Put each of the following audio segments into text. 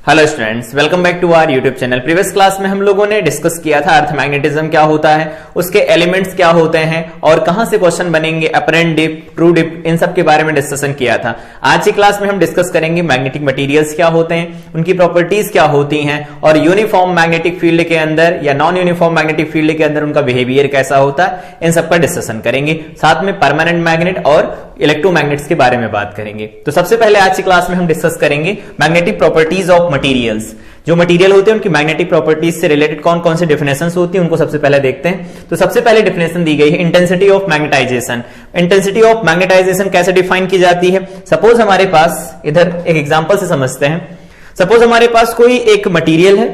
Hello students, welcome back to our YouTube channel. Previous class में हम लोगों ने डिस्कस किया था अर्थ मैग्नेटिज्म क्या होता है, उसके एलिमेंट्स क्या होते हैं और कहां से क्वेश्चन बनेंगे, अपरेंट डिप, ट्रू डिप, इन सब के बारे में डिस्कशन किया था। आज की क्लास में हम डिस्कस करेंगे मैग्नेटिक मटेरियल्स क्या होते हैं, उनकी प्रॉपर्टीज क्या होती हैं और यूनिफॉर्म मैग्नेटिक फील्ड के अंदर या नॉन यूनिफॉर्म मैग्नेटिक फील्ड के अंदर उनका बिहेवियर कैसा होता है, इन सब का डिस्कशन करेंगे। साथ में परमानेंट मैग्नेट और इलेक्ट्रोमैग्नेट्स के बारे में बात करेंगे। तो सबसे पहले आज की क्लास में हम डिस्कस करेंगे मैग्नेटिक प्रॉपर्टीज ऑफ मटेरियल्स। जो मटेरियल होते हैं उनकी मैग्नेटिक प्रॉपर्टीज से रिलेटेड कौन कौन से डेफिनेशंस होती हैं उनको सबसे पहले देखते हैं। तो सबसे पहले डेफिनेशन दी गई है intensity of magnetisation. Intensity of magnetisation कैसे डिफाइन की जाती है? सपोज हमारे पास, इधर एक एग्जांपल से समझते हैं। सपोज हमारे पास कोई एक मटेरियल है,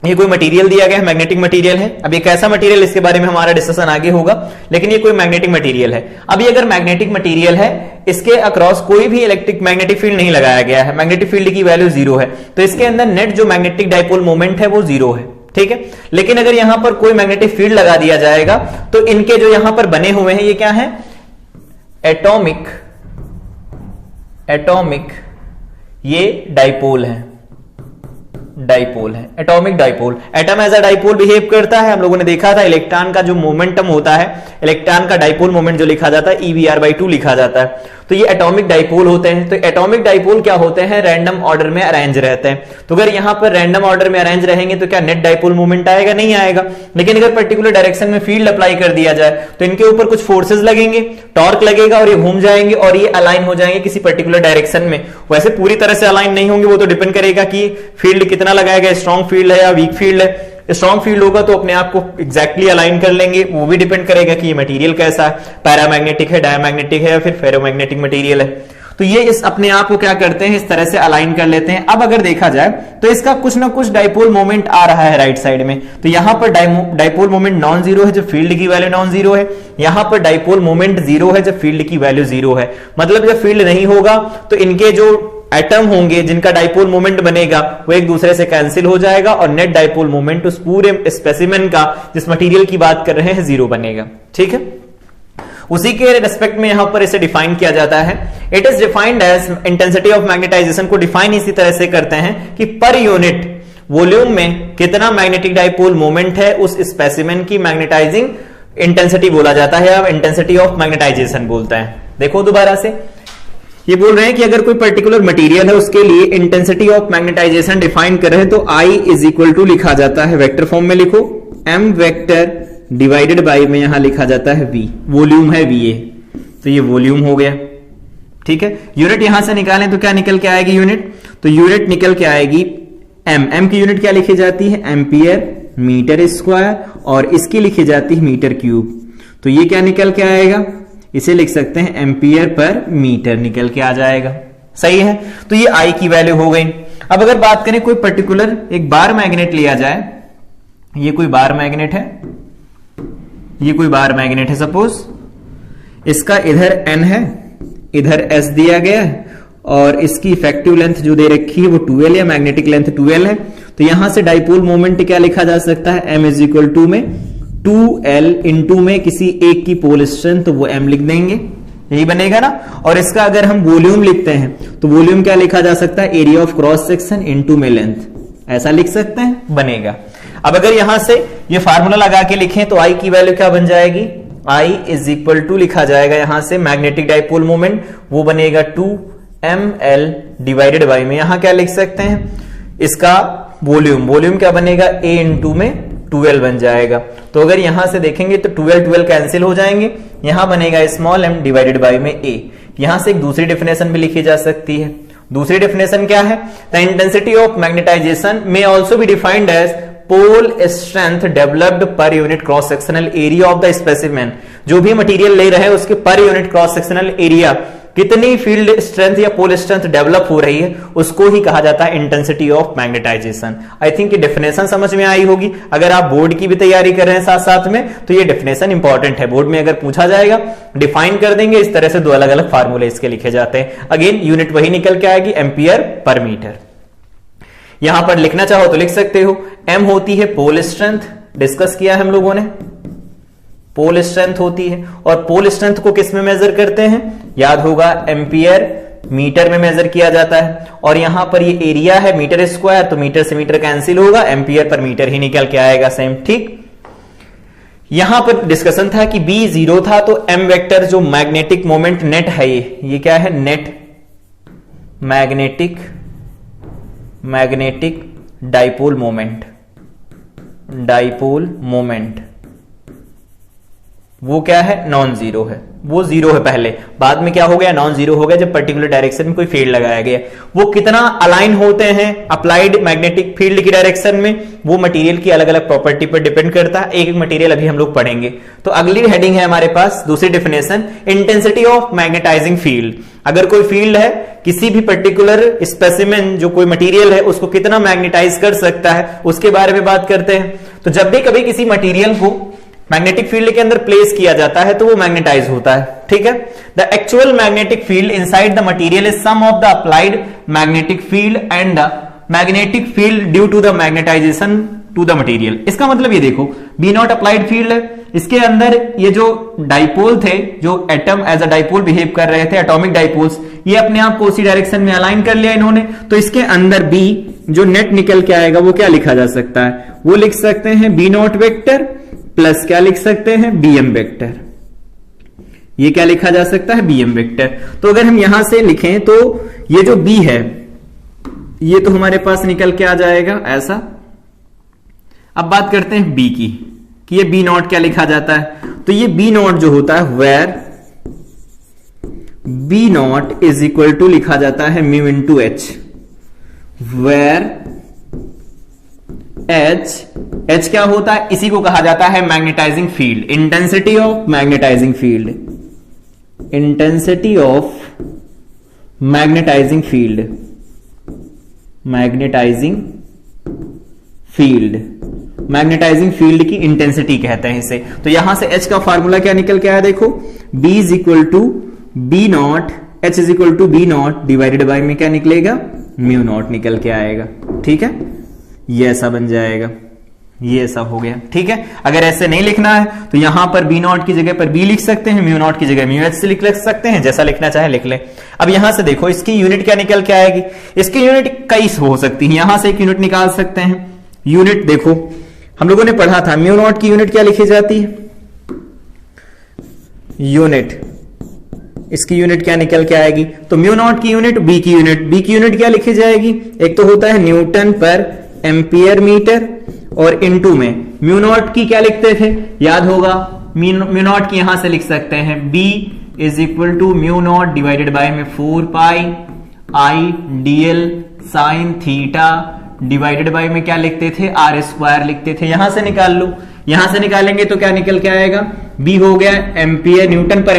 ये कोई मटेरियल दिया गया है, मैग्नेटिक मटेरियल है। अब ये कैसा मटेरियल, इसके बारे में हमारा डिस्कशन आगे होगा, लेकिन ये कोई मैग्नेटिक मटेरियल है। अब ये अगर मैग्नेटिक मटेरियल है, इसके अक्रॉस कोई भी इलेक्ट्रिक मैग्नेटिक फील्ड नहीं लगाया गया है, मैग्नेटिक फील्ड की वैल्यू 0 है, तो इसके अंदर नेट जो मैग्नेटिक डाइपोल मोमेंट है वो 0 है। ठीक है, लेकिन अगर यहां पर कोई मैग्नेटिक फील्ड लगा दिया जाएगा तो इनके जो यहां पर बने हुए हैं ये क्या है? एटॉमिक ये डाइपोल है, डाइपोल है, atomic dipole. Atom as a dipole behave करता है। हम लोगों ने देखा था इलेक्ट्रॉन का जो मोमेंटम होता है, इलेक्ट्रॉन का डाइपोल मोमेंट जो लिखा जाता है EVR/2 लिखा जाता है। तो ये एटॉमिक डाइपोल होते हैं। तो एटॉमिक डाइपोल क्या होते हैं? रैंडम ऑर्डर में अरेंज रहते हैं। तो अगर यहां पर रैंडम ऑर्डर में अरेंज रहेंगे तो क्या नेट डाइपोल मोमेंट आएगा? नहीं आएगा। लेकिन अगर पर्टिकुलर डायरेक्शन में फील्ड अप्लाई कर दिया जाए तो इनके ऊपर कुछ फोर्सेस लगेंगे, टॉर्क लगेगा और ये घूम जाएंगे और ये अलाइन हो जाएंगे किसी पर्टिकुलर डायरेक्शन में। वैसे पूरी तरह से अलाइन नहीं होंगे, वो तो डिपेंड करेगा कि फील्ड कितना लगाएगा, स्ट्रॉन्ग फील्ड है या वीक फील्ड है। स्ट्रॉन्ग फील्ड होगा तो अपने आप को एग्जैक्टली अलाइन कर लेंगे। वो भी डिपेंड करेगा कि ये मटेरियल कैसा है, पैरामैग्नेटिक है, डायमैग्नेटिक है या फिर फेरोमैग्नेटिक मटेरियल है। तो ये इस अपने आप को क्या करते हैं, इस तरह से अलाइन कर लेते हैं। अब अगर देखा जाए तो इसका कुछ ना कुछ डाइपोल मोमेंट आ रहा है राइट साइड में। तो यहां पर डाइपोल मोमेंट नॉन जीरो है जब फील्ड की वैल्यू नॉन जीरो है, यहां पर डाइपोल मोमेंट 0 है जब फील्ड की वैल्यू 0 है। मतलब जब फील्ड नहीं होगा तो इनके जो एटम होंगे जिनका डाइपोल मोमेंट बनेगा वो एक दूसरे से कैंसिल हो जाएगा और नेट डाइपोल मोमेंट उस पूरे स्पेसिमेन का, जिस मटेरियल की बात कर रहे हैं, 0 बनेगा। ठीक है, उसी के रेस्पेक्ट में यहां पर इसे डिफाइन किया जाता है। It is defined as intensity of magnetization को डिफाइन इसी तरह से करते हैं कि पर यूनिट वॉल्यूम में कितना मैग्नेटिक डाइपोल मोमेंट है उस स्पेसिमेन की मैग्नेटाइजिंग इंटेंसिटी बोला जाता है, या इंटेंसिटी ऑफ मैग्नेटाइजेशन बोलता है। देखो दोबारा से ये बोल रहे हैं कि अगर कोई पर्टिकुलर मटेरियल है उसके लिए इंटेंसिटी ऑफ मैग्नेटाइजेशन डिफाइन कर रहे हैं तो I इज इक्वल टू लिखा जाता है, वेक्टर फॉर्म में लिखो, M वेक्टर डिवाइडेड बाय में यहां लिखा जाता है V, वॉल्यूम है VA। तो ये वॉल्यूम हो गया। ठीक है, यूनिट यहां से निकालें तो क्या निकल के आएगी यूनिट? तो यूनिट निकल के आएगी M की यूनिट क्या लिखी जाती है? एम्पियर मीटर स्क्वायर, और इसकी लिखी जाती है मीटर क्यूब। तो ये क्या निकल के आएगा? इसे लिख सकते हैं एम्पियर पर मीटर निकल के आ जाएगा। सही है, तो ये I की वैल्यू हो गई। अब अगर बात करें कोई पर्टिकुलर एक बार मैग्नेट लिया जाए, ये कोई बार मैग्नेट है, ये कोई बार मैग्नेट है, सपोज इसका इधर N है, इधर S दिया गया है और इसकी इफेक्टिव लेंथ जो दे रखी है वो 12 या मैग्नेटिक लेंथ 12 है। तो यहां से डाइपोल मोमेंट क्या लिखा जा सकता है? M इज इक्वल टू में 2L इंटू में किसी एक की पोल स्ट्रेंथ, तो वो M लिख देंगे, यही बनेगा ना। और इसका अगर हम वॉल्यूम लिखते हैं तो वॉल्यूम क्या लिखा जा सकता है? Area of cross section into में लेंथ, ऐसा लिख सकते हैं, बनेगा। अब अगर यहां से ये फार्मूला लगा के लिखें तो I की वैल्यू क्या बन जाएगी? I इज इक्वल टू लिखा जाएगा यहां से मैग्नेटिक डाइपोल मोमेंट, वो बनेगा 2mL डिवाइडेड बाय में यहां क्या लिख सकते हैं? इसका वॉल्यूम क्या बनेगा? A इंटू में 12 बन जाएगा। तो अगर यहां से देखेंगे तो 12 कैंसिल हो जाएंगे, यहां बनेगा स्मॉल m डिवाइडेड बाय में A। यहां से एक दूसरी डेफिनेशन भी लिखी जा सकती है। दूसरी डेफिनेशन क्या है? The intensity of magnetization may also be defined as pole strength developed per unit cross sectional area of the specimen. जो भी मटेरियल ले रहे हैं उसके per unit cross sectional area कितनी फील्ड स्ट्रेंथ या पोल स्ट्रेंथ डेवलप हो रही है उसको ही कहा जाता है intensity of magnetisation. I think ये डेफिनेशन समझ में आई होगी। अगर आप बोर्ड की भी तैयारी कर रहे हैं साथ साथ में तो ये डेफिनेशन इंपॉर्टेंट है, बोर्ड में अगर पूछा जाएगा डिफाइन कर देंगे। इस तरह से दो अलग अलग फार्मूले इसके लिखे जाते हैं। अगेन यूनिट वही निकल के आएगी, एम्पियर पर मीटर। यहां पर लिखना चाहो तो लिख सकते हो। M होती है पोल स्ट्रेंथ, डिस्कस किया है हम लोगों ने, पोल स्ट्रेंथ होती है। और पोल स्ट्रेंथ को किस में मेजर करते हैं? याद होगा एम्पियर मीटर में मेजर किया जाता है, और यहां पर ये एरिया है मीटर स्क्वायर, तो मीटर से मीटर कैंसिल होगा, एम्पियर पर मीटर ही निकल के आएगा सेम। ठीक, यहां पर डिस्कशन था कि बी 0 था, तो एम वेक्टर जो मैग्नेटिक मोमेंट नेट है, ये क्या है, नेट मैग्नेटिक डाइपोल मोमेंट वो क्या है, नॉन जीरो है, वो जीरो है पहले, बाद में क्या हो गया, नॉन जीरो हो गया जब पर्टिकुलर डायरेक्शन में कोई फील्ड लगाया गया। वो कितना अलाइन होते हैं अप्लाइड मैग्नेटिक फील्ड की डायरेक्शन में, वो मटेरियल की अलग अलग प्रॉपर्टी पर डिपेंड करता है। एक एक मटेरियल अभी हम लोग पढ़ेंगे। तो अगली हेडिंग है हमारे पास, दूसरी definition, intensity of magnetizing field. अगर कोई फील्ड है, किसी भी पर्टिकुलर स्पेसिमेन जो कोई मटेरियल है उसको कितना मैग्नेटाइज कर सकता है, उसके बारे में बात करते हैं। तो जब भी कभी किसी मटेरियल को मैग्नेटिक फील्ड के अंदर प्लेस किया जाता है तो वो मैग्नेटाइज होता है। ठीक है, the actual magnetic field inside the material is sum of the applied magnetic field and the magnetic field due to the magnetization to the material. इसका मतलब ये देखो, बी नॉट अप्लाइड फील्ड है, इसके अंदर ये जो डाइपोल थे, जो atom as a dipole behave कर रहे थे, एटॉमिक डाइपोल्स, ये अपने आप को उसी डायरेक्शन में अलाइन कर लिया इन्होंने। तो इसके अंदर बी जो नेट निकल के आएगा वो क्या लिखा जा सकता है, वो लिख सकते हैं बी नॉट वेक्टर प्लस क्या लिख सकते हैं, bm वेक्टर। ये क्या लिखा जा सकता है, bm वेक्टर। तो अगर हम यहां से लिखें तो ये जो b है ये तो हमारे पास निकल के आ जाएगा ऐसा। अब बात करते हैं b की, कि ये b नॉट क्या लिखा जाता है। तो ये b नॉट जो होता है, where b not is equal to लिखा जाता है mu into H, where H क्या होता है, इसी को कहा जाता है magnetizing field, intensity of magnetizing field, intensity of magnetizing field, magnetizing field की इंटेंसिटी कहते हैं इसे। तो यहां से एच का फार्मूला क्या निकल के आया, देखो, B is equal to B not, H is equal to B not divided by में क्या निकलेगा, म्यू नॉट निकल के आएगा। ठीक है, ये ऐसा बन जाएगा, ये ऐसा हो गया। ठीक है, अगर ऐसे नहीं लिखना है तो यहां पर बी नॉट की जगह पर बी लिख सकते हैं, म्यू नॉट की जगह म्यू एच से लिख सकते हैं, जैसा लिखना चाहे लिख ले। अब यहां से देखो इसकी यूनिट क्या निकल के आएगी, इसकी यूनिट कई हो सकती है, यहां से एक यूनिट निकाल सकते हैं। यूनिट देखो हम लोगों ने पढ़ा था, म्यू नॉट की यूनिट क्या लिखी जाती है, यूनिट, इसकी यूनिट क्या निकल के आएगी, तो म्यू नॉट की यूनिट बी की यूनिट क्या लिखी जाएगी, एक तो होता है न्यूटन पर एम्पियर मीटर, और इनटू में म्यू नॉट की क्या लिखते थे, याद होगा, म्यू नॉट की यहां से लिख सकते हैं b is equal to mu not divided by में 4 pi I dl sine theta divided by में क्या लिखते थे, आर स्क्वायर लिखते थे। यहां से निकाल लो, यहां से निकालेंगे तो क्या निकल के आएगा, b हो गया ampere, newton per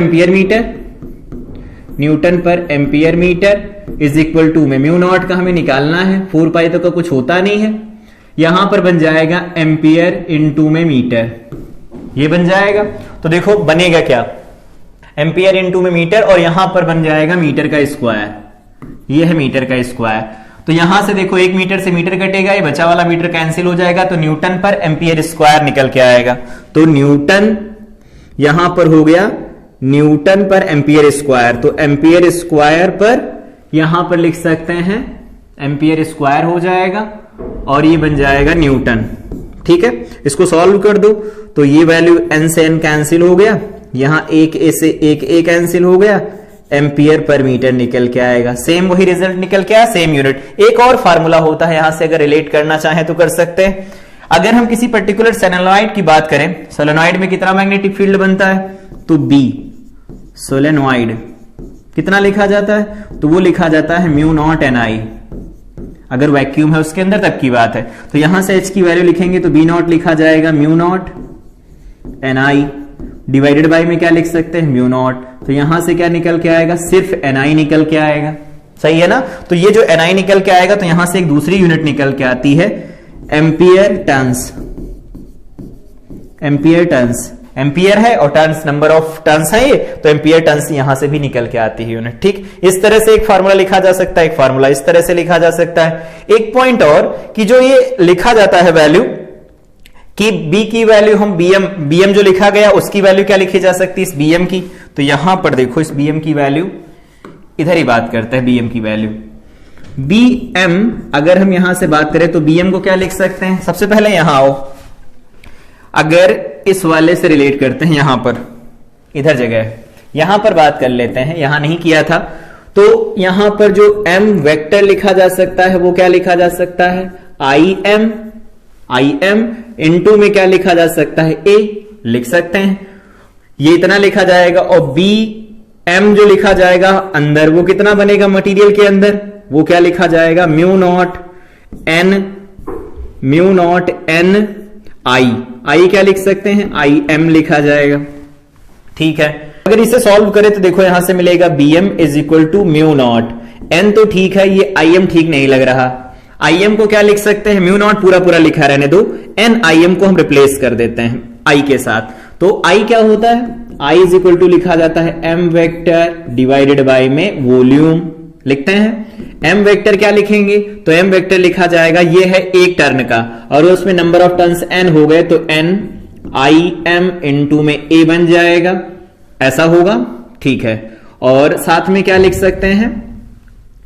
ampere metre is equal to में म्यू नॉट का हमें निकालना है, 4 पाई तो का कुछ होता नहीं है, यहां पर बन जाएगा एम्पियर इनटू में मीटर, ये बन जाएगा। तो देखो बनेगा क्या, एम्पियर इनटू में मीटर, और यहां पर बन जाएगा मीटर का स्क्वायर, ये है मीटर का स्क्वायर। तो यहां से देखो 1 मीटर से मीटर कटेगा, ये बचा वाला मीटर कैंसिल हो जाएगा, तो न्यूटन पर एम्पियर स्क्वायर निकल के आएगा। तो न्यूटन यहां पर हो गया न्यूटन पर एम्पियर स्क्वायर, तो एम्पियर स्क्वायर पर यहां पर लिख सकते हैं एम्पियर स्क्वायर हो जाएगा, और ये बन जाएगा न्यूटन। ठीक है, इसको सॉल्व कर दो तो ये वैल्यू n से n कैंसिल हो गया, यहां एक a से एक a कैंसिल हो गया, एम्पियर पर मीटर निकल के आएगा, सेम वही रिजल्ट निकल के आया, सेम यूनिट। एक और फार्मूला होता है यहां से, अगर रिलेट करना चाहें तो कर सकते हैं। अगर हम किसी पर्टिकुलर सोलेनॉइड की बात करें, सोलेनॉइड में कितना मैग्नेटिक फील्ड बनता है, तो B सोलेनॉइड कितना लिखा जाता है, तो वो लिखा जाता है म्यू नॉट ni, अगर वैक्यूम है उसके अंदर तब की बात है। तो यहां से h की वैल्यू लिखेंगे तो बी नॉट लिखा जाएगा mu naught ni divided by में क्या लिख सकते हैं, म्यू नॉट। तो यहां से क्या निकल के आएगा, सिर्फ ni निकल के आएगा, सही है ना। तो ये जो ni निकल के आएगा तो यहां से एक दूसरी यूनिट निकल के आती है एम्पियर टर्न्स, एम्पियर है और टर्न्स नंबर ऑफ टर्न्स है ये, तो एम्पियर टर्न्स यहां से भी निकल के आती है यूनिट। ठीक, इस तरह से एक फार्मूला लिखा जा सकता है, एक फार्मूला इस तरह से लिखा जा सकता है। एक पॉइंट और कि जो ये लिखा जाता है वैल्यू कि b की वैल्यू हम bm जो लिखा गया उसकी वैल्यू क्या लिखी जा सकती है, इस bm की। तो यहां पर देखो इस bm की वैल्यू इधर ही बात करते हैं बीएम की वैल्यू। बीएम अगर हम यहां से बात करें तो बीएम को क्या लिख सकते हैं, सबसे पहले यहां आओ, अगर इस वाले से रिलेट करते हैं, यहां पर इधर जगह है, यहां पर बात कर लेते हैं, यहां नहीं किया था, तो यहां पर जो एम वेक्टर लिखा जा सकता है वो क्या लिखा जा सकता है, आई एम इनटू में क्या लिखा जा सकता है, ए लिख सकते हैं, ये इतना लिखा जाएगा। और बी एम जो लिखा जाएगा अंदर वो कितना बनेगा मटेरियल के अंदर, वो क्या लिखा जाएगा, म्यू नॉट एन आई क्या लिख सकते हैं, आई एम लिखा जाएगा। ठीक है, अगर इसे सॉल्व करें तो देखो यहां से मिलेगा B M is equal to mu not N, तो ठीक है, ये आई एम ठीक नहीं लग रहा, आई एम को क्या लिख सकते हैं, म्यू नॉट पूरा पूरा लिखा रहने दो, एन आई एम को हम रिप्लेस कर देते हैं आई के साथ, तो आई क्या होता है, आई इज इक्वल टू लिखा जाता है एम वेक्टर डिवाइडेड बाय में वॉल्यूम लिखते हैं। एम वेक्टर क्या लिखेंगे, तो एम वेक्टर लिखा जाएगा, ये है एक टर्न का और उसमें नंबर ऑफ टर्न्स एन हो गए, तो एन आई एम इनटू में ए बन जाएगा, ऐसा होगा। ठीक है, और साथ में क्या लिख सकते हैं,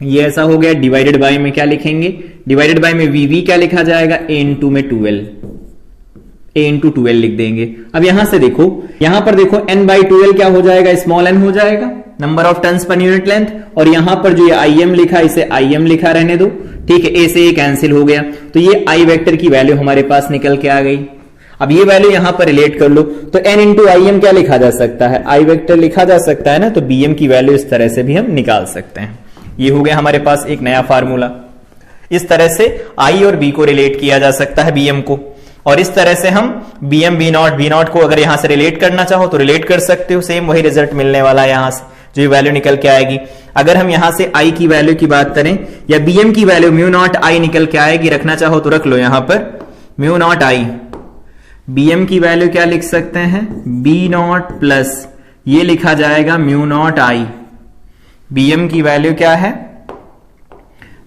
ये ऐसा हो गया, डिवाइडेड बाय में क्या लिखेंगे, डिवाइडेड बाय में वी क्या लिखा जाएगा, ए इंटू में 12, ए इंटू 12 लिख देंगे। अब यहां से देखो, यहां पर देखो n बाई 12 क्या हो जाएगा, स्मॉल n हो जाएगा, number of turns per unit length, और यहां पर जो ये आई एम लिखा इसे आई एम लिखा रहने दो। ठीक है, ए से ए कैंसिल हो गया, तो ये आई वेक्टर की वैल्यू हमारे पास निकल के आ गई। अब ये वैल्यू यहां पर रिलेट कर लो, तो n इंटू आई एम क्या लिखा जा सकता है, आई वेक्टर लिखा जा सकता है ना, तो बी एम की वैल्यू इस तरह से भी हम निकाल सकते हैं। ये हो गया हमारे पास एक नया फार्मूला। इस तरह से आई और बी को रिलेट किया जा सकता है, बीएम को, और इस तरह से हम बीएम बी नॉट को अगर यहां से रिलेट करना चाहो तो रिलेट कर सकते हो, सेम वही रिजल्ट मिलने वाला है यहां से, जो ये वैल्यू निकल के आएगी। अगर हम यहां से आई की वैल्यू की बात करें या बीएम की वैल्यू म्यू नॉट आई निकल के आएगी, रखना चाहो तो रख लो यहां पर म्यू नॉट आई। बीएम की वैल्यू क्या लिख सकते हैं, बी नॉट प्लस ये लिखा जाएगा म्यू नॉट आई। बीएम की वैल्यू क्या है,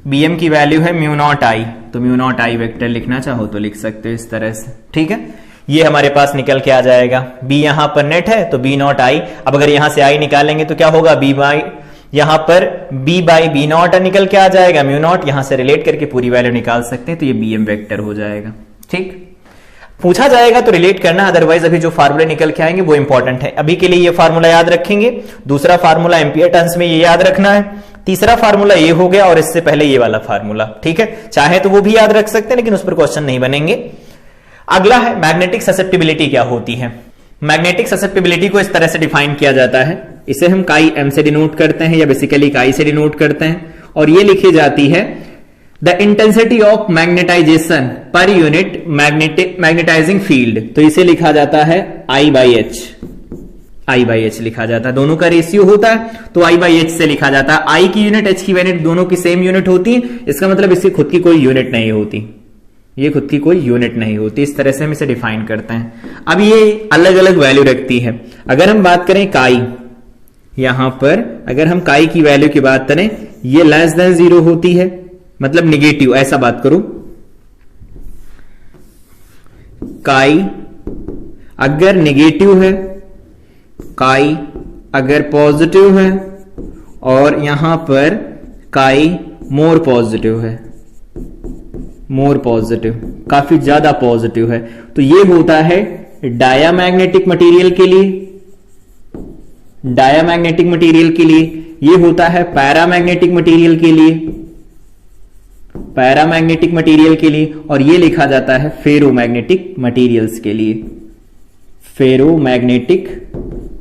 बीएम की वैल्यू है म्यू नॉट आई, तो म्यू नॉट आई वेक्टर लिखना चाहो तो लिख सकते हो इस तरह से। ठीक है, ये हमारे पास निकल के आ जाएगा, बी यहां पर नेट है तो बी नॉट आई। अब अगर यहां से आई निकालेंगे तो क्या होगा, बी बाई, यहां पर बी बाई बी नॉट निकल के आ जाएगा, म्यू नॉट यहां से रिलेट करके पूरी वैल्यू निकाल सकते हैं, तो ये बीएम वेक्टर हो जाएगा। ठीक, पूछा जाएगा तो रिलेट करना, अदरवाइज अभी जो फार्मूले निकल के आएंगे वो इंपॉर्टेंट है। अभी के लिए ये फार्मूला याद रखेंगे, दूसरा फार्मूला एम्पियर टर्न्स में ये याद रखना है, तीसरा फार्मूला ये हो गया और इससे पहले ये वाला फार्मूला। ठीक है, चाहे तो वो भी याद रख सकते हैं लेकिन उस पर क्वेश्चन नहीं बनेंगे। अगला है मैग्नेटिक ससेप्टिबिलिटी क्या होती है। मैग्नेटिक ससेप्टिबिलिटी को इस तरह से डिफाइन किया जाता है, इसे हम काई एम से डिनोट करते हैं या बेसिकली काई से डिनोट करते हैं, और ये लिखी जाती है the intensity of magnetization per unit magnetizing field, तो इसे लिखा जाता है आई बाई एच लिखा जाता है, दोनों का रेशियो होता है तो आई बाई एच से लिखा जाता है। आई की यूनिट एच की यूनिट दोनों की सेम यूनिट होती है, इसका मतलब इसकी खुद की कोई यूनिट नहीं होती, ये खुद की कोई यूनिट नहीं होती, इस तरह से हम इसे डिफाइन करते हैं। अब ये अलग अलग वैल्यू रखती है। अगर हम बात करें काई, यहां पर अगर हम काई की वैल्यू की बात करें, ये लेस देन 0 होती है, मतलब निगेटिव, ऐसा बात करो, काई अगर नेगेटिव है, काई अगर पॉजिटिव है, और यहां पर काई मोर पॉजिटिव है, मोर पॉजिटिव, काफी ज्यादा पॉजिटिव है, तो ये होता है डायामैग्नेटिक मटेरियल के लिए, डायामैग्नेटिक मटेरियल के लिए, ये होता है पैरामैग्नेटिक मटेरियल के लिए, पैरामैग्नेटिक मटेरियल के लिए, और ये लिखा जाता है फेरोमैग्नेटिक मटेरियल्स के लिए, फेरोमैग्नेटिक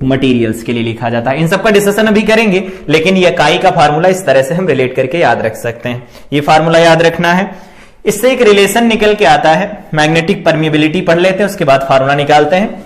मटेरियल्स के लिए लिखा जाता है। इन सबका डिस्कशन अभी करेंगे, लेकिन ये काई का फार्मूला इस तरह से हम रिलेट करके याद रख सकते हैं। ये फार्मूला याद रखना है, इससे एक रिलेशन निकल के आता है। मैग्नेटिक परमिएबिलिटी पढ़ लेते हैं, उसके बाद फार्मूला निकालते हैं।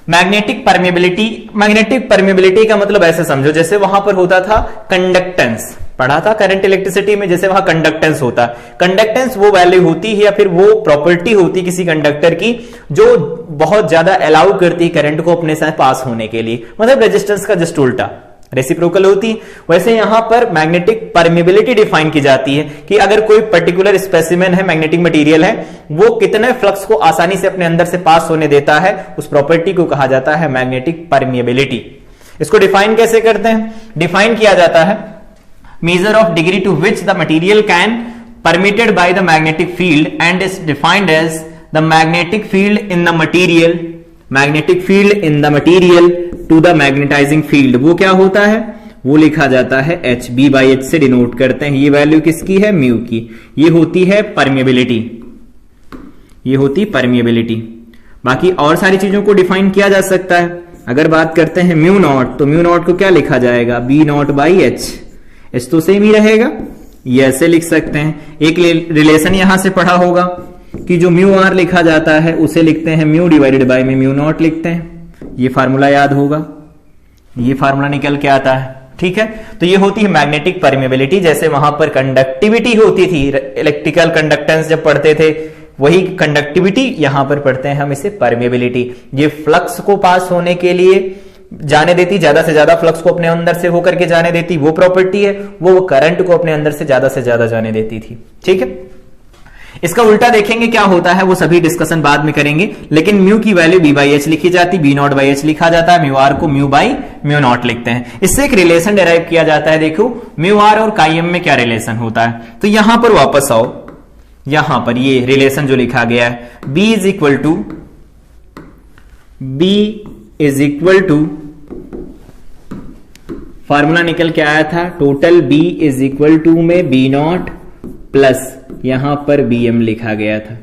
मैग्नेटिक परमिएबिलिटी का मतलब ऐसे समझो जैसे वहां पर होता था कंडक्टेंस, पढ़ा था करंट इलेक्ट्रिसिटी में, जैसे वहां कंडक्टेंस होता, कंडक्टेंस वो वैल्यू होती है या फिर वो प्रॉपर्टी होती किसी कंडक्टर की जो बहुत ज्यादा अलाउ करती है करंट को अपने साथ पास होने के लिए, मतलब रेजिस्टेंस का जस्ट उल्टा, रेसिप्रोकल होती। वैसे यहां पर मैग्नेटिक परमिएबिलिटी डिफाइन की जाती है कि अगर कोई पर्टिकुलर स्पेसिमेन है, मैग्नेटिक मटेरियल है, वो कितने फ्लक्स को आसानी से अपने अंदर से पास होने देता है, उस प्रॉपर्टी को कहा जाता है मैग्नेटिक परमिएबिलिटी। इसको डिफाइन कैसे करते हैं, डिफाइन किया जाता है measure of degree to which the material can permitted by the magnetic field and is defined as the magnetic field in the material to the magnetizing field। वो क्या होता है, वो लिखा जाता है h, b by h से denote करते हैं। ये वैल्यू किसकी है, म्यू की। ये होती है परमिएबिलिटी, ये होती परमिएबिलिटी। बाकी और सारी चीजों को डिफाइन किया जा सकता है। अगर बात करते हैं म्यू नॉट, तो म्यू नॉट को क्या लिखा जाएगा, B not by H. H तो सेम ही रहेगा, ये ऐसे लिख सकते हैं। एक रिलेशन यहां से पढ़ा होगा कि जो म्यू आर लिखा जाता है उसे लिखते हैं म्यू डिवाइडेड बाय में म्यू नॉट लिखते हैं। ये फार्मूला याद होगा, ये फार्मूला निकल के आता है। ठीक है, तो ये होती है मैग्नेटिक परमिएबिलिटी। जैसे वहां पर कंडक्टिविटी होती थी, इलेक्ट्रिकल कंडक्टेंस जब पढ़ते थे, वही कंडक्टिविटी यहां पर पढ़ते हैं हम इसे परमिएबिलिटी। ये फ्लक्स को पास होने के लिए जाने देती, ज्यादा से ज्यादा फ्लक्स को अपने अंदर से होकर के जाने देती, वो प्रॉपर्टी है। वो करंट को अपने अंदर से ज्यादा जाने देती थी। ठीक है, इसका उल्टा देखेंगे क्या होता है, वो सभी डिस्कशन बाद में करेंगे। लेकिन म्यू की वैल्यू बी बाई एच लिखी जाती, बी नॉट बाई एच लिखा जाता है, म्यू आर को म्यू बाई म्यू नॉट लिखते हैं। इससे एक रिलेशन डेराइव किया जाता है। देखो म्यू आर और काई एम में क्या रिलेशन होता है, तो यहां पर वापस आओ, यहां पर ये रिलेशन जो लिखा गया है, B is equal to formula निकल के आया था, total B is equal to में बी नॉट प्लस यहां पर BM लिखा गया था।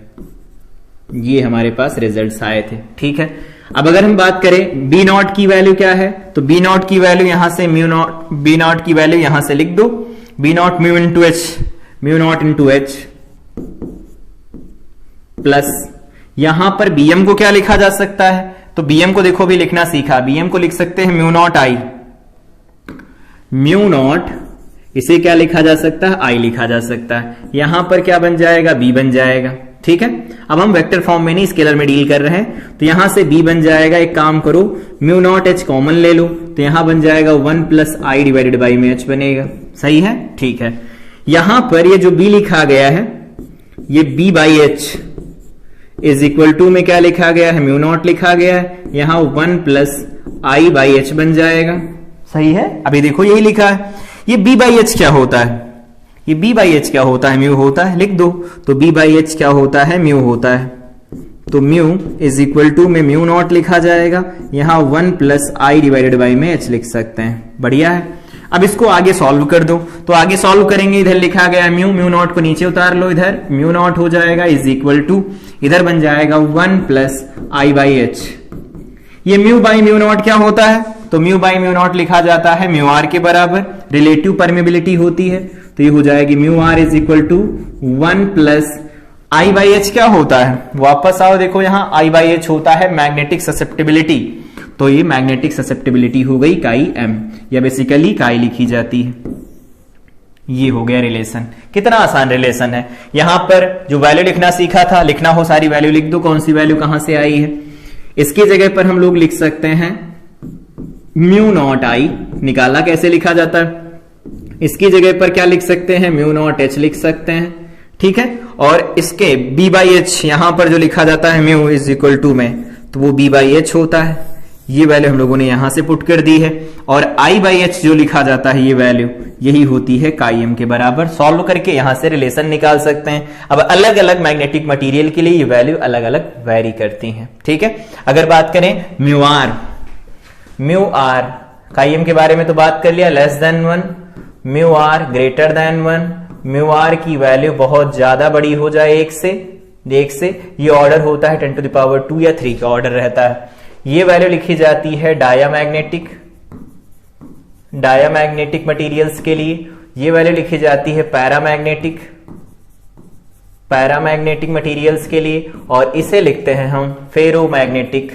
ये हमारे पास रिजल्ट्स आए थे। ठीक है, अब अगर हम बात करें B नॉट की वैल्यू क्या है, तो B नॉट की वैल्यू यहां से म्यू नॉट, B नॉट की वैल्यू यहां से लिख दो, B not mu into H, mu naught into H plus यहां पर BM को क्या लिखा जा सकता है, तो BM को देखो भी लिखना सीखा, BM को लिख सकते हैं mu not I, mu naught इसे क्या लिखा जा सकता है, आई लिखा जा सकता है। यहां पर क्या बन जाएगा, B बन जाएगा। ठीक है, अब हम वेक्टर फॉर्म में नहीं स्केलर में डील कर रहे हैं, तो यहां से B बन जाएगा। एक काम करो, म्यू नॉट एच कॉमन ले लो, तो यहां बन जाएगा 1 प्लस आई डिवाइडेड बाई में एच बनेगा। सही है, ठीक है। यहां पर ये जो B लिखा गया है, ये B by H is equal to में क्या लिखा गया है, म्यू नॉट लिखा गया है, यहां 1 प्लस आई बाई एच बन जाएगा। सही है, अभी देखो यही लिखा है। ये B बाई एच क्या होता है, ये B बाई एच क्या होता है, म्यू होता है, लिख दो। तो B बाई एच क्या होता है, म्यू होता है। तो म्यू इज इक्वल टू में म्यू नॉट लिखा जाएगा, यहां 1 प्लस आई डिवाइडेड बाई में एच लिख सकते हैं। बढ़िया है। अब इसको आगे सॉल्व कर दो, तो आगे सॉल्व करेंगे, इधर लिखा गया म्यू, म्यू नॉट को नीचे उतार लो, इधर म्यू नॉट हो जाएगा इज इक्वल टू, इधर बन जाएगा 1 प्लस आई बाई एच। ये म्यू बाई म्यू नॉट क्या होता है, तो म्यू बाई म्यू नॉट लिखा जाता है म्यू आर के बराबर, रिलेटिव परमिएबिलिटी होती है, तो ये हो जाएगी mu R is equal to 1 plus I by H क्या होता है, वापस आओ देखो यहां आई बाई एच होता है मैग्नेटिक ससेप्टिबिलिटी, तो ये मैग्नेटिक ससेप्टिबिलिटी हो गई काई एम, या बेसिकली काई लिखी जाती है। ये हो गया रिलेशन। कितना आसान रिलेशन है। यहां पर जो वैल्यू लिखना सीखा था, लिखना हो सारी वैल्यू लिख दो, कौन सी वैल्यू कहां से आई है। इसकी जगह पर हम लोग लिख सकते हैं म्यू नॉट आई, निकाला कैसे लिखा जाता है, इसकी जगह पर क्या लिख सकते हैं, म्यू नॉट एच लिख सकते हैं। ठीक है, और इसके B बाई एच यहां पर जो लिखा जाता है म्यू इज इक्वल टू में, तो वो B बाई एच होता है। ये वैल्यू हम लोगों ने यहां से पुट कर दी है, और I बाई एच जो लिखा जाता है, ये वैल्यू यही होती है काई एम के बराबर। सॉल्व करके यहां से रिलेशन निकाल सकते हैं। अब अलग अलग मैग्नेटिक मटेरियल के लिए ये वैल्यू अलग अलग वेरी करती हैं। ठीक है, अगर बात करें म्यू आर काई एम के बारे में तो बात कर लिया, less than 1, mu R greater than 1, mu R की वैल्यू बहुत ज्यादा बड़ी हो जाए एक से, ये ऑर्डर होता है 10 to the power 2 या 3 का ऑर्डर रहता है। ये वैल्यू लिखी जाती है डायामैग्नेटिक मटेरियल्स के लिए, ये वैल्यू लिखी जाती है पैरामैग्नेटिक मटेरियल्स के लिए, और इसे लिखते हैं हम फेरोमैग्नेटिक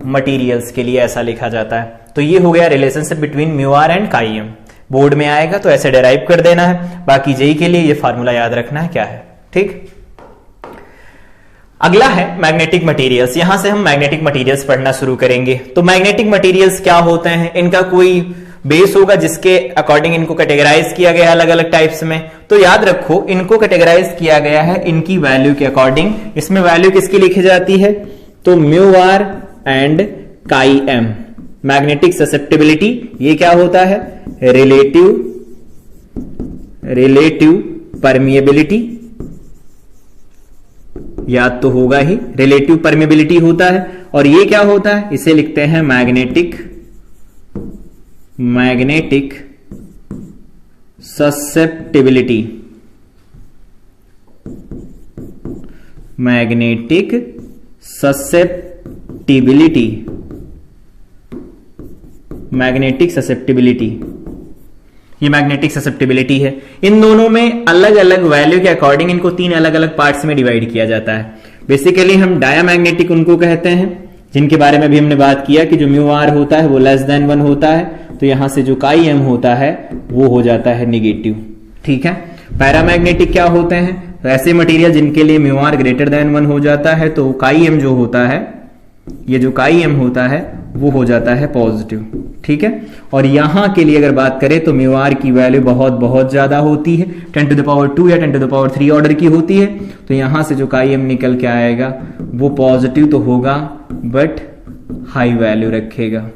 मटेरियल्स के लिए, ऐसा लिखा जाता है। तो ये हो गया relationship between mu are and chi M. Board में आएगा तो ऐसे डेराइव कर देना है, बाकी जेई के लिए ये फार्मूला याद रखना है क्या है। ठीक, अगला है मैग्नेटिक मटेरियल्स। यहां से हम मैग्नेटिक मटेरियल्स पढ़ना शुरू करेंगे। तो मैग्नेटिक मटेरियल्स क्या होते हैं, इनका कोई बेस होगा जिसके अकॉर्डिंग इनको कैटेगराइज किया गया है अलग अलग टाइप्स में। तो याद रखो, इनको कैटेगराइज किया गया है इनकी वैल्यू के अकॉर्डिंग। इसमें वैल्यू किसकी लिखी जाती है, तो mu are and chi M, magnetic susceptibility, ये क्या होता है? रिलेटिव परमिएबिलिटी, याद तो होगा ही, रिलेटिव परमिएबिलिटी होता है। और ये क्या होता है? इसे लिखते हैं magnetic susceptibility. Magnetic susceptibility, magnetic susceptibility, ये मैग्नेटिक ससेप्टिबिलिटी है। इन दोनों में अलग अलग वैल्यू के अकॉर्डिंग इनको 3 अलग अलग पार्ट्स में डिवाइड किया जाता है। बेसिकली हम डायामैग्नेटिक उनको कहते हैं जिनके बारे में भी हमने बात किया कि जो म्यू आर होता है वो लेस देन 1 होता है, तो यहां से जो काई एम होता है वो हो जाता है नेगेटिव। ठीक है। पैरामैग्नेटिक क्या होते हैं? तो ऐसे मटेरियल जिनके लिए म्यू आर ग्रेटर देन 1 हो जाता है, तो काई एम जो होता है, ये जो काई एम होता है वो हो जाता है पॉजिटिव। ठीक है। और यहां के लिए अगर बात करें तो म्यू आर की वैल्यू बहुत बहुत ज्यादा होती है, 10⁻² या 10⁻³ ऑर्डर की होती है, तो यहां से जो काई एम निकल के आएगा वो पॉजिटिव तो होगा बट हाई वैल्यू रखेगा,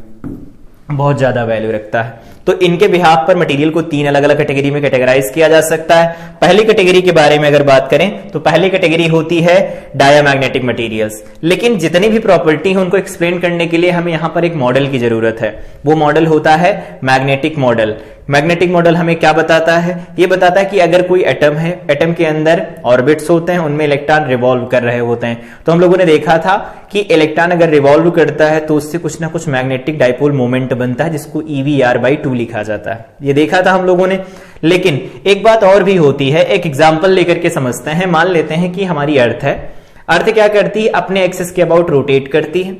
बहुत ज्यादा वैल्यू रखता है। तो इनके बिहाफ पर मटेरियल को 3 अलग अलग कैटेगरी में कैटेगराइज किया जा सकता है। पहली कैटेगरी के बारे में अगर बात करें तो पहली कैटेगरी होती है डायामैग्नेटिक मटेरियल्स। लेकिन जितनी भी प्रॉपर्टी है उनको एक्सप्लेन करने के लिए हमें यहां पर एक मॉडल की जरूरत है। वो मॉडल होता है मैग्नेटिक मॉडल। मैग्नेटिक मॉडल हमें क्या बताता है? ये बताता है कि अगर कोई एटम है, एटम के अंदर ऑर्बिट्स होते हैं, उनमें इलेक्ट्रॉन रिवॉल्व कर रहे होते हैं। तो हम लोगों ने देखा था कि इलेक्ट्रॉन अगर रिवॉल्व करता है तो उससे कुछ ना कुछ मैग्नेटिक डाइपोल मोमेंट बनता है जिसको EVR/2 लिखा जाता है। ये देखा था हम लोगों ने। लेकिन एक बात और भी होती है, एक एग्जाम्पल लेकर के समझते हैं। मान लेते हैं कि हमारी अर्थ है। अर्थ क्या करती है? अपने एक्सिस के अबाउट रोटेट करती है।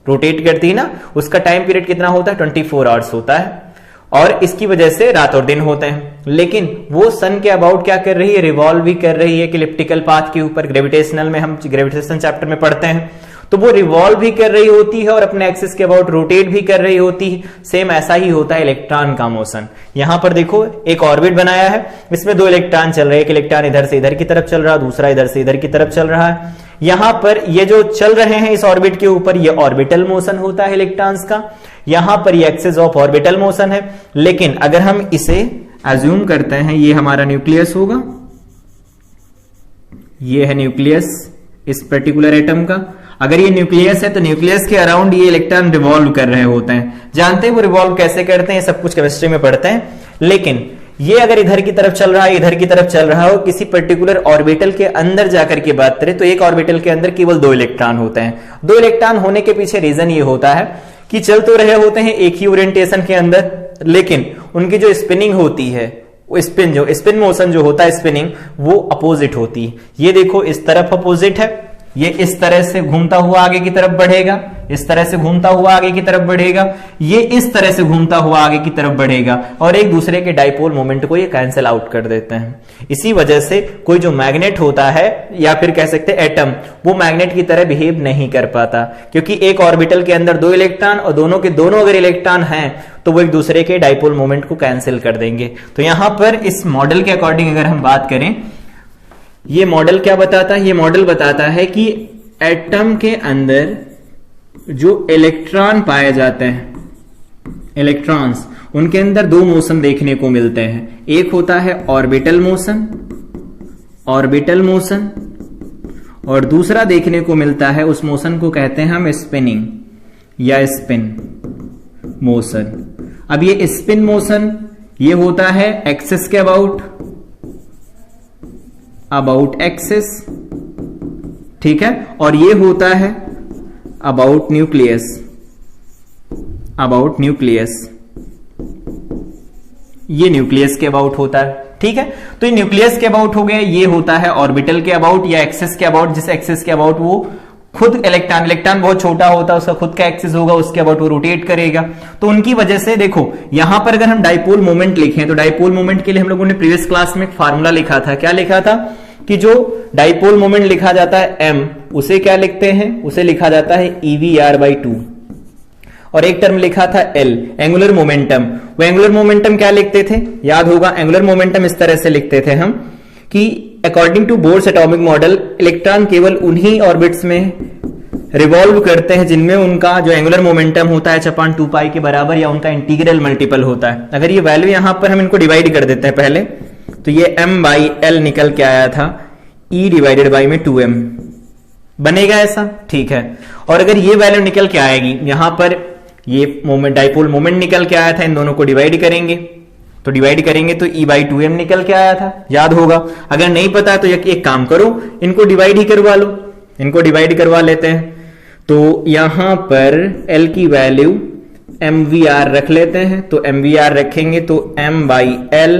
रोटेट करती है ना, उसका टाइम पीरियड कितना होता है? 24 आवर्स होता है, और इसकी वजह से रात और दिन होते हैं। लेकिन वो सन के अबाउट क्या कर रही है? रिवॉल्व भी कर रही है इलिप्टिकल पाथ के ऊपर। ग्रेविटेशनल में हम ग्रेविटेशन चैप्टर में पढ़ते हैं, तो वो रिवॉल्व भी कर रही होती है और अपने एक्सिस के अबाउट रोटेट भी कर रही होती है। सेम ऐसा ही होता है इलेक्ट्रॉन का मोशन। यहां पर देखो एक ऑर्बिट बनाया है, इसमें 2 इलेक्ट्रॉन चल रहे हैं। एक इलेक्ट्रॉन इधर से इधर की तरफ चल रहा है, दूसरा इधर से इधर की तरफ चल रहा है। यहां पर ये जो चल रहे हैं इस ऑर्बिट के ऊपर, ये ऑर्बिटल मोशन होता है इलेक्ट्रॉन्स का। यहां पर ये एक्सिस ऑफ ऑर्बिटल मोशन है। लेकिन अगर हम इसे अज्यूम करते हैं, ये हमारा न्यूक्लियस होगा, ये है न्यूक्लियस इस पर्टिकुलर एटम का। अगर ये न्यूक्लियस है तो न्यूक्लियस के अराउंड ये इलेक्ट्रॉन रिवॉल्व कर रहे होते हैं। जानते हैं वो रिवॉल्व कैसे करते हैं? सब कुछ केमिस्ट्री में पढ़ते हैं। लेकिन ये अगर इधर की तरफ चल रहा है, इधर की तरफ चल रहा हो, किसी पर्टिकुलर ऑर्बिटल के अंदर जाकर के बात करें तो एक ऑर्बिटल के अंदर केवल 2 इलेक्ट्रॉन होते हैं। 2 इलेक्ट्रॉन होने के पीछे रीजन ये होता है कि चल तो रहे होते हैं एक ही ओरिएंटेशन के अंदर, लेकिन उनकी जो स्पिनिंग होती है, वो स्पिन मोशन जो होता है, स्पिनिंग, वो अपोजिट होती है। ये देखो इस तरफ अपोजिट है, ये इस तरह से घूमता हुआ आगे की तरफ बढ़ेगा, इस तरह से घूमता हुआ आगे की तरफ बढ़ेगा, ये इस तरह से घूमता हुआ आगे की तरफ बढ़ेगा, और एक दूसरे के डाइपोल मोमेंट को ये कैंसिल आउट कर देते हैं। इसी वजह से कोई जो मैग्नेट होता है, या फिर कह सकते हैं एटम, वो मैग्नेट की तरह बिहेव नहीं कर पाता, क्योंकि एक ऑर्बिटल के अंदर 2 इलेक्ट्रॉन और दोनों के दोनों अगर इलेक्ट्रॉन हैं तो वो एक दूसरे के डाइपोल मोमेंट को कैंसिल कर देंगे। तो यहां पर इस मॉडल के अकॉर्डिंग अगर हम बात करें, ये मॉडल क्या बताता है? ये मॉडल बताता है कि एटम के अंदर जो इलेक्ट्रॉन पाए जाते हैं, इलेक्ट्रॉन्स, उनके अंदर 2 मोशन देखने को मिलते हैं। एक होता है ऑर्बिटल मोशन, ऑर्बिटल मोशन, और दूसरा देखने को मिलता है, उस मोशन को कहते हैं हम स्पिनिंग या स्पिन मोशन। अब ये स्पिन मोशन ये होता है एक्सिस के अबाउट एक्सिस, ठीक है, और ये होता है अबाउट न्यूक्लियस, अबाउट न्यूक्लियस, ये न्यूक्लियस के अबाउट होता है। ठीक है, तो ये न्यूक्लियस के अबाउट हो गया, ये होता है ऑर्बिटल के अबाउट या एक्सिस के अबाउट, जिस एक्सिस के अबाउट वो खुद इलेक्ट्रॉन बहुत छोटा होता है, उसका खुद का एक्सिस होगा, उसके अबाउट वो रोटेट करेगा। तो उनकी वजह से देखो यहां पर अगर हम डाइपोल मोमेंट लिखें तो डाइपोल मोमेंट के लिए हम लोगों ने प्रीवियस क्लास में एक फार्मूला लिखा था। क्या लिखा था? कि जो डाइपोल मोमेंट लिखा जाता है m, उसे क्या लिखते हैं? उसे लिखा जाता है EVR/2, और एक टर्म लिखा था L, एंगुलर मोमेंटम। वो एंगुलर मोमेंटम क्या लिखते थे? याद होगा, एंगुलर मोमेंटम इस तरह से लिखते थे हम कि according to Bohr's atomic model electron केवल उन्हीं ऑर्बिट्स में रिवॉल्व करते हैं जिनमें उनका जो एंगुलर मोमेंटम होता है h/2 पाई के बराबर या उनका इंटीग्रल मल्टीपल होता है। अगर ये वैल्यू यहां पर हम इनको डिवाइड कर देते हैं पहले, तो ये m/l निकल के आया था e डिवाइडेड बाई में 2m बनेगा ऐसा, ठीक है। और अगर ये वैल्यू निकल के आएगी, यहां पर ये मोमेंट डाइपोल मोमेंट निकल के आया था, इन दोनों को डिवाइड करेंगे तो e/2m निकल के आया था, याद होगा। अगर नहीं पता तो एक काम करो, इनको डिवाइड ही करवा लो, इनको डिवाइड करवा लेते हैं। तो यहां पर L की वैल्यू mvr रख लेते हैं, तो mvr रखेंगे तो m/l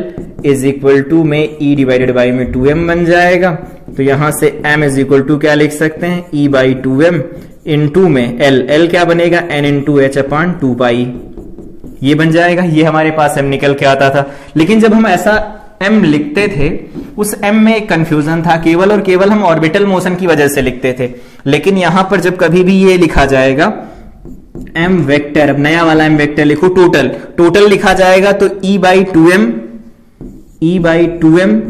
इज इक्वल टू में e डिवाइडेड बाई में 2m बन जाएगा। तो यहां से m इज इक्वल टू क्या लिख सकते हैं, e/2m इंटू में l क्या बनेगा, n इंटू h/2 पाई, ये बन जाएगा। ये हमारे पास m निकल के आता था। लेकिन जब हम ऐसा m लिखते थे, उस m में एक कंफ्यूजन था, केवल और केवल हम ऑर्बिटल मोशन की वजह से लिखते थे। लेकिन यहां पर जब कभी भी ये लिखा जाएगा m वेक्टर, अब नया वाला m वेक्टर लिखो, टोटल लिखा जाएगा तो e/2m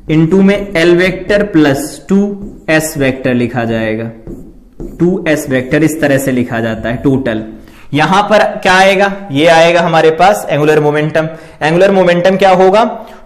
इंटू में l vector plus 2s vector लिखा जाएगा, 2s वेक्टर इस तरह से लिखा जाता है टोटल। यहां पर क्या आएगा, ये आएगा हमारे पास एंगुलर मोमेंटम। एंगुलर मोमेंटम क्या होगा,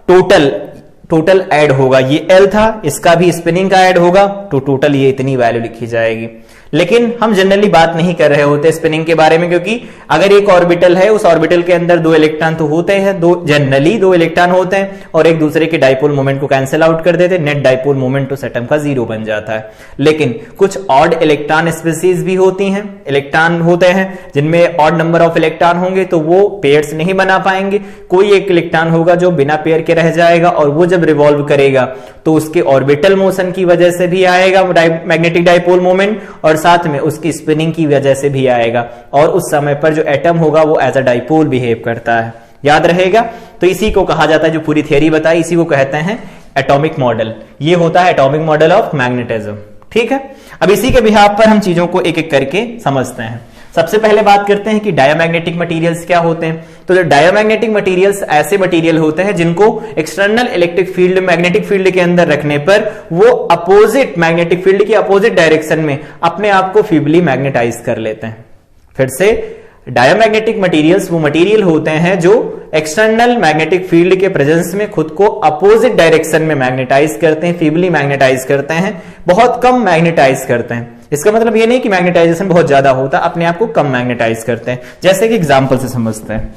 टोटल ऐड होगा, ये L था, इसका भी स्पिनिंग का ऐड होगा, तो टोटल ये इतनी वैल्यू लिखी जाएगी। लेकिन हम जनरली बात नहीं कर रहे होते स्पिनिंग के बारे में, क्योंकि अगर एक ऑर्बिटल है, उस ऑर्बिटल के अंदर 2 इलेक्ट्रॉन तो होते हैं, जनरली 2 इलेक्ट्रॉन होते हैं और एक दूसरे के डाइपोल मोमेंट को कैंसिल आउट कर देते, नेट डाइपोल मोमेंट उस एटम का 0 बन जाता है। लेकिन कुछ ऑड इलेक्ट्रॉन स्पीसीज भी होती हैं, इलेक्ट्रॉन होते हैं जिनमें ऑड नंबर ऑफ इलेक्ट्रॉन होंगे, तो वो पेयर्स नहीं बना पाएंगे। कोई एक इलेक्ट्रॉन होगा जो बिना पेयर के रह जाएगा, और वो जब रिवॉल्व करेगा तो उसके ऑर्बिटल मोशन की वजह से भी आएगा मैग्नेटिक डाइपोल मोमेंट, और साथ में उसकी स्पिनिंग की वजह से भी आएगा, और उस समय पर जो एटम होगा वो एज अ डाइपोल बिहेव करता है, याद रहेगा। तो इसी को कहा जाता है, जो पूरी थियरी बताई, इसी को कहते हैं एटॉमिक मॉडल। ये होता है एटॉमिक मॉडल ऑफ मैग्नेटिज्म, ठीक है। अब इसी के बिहाफ पर हम चीजों को एक एक करके समझते हैं। सबसे पहले बात करते हैं कि डायमैग्नेटिक मटेरियल्स क्या होते हैं। तो जो डायमैग्नेटिक मटेरियल्स ऐसे मटेरियल होते हैं जिनको external electric field, magnetic field के अंदर रखने पर वो अपोजिट, मैग्नेटिक फील्ड की अपोजिट डायरेक्शन में अपने आप को फीबली मैग्नेटाइज कर लेते हैं। फिर से, डायमैग्नेटिक मटेरियल्स वो मटेरियल होते हैं जो एक्सटर्नल मैग्नेटिक फील्ड के प्रेजेंस में खुद को अपोजिट डायरेक्शन में मैग्नेटाइज करते हैं, फीबली मैग्नेटाइज करते हैं, बहुत कम मैग्नेटाइज करते हैं। इसका मतलब ये नहीं कि मैग्नेटाइजेशन बहुत ज्यादा होता, अपने आप को कम मैग्नेटाइज करते हैं। जैसे कि एग्जांपल से समझते हैं,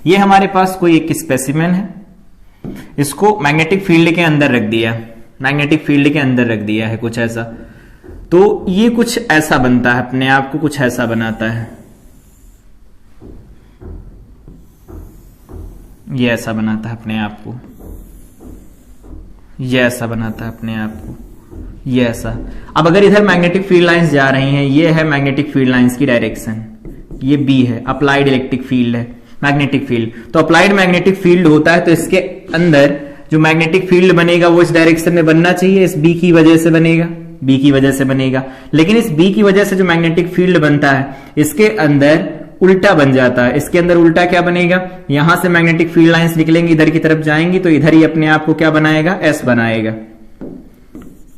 ये हमारे पास कोई एक स्पेसिमेन है, इसको मैग्नेटिक फील्ड के अंदर रख दिया, मैग्नेटिक फील्ड के अंदर रख दिया है कुछ ऐसा, तो ये कुछ ऐसा बनता है, अपने आप को कुछ ऐसा बनाता है, ये ऐसा बनाता है अपने आप को, ये ऐसा बनाता है अपने आप को, ये ऐसा। अब अगर इधर मैग्नेटिक फील्ड लाइंस जा रही हैं, ये है मैग्नेटिक फील्ड लाइंस की डायरेक्शन, ये B है, अप्लाइड इलेक्ट्रिक फील्ड है, मैग्नेटिक फील्ड। तो अप्लाइड मैग्नेटिक फील्ड होता है, तो इसके अंदर जो मैग्नेटिक फील्ड बनेगा वो इस डायरेक्शन में बनना चाहिए, इस B की वजह से बनेगा, B की वजह से बनेगा। लेकिन इस B की वजह से जो मैग्नेटिक फील्ड बनता है, इसके अंदर उल्टा बन जाता है। इसके अंदर उल्टा क्या बनेगा, यहां से मैग्नेटिक फील्ड लाइंस निकलेंगी, इधर की तरफ जाएंगी, तो इधर ही अपने आप को क्या बनाएगा, S बनाएगा।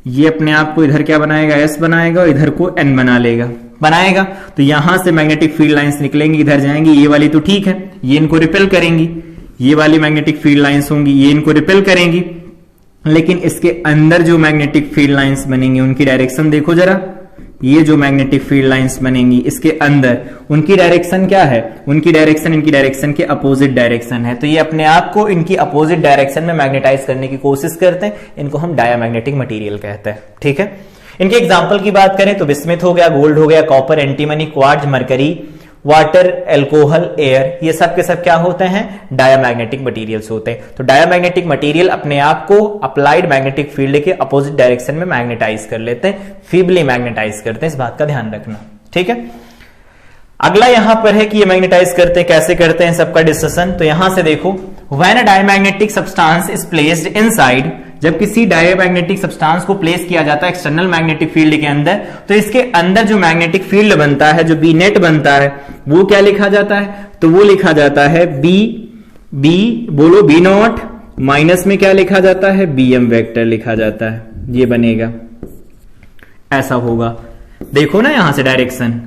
ये अपने आप को इधर क्या बनाएगा, S बनाएगा, और इधर को N बना लेगा, बनाएगा। तो यहां से मैग्नेटिक फील्ड लाइंस निकलेंगी, इधर जाएंगी, ये वाली तो ठीक है, ये इनको रिपेल करेंगी, ये वाली मैग्नेटिक फील्ड लाइंस होंगी, ये इनको रिपेल करेंगी। लेकिन इसके अंदर जो मैग्नेटिक फील्ड लाइंस बनेंगी, उनकी डायरेक्शन देखो जरा, ये जो मैग्नेटिक फील्ड लाइंस बनेंगी इसके अंदर, उनकी डायरेक्शन क्या है, उनकी डायरेक्शन इनकी डायरेक्शन के अपोजिट डायरेक्शन है। तो ये अपने आप को इनकी अपोजिट डायरेक्शन में मैग्नेटाइज करने की कोशिश करते हैं, इनको हम डायमैग्नेटिक मटेरियल कहते हैं, ठीक है। इनके एग्जांपल की बात करें तो बिस्मिथ हो गया, गोल्ड हो गया, copper, antimony, quartz, mercury, water, alcohol, air, ये सब के सब क्या होते हैं, डायमैग्नेटिक मटेरियल्स होते हैं। तो डायमैग्नेटिक मटेरियल अपने आप को अप्लाइड मैग्नेटिक फील्ड के अपोजिट डायरेक्शन में मैग्नेटाइज कर लेते हैं, फीबली मैग्नेटाइज करते हैं, इस बात का ध्यान रखना, ठीक है। अगला यहां पर है कि ये मैग्नेटाइज करते हैं, कैसे करते हैं, सबका डिस्कशन। तो यहां से देखो, when a diamagnetic substance is placed inside, जब किसी डायमैग्नेटिक सब्सटेंस को प्लेस किया जाता है एक्सटर्नल मैग्नेटिक फील्ड के अंदर, तो इसके अंदर जो मैग्नेटिक फील्ड बनता है, जो बी नेट बनता है, वो क्या लिखा जाता है, तो वो लिखा जाता है बी बोलो B0 माइनस में क्या लिखा जाता है, BM वेक्टर लिखा जाता है, ये बनेगा, ऐसा होगा। देखो ना यहां से डायरेक्शन,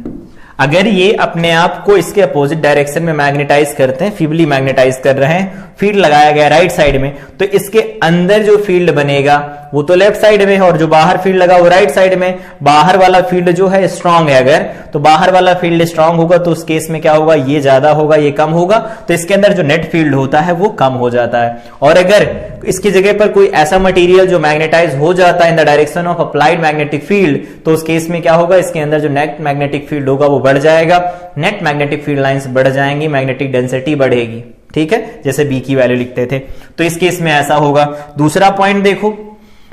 अगर ये अपने आप को इसके अपोजिट डायरेक्शन में मैग्नेटाइज करते हैं, फीबली मैग्नेटाइज कर रहे हैं, फील्ड लगाया गया राइट साइड में, तो इसके अंदर जो फील्ड बनेगा वो तो लेफ्ट साइड में है और जो बाहर फील्ड लगा वो राइट साइड में। बाहर वाला फील्ड जो है स्ट्रांग है, अगर तो बाहर वाला फील्ड स्ट्रांग होगा तो उस केस में क्या होगा, ये ज्यादा होगा, ये कम होगा, तो इसके अंदर जो नेट फील्ड होता है वो कम हो जाता है। और अगर इसकी जगह पर कोई ऐसा मटेरियल जो मैग्नेटाइज हो जाता है in the direction of applied magnetic field, तो उस केस में क्या होगा, इसके अंदर जो नेट मैग्नेटिक फील्ड होगा वो बढ़ जाएगा, नेट मैग्नेटिक फील्ड लाइंस बढ़ जाएंगी, मैग्नेटिक डेंसिटी बढ़ेगी। ठीक है, जैसे बी की वैल्यू लिखते थे, तो इस केस में ऐसा होगा। दूसरा पॉइंट देखो,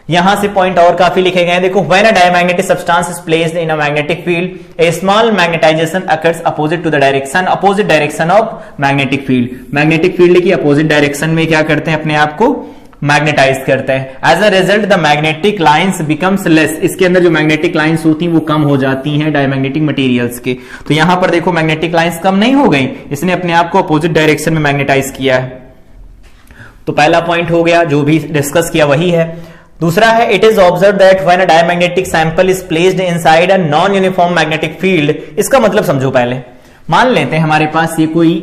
यहां से पॉइंट और काफी लिखे गए हैं। देखो, when a diamagnetic substance is placed in a magnetic field, a small magnetization occurs opposite to the opposite direction of magnetic field. Magnetic field की अपोजिट डायरेक्शन में क्या करते हैं, अपने आप को मैग्नेटाइज करते हैं। As a result the magnetic lines becomes less, इसके अंदर जो मैग्नेटिक लाइंस होती हैं वो कम हो जाती हैं डायमैग्नेटिक मटेरियल्स के। तो यहां पर देखो मैग्नेटिक लाइंस कम नहीं हो गई, इसने अपने आप को अपोजिट डायरेक्शन में मैग्नेटाइज किया है। तो पहला पॉइंट हो गया, जो भी डिस्कस किया वही है। दूसरा है, it is observe that when a diamagnetic sample is placed inside a non uniform magnetic field. इसका मतलब समझो पहले, मान लेते हैं हमारे पास ये कोई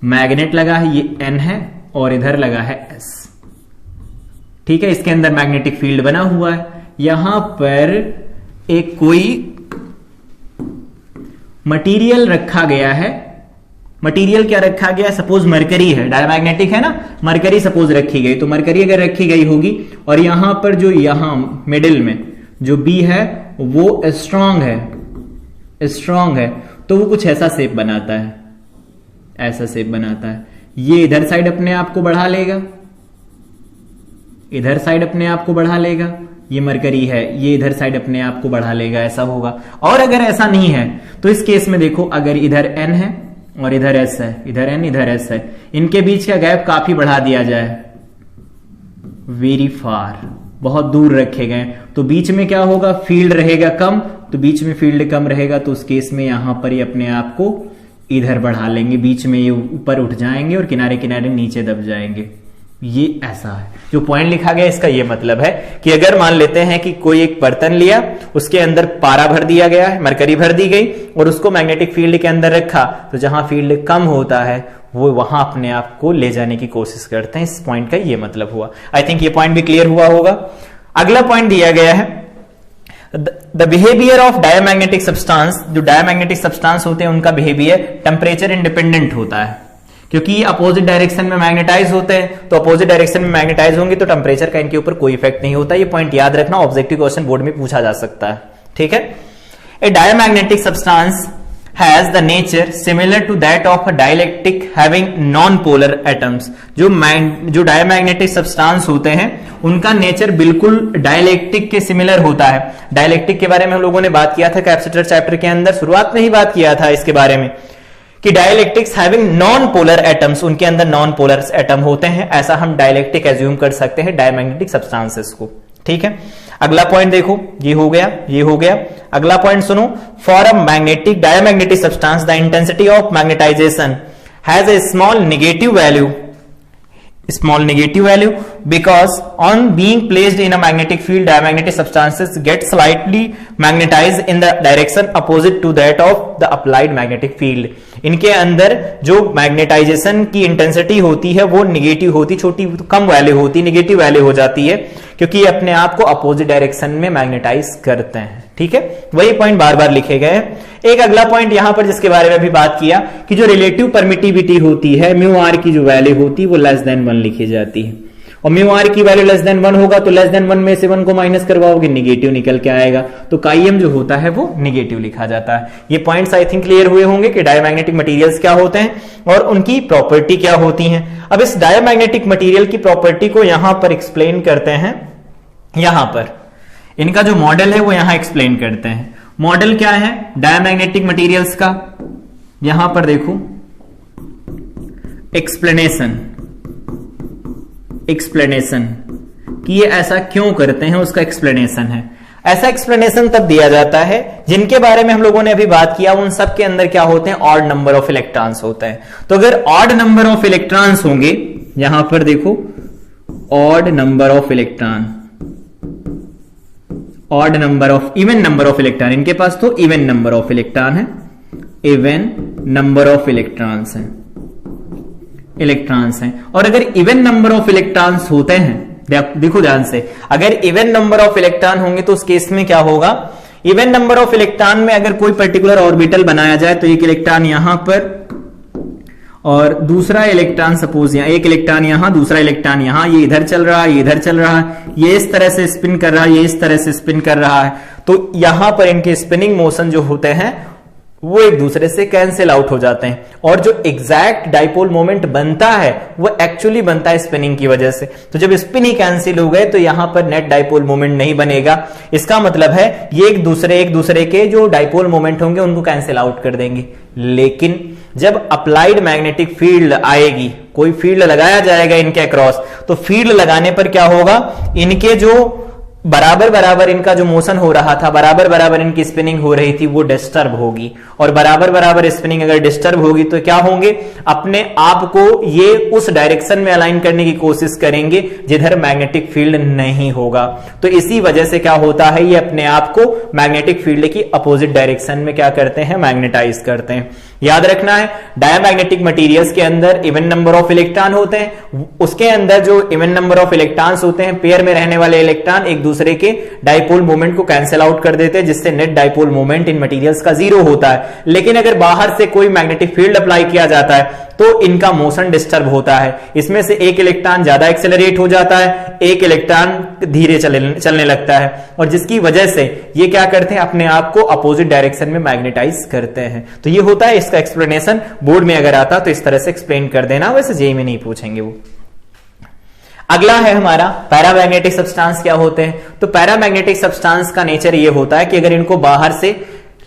मैग्नेट लगा है, ये N है और इधर लगा है S। ठीक है, इसके अंदर मैग्नेटिक फील्ड बना हुआ है। यहां पर एक कोई मटेरियल रखा गया है। मटेरियल क्या रखा गया, सपोज मरकरी है, डायमैग्नेटिक है ना, मरकरी सपोज रखी गई, तो मरकरी अगर रखी गई होगी और यहां पर जो यहां मिडिल में जो बी है वो स्ट्रांग है, तो वो कुछ ऐसा शेप बनाता है, ऐसा शेप बनाता है। ये इधर साइड अपने आप को बढ़ा लेगा, इधर साइड अपने आप को बढ़ा लेगा, ये मरकरी है, ये इधर साइड अपने आप को बढ़ा लेगा, ऐसा होगा। और अगर ऐसा नहीं है तो इस केस में देखो, अगर इधर N है और इधर S है, इधर N इधर S है, इनके बीच का गैप काफी बढ़ा दिया जाए, वेरी फार, बहुत दूर रखे गए, तो बीच में क्या होगा, फील्ड रहेगा कम, तो बीच में फील्ड कम रहेगा, तो उस केस में यहां पर ये अपने आप को इधर बढ़ा लेंगे, बीच में ये ऊपर उठ जाएंगे और किनारे किनारे नीचे दब जाएंगे। ये ऐसा है, जो पॉइंट लिखा गया इसका ये मतलब है कि अगर मान लेते हैं कि कोई एक बर्तन लिया, उसके अंदर पारा भर दिया गया है, मरकरी भर दी गई और उसको मैग्नेटिक फील्ड के अंदर रखा, तो जहां फील्ड कम होता है वो वहां अपने आप को ले जाने की कोशिश करते हैं। इस पॉइंट का ये मतलब हुआ। आई थिंक ये पॉइंट भी क्लियर हुआ होगा। अगला पॉइंट दिया गया है, the behaviour of diamagnetic substance. जो डायमैग्नेटिक सब्सटेंस होते हैं उनका बिहेवियर टेम्परेचर इंडिपेंडेंट होता है, क्योंकि अपोजिट डायरेक्शन में मैग्नेटाइज होते हैं, तो अपोजिट डायरेक्शन में मैग्नेटाइज होंगे तो टेम्परेचर का इनके ऊपर कोई इफेक्ट नहीं होता। ये पॉइंट याद रखना, ऑब्जेक्टिव क्वेश्चन बोर्ड में पूछा जा सकता है। ठीक है, a diamagnetic substance has the nature similar to that of a dielectric having non polar atoms. जो डायमैग्नेटिक सब्सटेंस होते हैं उनका नेचर बिल्कुल डाइलेक्ट्रिक के सिमिलर होता है। डाइलेक्ट्रिक के बारे में हम लोगों ने बात किया था कैपेसिटर चैप्टर के अंदर, शुरुआत में ही बात किया था इसके बारे में कि dielectrics having non polar atoms, उनके अंदर नॉन पोलर एटम होते हैं, ऐसा हम डाइलेक्ट्रिक एज्यूम कर सकते हैं डायमैग्नेटिक सब्सटेंसेस को। ठीक है, अगला पॉइंट देखो, ये हो गया, ये हो गया। अगला पॉइंट सुनो, for a magnetic diamagnetic substance the intensity of magnetisation has a small negative value because on being placed in a magnetic field diamagnetic substances get slightly magnetized in the direction opposite to that of the applied magnetic field। इनके अंदर जो magnetisation की intensity होती है वो negative होती, छोटी कम value होती, निगेटिव वैल्यू हो जाती है, क्योंकि ये अपने आप को अपोजिट डायरेक्शन में मैग्नेटाइज करते हैं। ठीक है, वही पॉइंट बार बार लिखे गए हैं। एक अगला पॉइंट यहां पर जिसके बारे में भी बात किया कि जो रिलेटिव परमिटिविटी होती है, म्यू आर की जो वैल्यू होती है वो लेस देन 1 लिखी जाती है, और म्यू आर की वैल्यू लेस देन 1 होगा तो लेस देन 1 में से 1 को माइनस करवाओगे, निगेटिव निकल के आएगा, तो काईएम जो होता है वो निगेटिव लिखा जाता है। ये पॉइंट्स आई थिंक क्लियर हुए होंगे कि डायमैग्नेटिक मटेरियल्स क्या होते हैं और उनकी प्रॉपर्टी क्या होती है। अब इस डायमैग्नेटिक मटेरियल की प्रॉपर्टी को यहां पर एक्सप्लेन करते हैं। यहां पर इनका जो मॉडल है वो यहां एक्सप्लेन करते हैं। मॉडल क्या है डायमैग्नेटिक मटेरियल्स का, यहां पर देखो एक्सप्लेनेशन कि ये ऐसा क्यों करते हैं, उसका एक्सप्लेनेशन है। ऐसा एक्सप्लेनेशन तब दिया जाता है जिनके बारे में हम लोगों ने अभी बात किया, उन सब के अंदर क्या होते हैं, ऑड नंबर ऑफ इलेक्ट्रॉन्स होते हैं। तो अगर ऑड नंबर ऑफ इलेक्ट्रॉन्स होंगे, यहां पर देखो odd number of electron, odd number of, even number of electron, इनके पास तो इवन नंबर ऑफ इलेक्ट्रॉन है, इवन नंबर ऑफ इलेक्ट्रॉन्स हैं, इलेक्ट्रॉन्स हैं। और अगर इवन नंबर ऑफ इलेक्ट्रॉन्स होते हैं, देखो ध्यान से, अगर इवन नंबर ऑफ इलेक्ट्रॉन होंगे तो उस केस में क्या होगा, इवन नंबर ऑफ इलेक्ट्रॉन में अगर कोई पर्टिकुलर ऑर्बिटल बनाया जाए तो एक इलेक्ट्रॉन यहां पर और दूसरा इलेक्ट्रॉन सपोज यहां, एक इलेक्ट्रॉन यहां, दूसरा इलेक्ट्रॉन यहां, ये इधर चल रहा है, ये इधर चल रहा है, ये इस तरह से स्पिन कर रहा है, ये इस तरह से स्पिन कर रहा है, तो यहां पर इनके स्पिनिंग मोशन जो होते हैं वो एक दूसरे से कैंसिल आउट हो जाते हैं, और जो एग्जैक्ट डाइपोल मोमेंट बनता है वो एक्चुअली बनता है स्पिनिंग की वजह से। तो जब स्पिन ही कैंसिल हो गए तो यहां पर नेट डाइपोल मोमेंट नहीं बनेगा। इसका मतलब है ये एक दूसरे के जो डाइपोल मोमेंट होंगे उनको कैंसिल आउट कर देंगे। लेकिन जब अप्लाइड मैग्नेटिक फील्ड आएगी, कोई फील्ड लगाया जाएगा इनके अक्रॉस, तो फील्ड लगाने पर क्या होगा, इनके जो बराबर बराबर इनका जो मोशन हो रहा था, बराबर बराबर इनकी स्पिनिंग हो रही थी, वो डिस्टर्ब होगी। और बराबर बराबर स्पिनिंग अगर डिस्टर्ब होगी तो क्या होंगे, अपने आप को ये उस डायरेक्शन में अलाइन करने की कोशिश करेंगे जिधर मैग्नेटिक फील्ड नहीं होगा। तो इसी वजह से क्या होता है, ये अपने आप को मैग्नेटिक फील्ड की अपोजिट डायरेक्शन में क्या करते हैं, मैग्नेटाइज करते हैं। याद रखना है, डायमैग्नेटिक मटेरियल्स के अंदर इवन नंबर ऑफ इलेक्ट्रॉन होते हैं, उसके अंदर जो इवन नंबर ऑफ इलेक्ट्रॉन्स होते हैं, पेयर में रहने वाले इलेक्ट्रॉन एक दूसरे के डाइपोल मोमेंट को कैंसिल आउट कर देते हैं, जिससे net dipole moment in materials का 0 होता है। लेकिन अगर बाहर से कोई मैग्नेटिक फील्ड अप्लाई किया जाता है तो इनका मोशन डिस्टर्ब होता है। इसमें से एक इलेक्ट्रॉन ज्यादा एक्सेलरेट हो जाता है, एक इलेक्ट्रॉन धीरे चलने लगता है, और जिसकी वजह से ये क्या करते हैं, अपने आप को अपोजिट डायरेक्शन में मैग्नेटाइज करते हैं। तो ये होता है, इसका एक्सप्लेनेशन बोर्ड में अगर आता तो इस तरह से एक्सप्लेन कर देना, वैसे जेईई में नहीं पूछेंगे वो। अगला है हमारा पैरामैग्नेटिक सब्सटेंस क्या होते हैं। तो पैरामैग्नेटिक सब्सटेंस का नेचर ये होता है कि अगर इनको बाहर से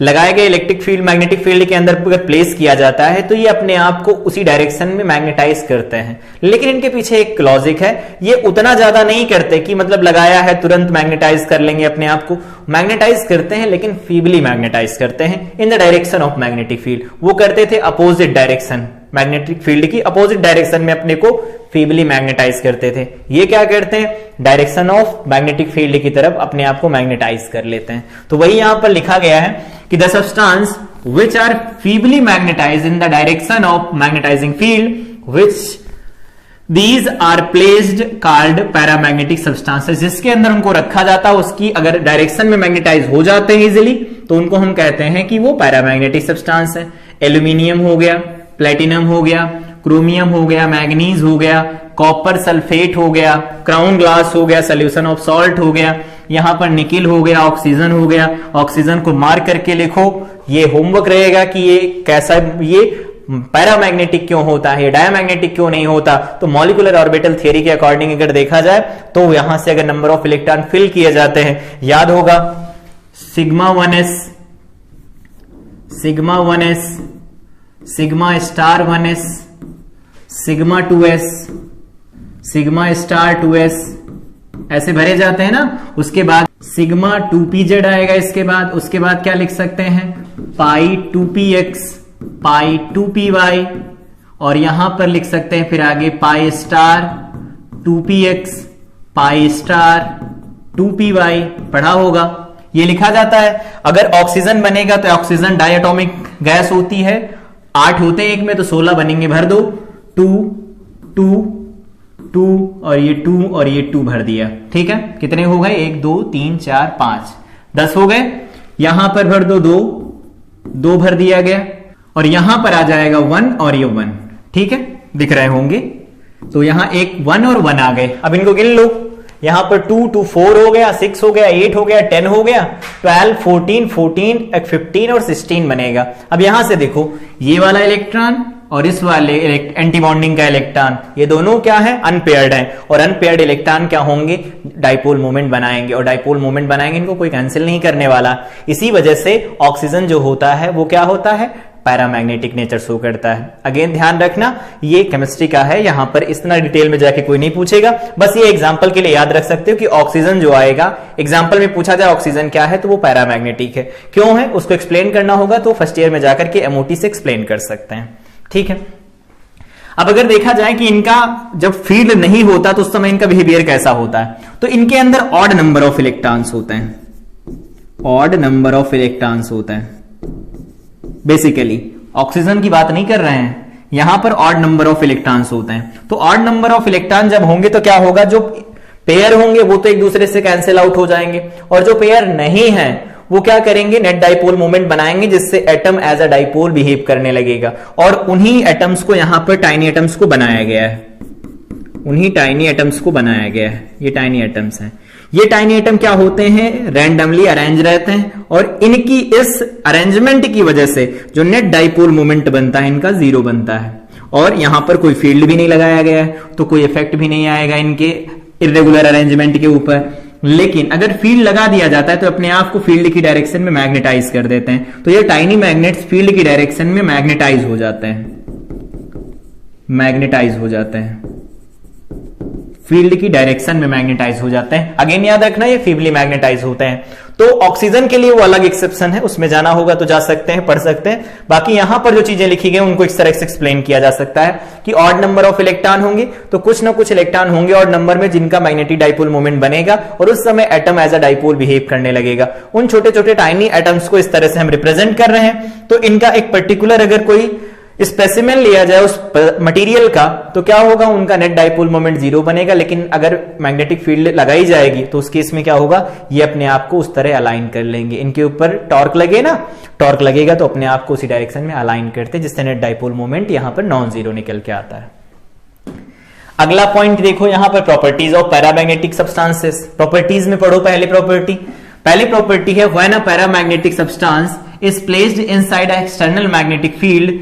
लगाए गए इलेक्ट्रिक फील्ड, मैग्नेटिक फील्ड के अंदर अगर प्लेस किया जाता है तो ये अपने आप को उसी डायरेक्शन में मैग्नेटाइज करते हैं। लेकिन इनके पीछे एक लॉजिक है, ये उतना ज्यादा नहीं करते कि मतलब लगाया है तुरंत मैग्नेटाइज कर लेंगे अपने आप को, मैग्नेटाइज करते हैं लेकिन फीबली मैग्नेटाइज करते हैं इन the direction of magnetic field. वो करते थे अपोजिट डायरेक्शन, मैग्नेटिक फील्ड की अपोजिट डायरेक्शन में अपने को फीबली मैग्नेटाइज करते थे। ये क्या करते हैं, डायरेक्शन ऑफ मैग्नेटिक फील्ड की तरफ अपने आप को मैग्नेटाइज कर लेते हैं। तो वही यहां पर लिखा गया है कि the substance which are feebly magnetized in the direction of magnetizing field which these are placed called paramagnetic substances। जिसके अंदर उनको रखा जाता है उसकी अगर डायरेक्शन में मैग्नेटाइज हो जाते हैं इजिली तो उनको हम कहते हैं कि वो पैरामैग्नेटिक सब्सटेंस है। एल्यूमिनियम हो गया, प्लेटिनम हो गया, क्रोमियम हो गया, मैग्नीज हो गया, कॉपर सल्फेट हो गया, क्राउन ग्लास हो गया, सोल्यूशन ऑफ सॉल्ट हो गया, यहां पर निकिल हो गया, ऑक्सीजन हो गया। ऑक्सीजन को मार्क करके लिखो, ये होमवर्क रहेगा कि ये कैसा, ये पैरामैग्नेटिक क्यों होता है, डायमैग्नेटिक क्यों नहीं होता। तो मॉलिक्यूलर ऑर्बिटल थ्योरी के अकॉर्डिंग अगर देखा जाए तो यहां से अगर नंबर ऑफ इलेक्ट्रॉन फिल किए जाते हैं, याद होगा sigma 1s, sigma 1s, sigma star 1s, sigma 2s, sigma star 2s ऐसे भरे जाते हैं ना। उसके बाद सिग्मा 2pz आएगा, इसके बाद उसके बाद क्या लिख सकते हैं, पाई 2px, पाई 2py, और यहां पर लिख सकते हैं फिर आगे pi star 2px, pi star 2py पढ़ा होगा। ये लिखा जाता है। अगर ऑक्सीजन बनेगा तो ऑक्सीजन डायटोमिक गैस होती है, 8 होते हैं एक में तो 16 बनेंगे, भर दो, 2 2 2 और ये 2 और ये 2 भर दिया। ठीक है, कितने हो गए, 1 2 3 4 5 10 हो गए। यहां पर भर दो 2 2 भर दिया गया, और यहां पर आ जाएगा 1 और ये 1। ठीक है, दिख रहे होंगे। तो यहां एक 1 और 1 आ गए। अब इनको गिन लो, यहां पर 2 2 4 हो गया, 6 हो गया, 8 हो गया, 10 हो गया, 12 14 14 15 और 16 बनेगा। अब यहां से देखो, ये वाला इलेक्ट्रॉन और इस वाले एंटी बॉन्डिंग का इलेक्ट्रॉन, ये दोनों क्या है, अनपेयर्ड हैं, और अनपेयर्ड इलेक्ट्रॉन क्या होंगे, डाइपोल मोमेंट बनाएंगे, और डाइपोल मोमेंट बनाएंगे, इनको कोई कैंसिल नहीं करने वाला। इसी वजह से ऑक्सीजन जो होता है वो क्या होता है, पैरामैग्नेटिक नेचर शो करता है। अगेन ध्यान रखना, ये केमिस्ट्री का है, यहां पर इतना डिटेल में जाके कोई नहीं पूछेगा, बस ये एग्जांपल के लिए याद रख सकते हो कि ऑक्सीजन जो आएगा, एग्जांपल में पूछा जाए ऑक्सीजन क्या है तो वो पैरामैग्नेटिक है। क्यों है उसको एक्सप्लेन करना होगा तो फर्स्ट ईयर में जाकर के एमओटी से एक्सप्लेन कर सकते हैं। ठीक है, अब अगर देखा जाए कि इनका जब फील्ड नहीं होता तो उस समय इनका बिहेवियर कैसा होता है, तो इनके अंदर ऑड नंबर ऑफ इलेक्ट्रॉन्स होते हैं, ऑड नंबर ऑफ इलेक्ट्रॉन्स होते हैं। बेसिकली ऑक्सीजन की बात नहीं कर रहे हैं, यहां पर ऑड नंबर ऑफ इलेक्ट्रॉन्स होते हैं। तो ऑड नंबर ऑफ इलेक्ट्रॉन जब होंगे तो क्या होगा, जो पेयर होंगे वो तो एक दूसरे से कैंसिल आउट हो जाएंगे, और जो पेयर नहीं है वो क्या करेंगे, नेट डाइपोल मोमेंट बनाएंगे, जिससे atom as a dipole behave करने लगेगा। और उन्हीं एटम्स को यहां पर टाइनी एटम्स को बनाया गया है, उन्हीं टाइनी एटम्स को बनाया गया है। ये टाइनी एटम्स हैं। ये टाइनी एटम क्या होते हैं, रैंडमली अरेंज रहते हैं, और इनकी इस अरेंजमेंट की वजह से जो नेट डाइपोल मोमेंट बनता है इनका 0 बनता है। और यहां पर कोई फील्ड भी नहीं लगाया गया है, तो कोई इफेक्ट भी नहीं आएगा इनके इरेगुलर अरेंजमेंट के ऊपर। लेकिन अगर फील्ड लगा दिया जाता है तो अपने आप को फील्ड की डायरेक्शन में मैग्नेटाइज कर देते हैं। तो ये टाइनी मैग्नेट्स फील्ड की डायरेक्शन में मैग्नेटाइज हो जाते हैं, मैग्नेटाइज हो जाते हैं, फील्ड की डायरेक्शन में मैग्नेटाइज हो जाते हैं। अगेन याद रखना ये फीबली मैग्नेटाइज होते हैं। तो ऑक्सीजन के लिए वो अलग एक्सेप्शन है, उसमें जाना होगा तो जा सकते हैं, पढ़ सकते हैं। बाकी यहां पर जो चीजें लिखी गई उनको इस तरह से एक्सप्लेन किया जा सकता है कि ऑड नंबर ऑफ इलेक्ट्रॉन होंगे तो कुछ ना कुछ इलेक्ट्रॉन होंगे ऑड नंबर में, जिनका मैग्नेटिक डाइपोल मोमेंट बनेगा और उस समय atom as a dipole behave करने लगेगा। उन छोटे छोटे टाइनी एटम्स को इस तरह से हम रिप्रेजेंट कर रहे हैं। तो इनका एक पर्टिकुलर अगर कोई स्पेसिमेन लिया जाए उस मटेरियल का तो क्या होगा, उनका नेट डाइपोल मोमेंट 0 बनेगा। लेकिन अगर मैग्नेटिक फील्ड लगाई जाएगी तो उस केस में क्या होगा, ये अपने आप को उस तरह अलाइन कर लेंगे। इनके ऊपर टॉर्क लगे ना, टॉर्क लगेगा तो अपने आप को उसी डायरेक्शन में अलाइन करते, जिससे नेट डाइपोल मोमेंट यहां पर नॉन जीरो निकल के आता है। अगला पॉइंट देखो यहां पर, properties of paramagnetic substances. Properties में पढ़ो पहली प्रॉपर्टी है when a paramagnetic substance is placed inside a external magnetic field,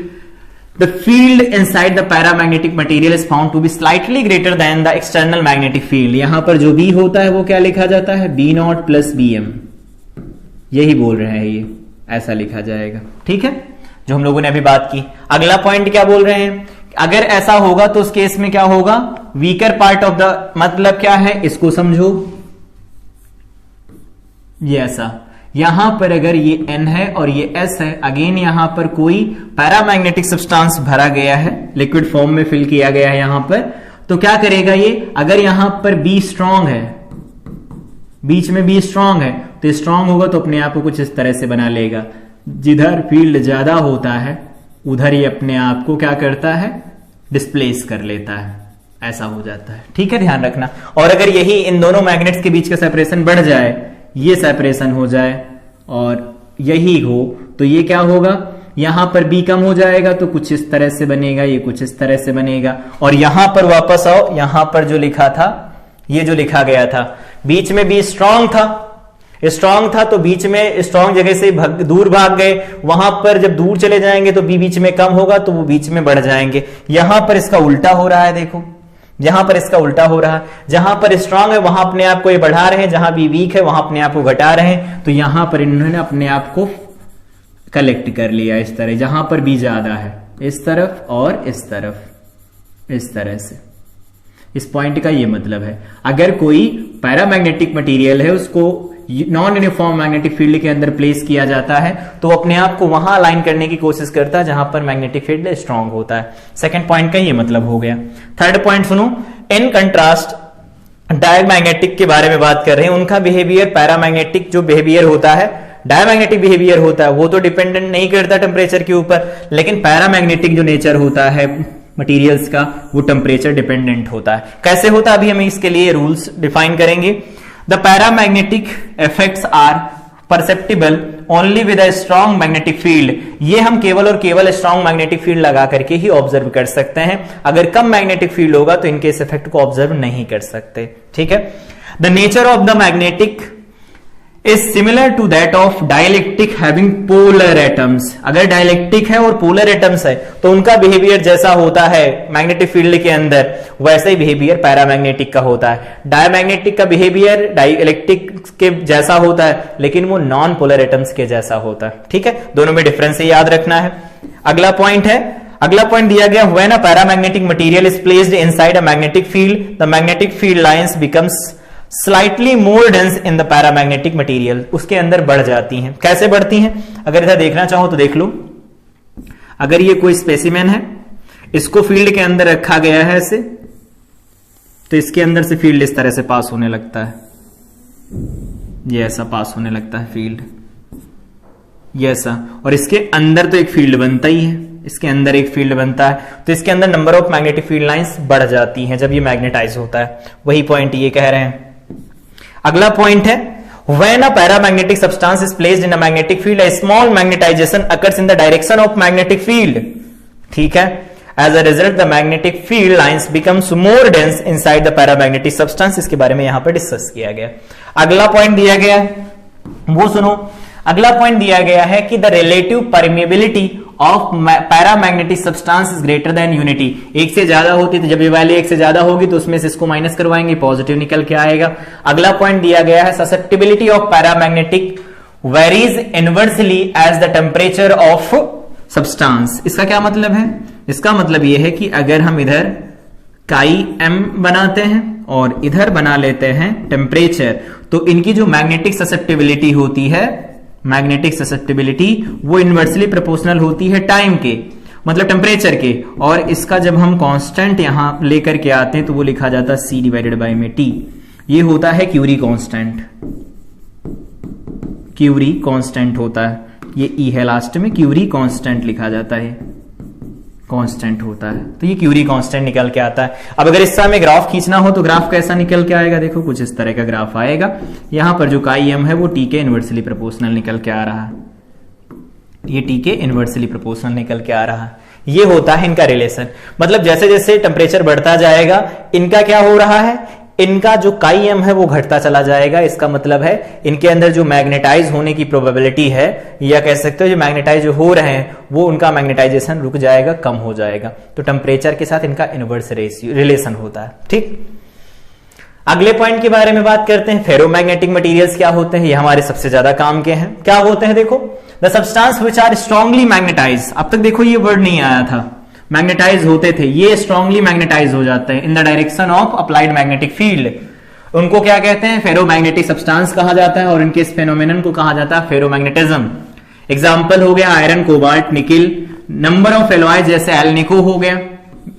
the field inside the paramagnetic material is found to be slightly greater than the external magnetic field। यहां पर जो B होता है वो क्या लिखा जाता है, B0 प्लस BM। यही बोल रहे हैं, ये ऐसा लिखा जाएगा, ठीक है, जो हम लोगों ने अभी बात की। अगला पॉइंट क्या बोल रहे हैं, अगर ऐसा होगा तो उस केस में क्या होगा, वीकर पार्ट ऑफ द, मतलब क्या है इसको समझो, ये ऐसा यहां पर अगर ये N है और ये S है, अगेन यहां पर कोई पैरामैग्नेटिक सब्सटेंस भरा गया है, लिक्विड फॉर्म में फिल किया गया है यहां पर, तो क्या करेगा ये, अगर यहां पर B स्ट्रांग है, बीच में B स्ट्रांग है, तो स्ट्रांग होगा तो अपने आप को कुछ इस तरह से बना लेगा। जिधर फील्ड ज्यादा होता है उधर ये अपने आप को क्या करता है, डिस्प्लेस कर लेता है, ऐसा हो जाता है, ठीक है, ध्यान रखना। और अगर यही इन दोनों मैग्नेट्स के बीच का सेपरेशन बढ़ जाए, ये सेपरेशन हो जाए और यही हो, तो ये क्या होगा, यहां पर B कम हो जाएगा तो कुछ इस तरह से बनेगा, ये कुछ इस तरह से बनेगा। और यहां पर वापस आओ, यहां पर जो लिखा था, ये जो लिखा गया था, बीच में B स्ट्रांग था तो बीच में स्ट्रांग जगह से दूर भाग गए, वहां पर जब दूर चले जाएंगे तो B बीच में कम होगा तो वो बीच में बढ़ जाएंगे। यहां पर इसका उल्टा हो रहा है, देखो यहां पर इसका उल्टा हो रहा है, जहां पर स्ट्रांग है वहां अपने आप को ये बढ़ा रहे हैं, जहां भी वीक है वहां अपने आप को घटा रहे हैं। तो यहां पर इन्होंने अपने आप को कलेक्ट कर लिया इस तरह, जहां पर B ज्यादा है इस तरफ और इस तरफ, इस तरह से। इस पॉइंट का ये मतलब है, अगर कोई पैरामैग्नेटिक मटेरियल है उसको नॉन यूनिफॉर्म मैग्नेटिक फील्ड के अंदर प्लेस किया जाता है तो अपने आप को वहां अलाइन करने की कोशिश करता है जहां पर मैग्नेटिक फील्ड स्ट्रांग होता है। सेकंड पॉइंट का ये मतलब हो गया। थर्ड पॉइंट सुनो, इन कंट्रास्ट डायमैग्नेटिक के बारे में बात कर रहे हैं, उनका बिहेवियर, पैरामैग्नेटिक जो बिहेवियर होता है, डायमैग्नेटिक बिहेवियर होता है वो तो डिपेंडेंट नहीं करता टेम्परेचर के ऊपर, लेकिन पैरामैग्नेटिक जो नेचर होता है मटेरियल्स का वो टेम्परेचर डिपेंडेंट होता है। कैसे होता है अभी हम इसके लिए रूल्स डिफाइन करेंगे। The paramagnetic effects are perceptible only with a strong magnetic field। ये हम केवल और केवल स्ट्रॉन्ग मैग्नेटिक फील्ड लगा करके ही ऑब्जर्व कर सकते हैं, अगर कम मैग्नेटिक फील्ड होगा तो इनके इस इफेक्ट को ऑब्जर्व नहीं कर सकते, ठीक है। The nature of the magnetic is similar to that of dielectric having polar atoms. अगर डाइलेक्ट्रिक है और पोलर एटम्स है तो उनका बिहेवियर जैसा होता है मैग्नेटिक फील्ड के अंदर, वैसे ही बिहेवियर पैरामैग्नेटिक का होता है। डायमैग्नेटिक का बिहेवियर डाइलेक्ट्रिक के जैसा होता है लेकिन वो नॉन पोलर एटम्स के जैसा होता है, ठीक है, दोनों में डिफरेंस याद रखना है। अगला पॉइंट दिया गया, when a paramagnetic material is placed inside a magnetic field the magnetic field lines becomes slightly more dense in the paramagnetic material. उसके अंदर बढ़ जाती हैं। कैसे बढ़ती हैं, अगर इधर देखना चाहो तो देख लो। अगर ये कोई स्पेसिमेन है, इसको फील्ड के अंदर रखा गया है ऐसे, तो इसके अंदर से फील्ड इस तरह से पास होने लगता है, ये ऐसा पास होने लगता है फील्ड, ये ऐसा। और इसके अंदर तो एक फील्ड बनता ही है, इसके अंदर एक फील्ड बनता है, तो इसके अंदर number of magnetic field lines बढ़ जाती हैं जब ये मैग्नेटाइज होता है। वही पॉइंट ये कह रहे हैं। अगला पॉइंट है, when a paramagnetic substance is placed in a magnetic field, a small magnetization occurs in the direction of magnetic field. ठीक है, as a result the magnetic field lines becomes more dense inside the paramagnetic substance। इसके बारे में यहां पर discuss किया गया। अगला पॉइंट दिया गया है वो सुनो। अगला पॉइंट दिया गया है कि the relative permeability of paramagnetic substance is greater than unity. एक से ज्यादा होती है, जब ये वैल्यू एक से ज्यादा होगी तो उसमें से इसको माइनस करवाएंगे, पॉजिटिव निकल के आएगा। अगला पॉइंट दिया गया है, susceptibility of paramagnetic varies inversely as the temperature of substance. इसका क्या मतलब है? इसका मतलब यह है कि अगर हम इधर काई एम बनाते हैं और इधर बना लेते हैं टेम्परेचर, तो इनकी जो मैग्नेटिक ससेप्टिबिलिटी होती है, मैग्नेटिक ससेप्टिबिलिटी, वो इनवर्सली प्रोपोर्शनल होती है टाइम के, मतलब टेम्परेचर के। और इसका जब हम कांस्टेंट यहां लेकर के आते हैं तो वो लिखा जाता है C डिवाइडेड बाई में T। ये होता है क्यूरी कांस्टेंट, क्यूरी कांस्टेंट होता है, ये E है लास्ट में, क्यूरी कांस्टेंट लिखा जाता है, कांस्टेंट होता है, तो ये क्यूरी कांस्टेंट निकल के आता है। अब अगर इस समय में ग्राफ खींचना हो तो ग्राफ कैसा निकल के आएगा? देखो कुछ इस तरह का ग्राफ आएगा। यहां पर जो काई एम है वो टी के इनवर्सली प्रोपोर्शनल निकल के आ रहा है, ये टी के इनवर्सली प्रोपोर्शनल निकल के आ रहा है। ये होता है इनका रिलेशन। मतलब जैसे जैसे टेम्परेचर बढ़ता जाएगा इनका क्या हो रहा है, इनका जो काई एम है वो घटता चला जाएगा। इसका मतलब है इनके अंदर जो मैग्नेटाइज होने की प्रोबेबिलिटी है, या कह सकते हो जो मैग्नेटाइज हो रहे हैं वो उनका मैग्नेटाइजेशन रुक जाएगा, कम हो जाएगा। तो टेम्परेचर के साथ इनका इनवर्स रिलेशन होता है। ठीक, अगले पॉइंट के बारे में बात करते हैं। फेरोमैग्नेटिक मटेरियल्स क्या होते हैं? ये हमारे सबसे ज्यादा काम के हैं। क्या होते हैं? देखो, the substance which are strongly magnetize. अब तक देखो ये वर्ड नहीं आया था, मैग्नेटाइज होते थे, ये स्ट्रांगली मैग्नेटाइज हो जाते हैं इन the direction of applied magnetic field. उनको क्या कहते हैं? फेरोमैग्नेटिक सब्सटेंस कहा जाता है, और इनके इस फेनोमेनन को कहा जाता है फेरोमैग्नेटिज्म। एग्जांपल हो गया iron, cobalt, nickel. Number of alloys जैसे एल्निको हो गया,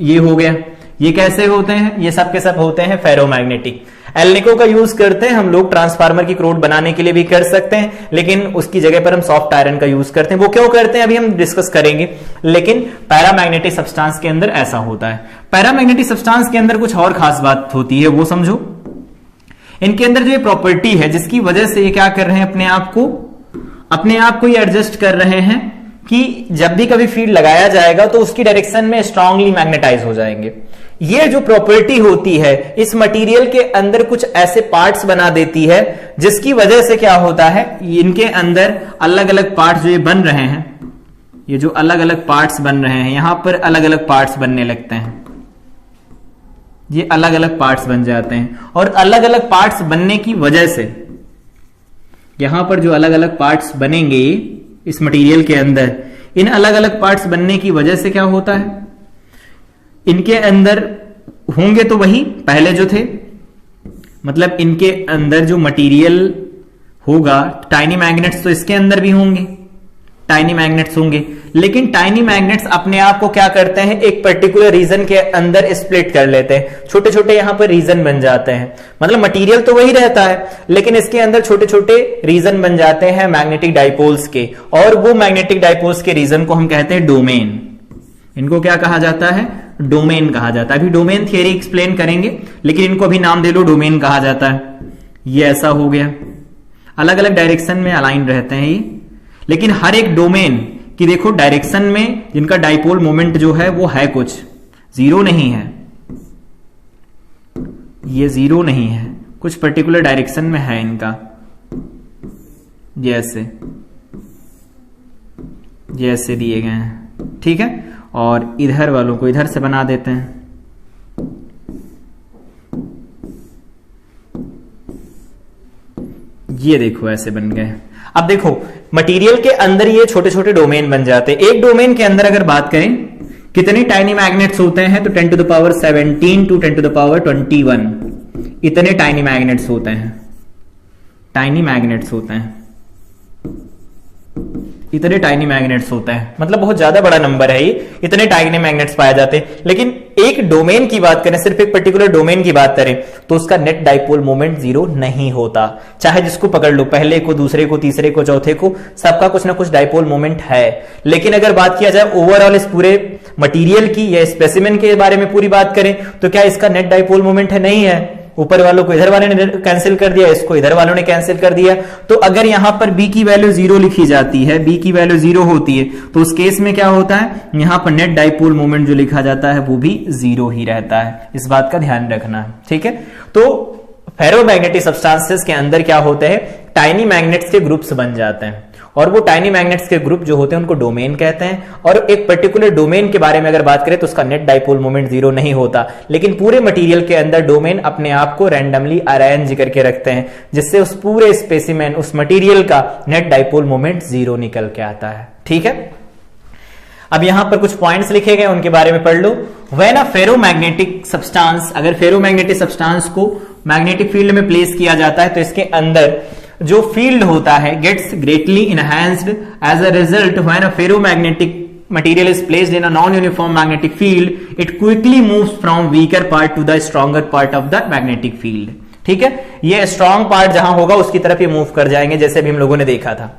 ये हो गया। ये कैसे होते हैं? ये सब के सब होते हैं फेरोमैग्नेटिक। एल्निको का यूज करते हैं हम लोग ट्रांसफार्मर की क्रोड बनाने के लिए भी कर सकते हैं, लेकिन उसकी जगह पर हम सॉफ्ट आयरन का यूज करते हैं। वो क्यों करते हैं अभी हम डिस्कस करेंगे, लेकिन पैरामैग्नेटिक सब्सटेंस के अंदर ऐसा होता है। पैरामैग्नेटिक सब्सटेंस के अंदर कुछ और खास बात होती है, वो समझो। इनके अंदर जो ये प्रॉपर्टी है जिसकी वजह से ये क्या कर रहे हैं, अपने आप को ये एडजस्ट कर रहे हैं कि जब भी कभी फील्ड लगाया जाएगा तो उसकी डायरेक्शन में स्ट्रांगली मैग्नेटाइज हो जाएंगे। ये जो प्रॉपर्टी होती है इस मटेरियल के अंदर कुछ ऐसे पार्ट्स बना देती है जिसकी वजह से क्या होता है, इनके अंदर अलग अलग पार्ट्स जो ये बन रहे हैं, ये जो अलग अलग पार्ट्स बन रहे हैं, यहां पर अलग अलग पार्ट्स बनने लगते हैं, ये अलग अलग पार्ट्स बन जाते हैं। और अलग अलग पार्ट्स बनने की वजह से यहां पर जो अलग अलग पार्ट्स बनेंगे इस मटेरियल के अंदर, इन अलग अलग पार्ट्स बनने की वजह से क्या होता है, इनके अंदर होंगे तो वही पहले जो थे, मतलब इनके अंदर जो मटेरियल होगा, टाइनी मैग्नेट्स तो इसके अंदर भी होंगे, टाइनी मैग्नेट्स होंगे, लेकिन टाइनी मैग्नेट्स अपने आप को क्या करते हैं, एक पर्टिकुलर रीजन के अंदर स्प्लिट कर लेते हैं, छोटे छोटे यहां पर रीजन बन जाते हैं। मतलब मटेरियल तो वही रहता है लेकिन इसके अंदर छोटे छोटे रीजन बन जाते हैं मैग्नेटिक डाइपोल्स के, और वो मैग्नेटिक डाइपोल्स के रीजन को हम कहते हैं डोमेन। इनको क्या कहा जाता है? डोमेन कहा जाता है। अभी डोमेन थियरी एक्सप्लेन करेंगे, लेकिन इनको अभी नाम दे लो, डोमेन कहा जाता है। ये ऐसा हो गया, अलग अलग डायरेक्शन में अलाइन रहते हैं ये, लेकिन हर एक डोमेन की देखो डायरेक्शन में जिनका डाइपोल मोमेंट जो है वो है कुछ, जीरो नहीं है, ये जीरो नहीं है, कुछ पर्टिकुलर डायरेक्शन में है इनका, जैसे दिए गए हैं। ठीक है, और इधर वालों को इधर से बना देते हैं, ये देखो ऐसे बन गए। अब देखो मटेरियल के अंदर ये छोटे छोटे डोमेन बन जाते हैं। एक डोमेन के अंदर अगर बात करें कितने टाइनी मैग्नेट्स होते हैं, तो 10 to the power 17 to 10 to the power 21 इतने टाइनी मैग्नेट्स होते हैं, टाइनी मैग्नेट्स होते हैं। इतने टाइनी मैग्नेट्स होते हैं, मतलब बहुत ज्यादा बड़ा नंबर है ये, इतने टाइनी मैग्नेट्स पाए जाते हैं। लेकिन एक डोमेन की बात करें, सिर्फ एक पर्टिकुलर डोमेन की बात करें, तो उसका नेट डाइपोल मोमेंट जीरो नहीं होता। चाहे जिसको पकड़ लो, पहले को, दूसरे को, तीसरे को, चौथे को, सबका कुछ ना कुछ डाइपोल मोमेंट है। लेकिन अगर बात किया जाए ओवरऑल इस पूरे मटेरियल की या स्पेसिमेन के बारे में पूरी बात करें, तो क्या इसका नेट डाइपोल मोमेंट है? नहीं है। ऊपर वालों को इधर वाले ने कैंसिल कर दिया, इसको इधर वालों ने कैंसिल कर दिया। तो अगर यहां पर b की वैल्यू जीरो लिखी जाती है, b की वैल्यू जीरो होती है, तो उस केस में क्या होता है, यहां पर नेट डाइपोल मोमेंट जो लिखा जाता है वो भी जीरो ही रहता है। इस बात का ध्यान रखना है, ठीक है। तो फेरोमैग्नेटिक सब्सटेंसेस के अंदर क्या होते हैं, टाइनी मैग्नेट्स के ग्रुप्स बन जाते हैं, और वो टाइनी मैग्नेट्स के ग्रुप जो होते हैं उनको डोमेन कहते हैं। और एक पर्टिकुलर डोमेन के बारे में अगर बात करें तो उसका नेट डाइपोल मोमेंट जीरो नहीं होता, लेकिन पूरे मटेरियल के अंदर डोमेन अपने आप को रैंडमली अरेंज करके रखते हैं, जिससे उस पूरे स्पेसिमेन, उस मटेरियल का नेट डाइपोल मोमेंट जीरो निकल के आता है, ठीक है। अब यहां पर कुछ पॉइंट्स लिखे गए, उनके बारे में पढ़ लो। व्हेन अ फेरोमैग्नेटिक सब्सटेंस, अगर फेरोमैग्नेटिक सब्सटेंस को मैग्नेटिक फील्ड में प्लेस किया जाता है तो इसके अंदर जो फील्ड होता है gets greatly enhanced as a result. When a ferromagnetic material is placed in a non uniform magnetic field, it quickly moves from weaker part to the stronger part of the magnetic field, ठीक है। ये strong part जहां होगा उसकी तरफ ये move कर जाएंगे, जैसे भी हम लोगों ने देखा था।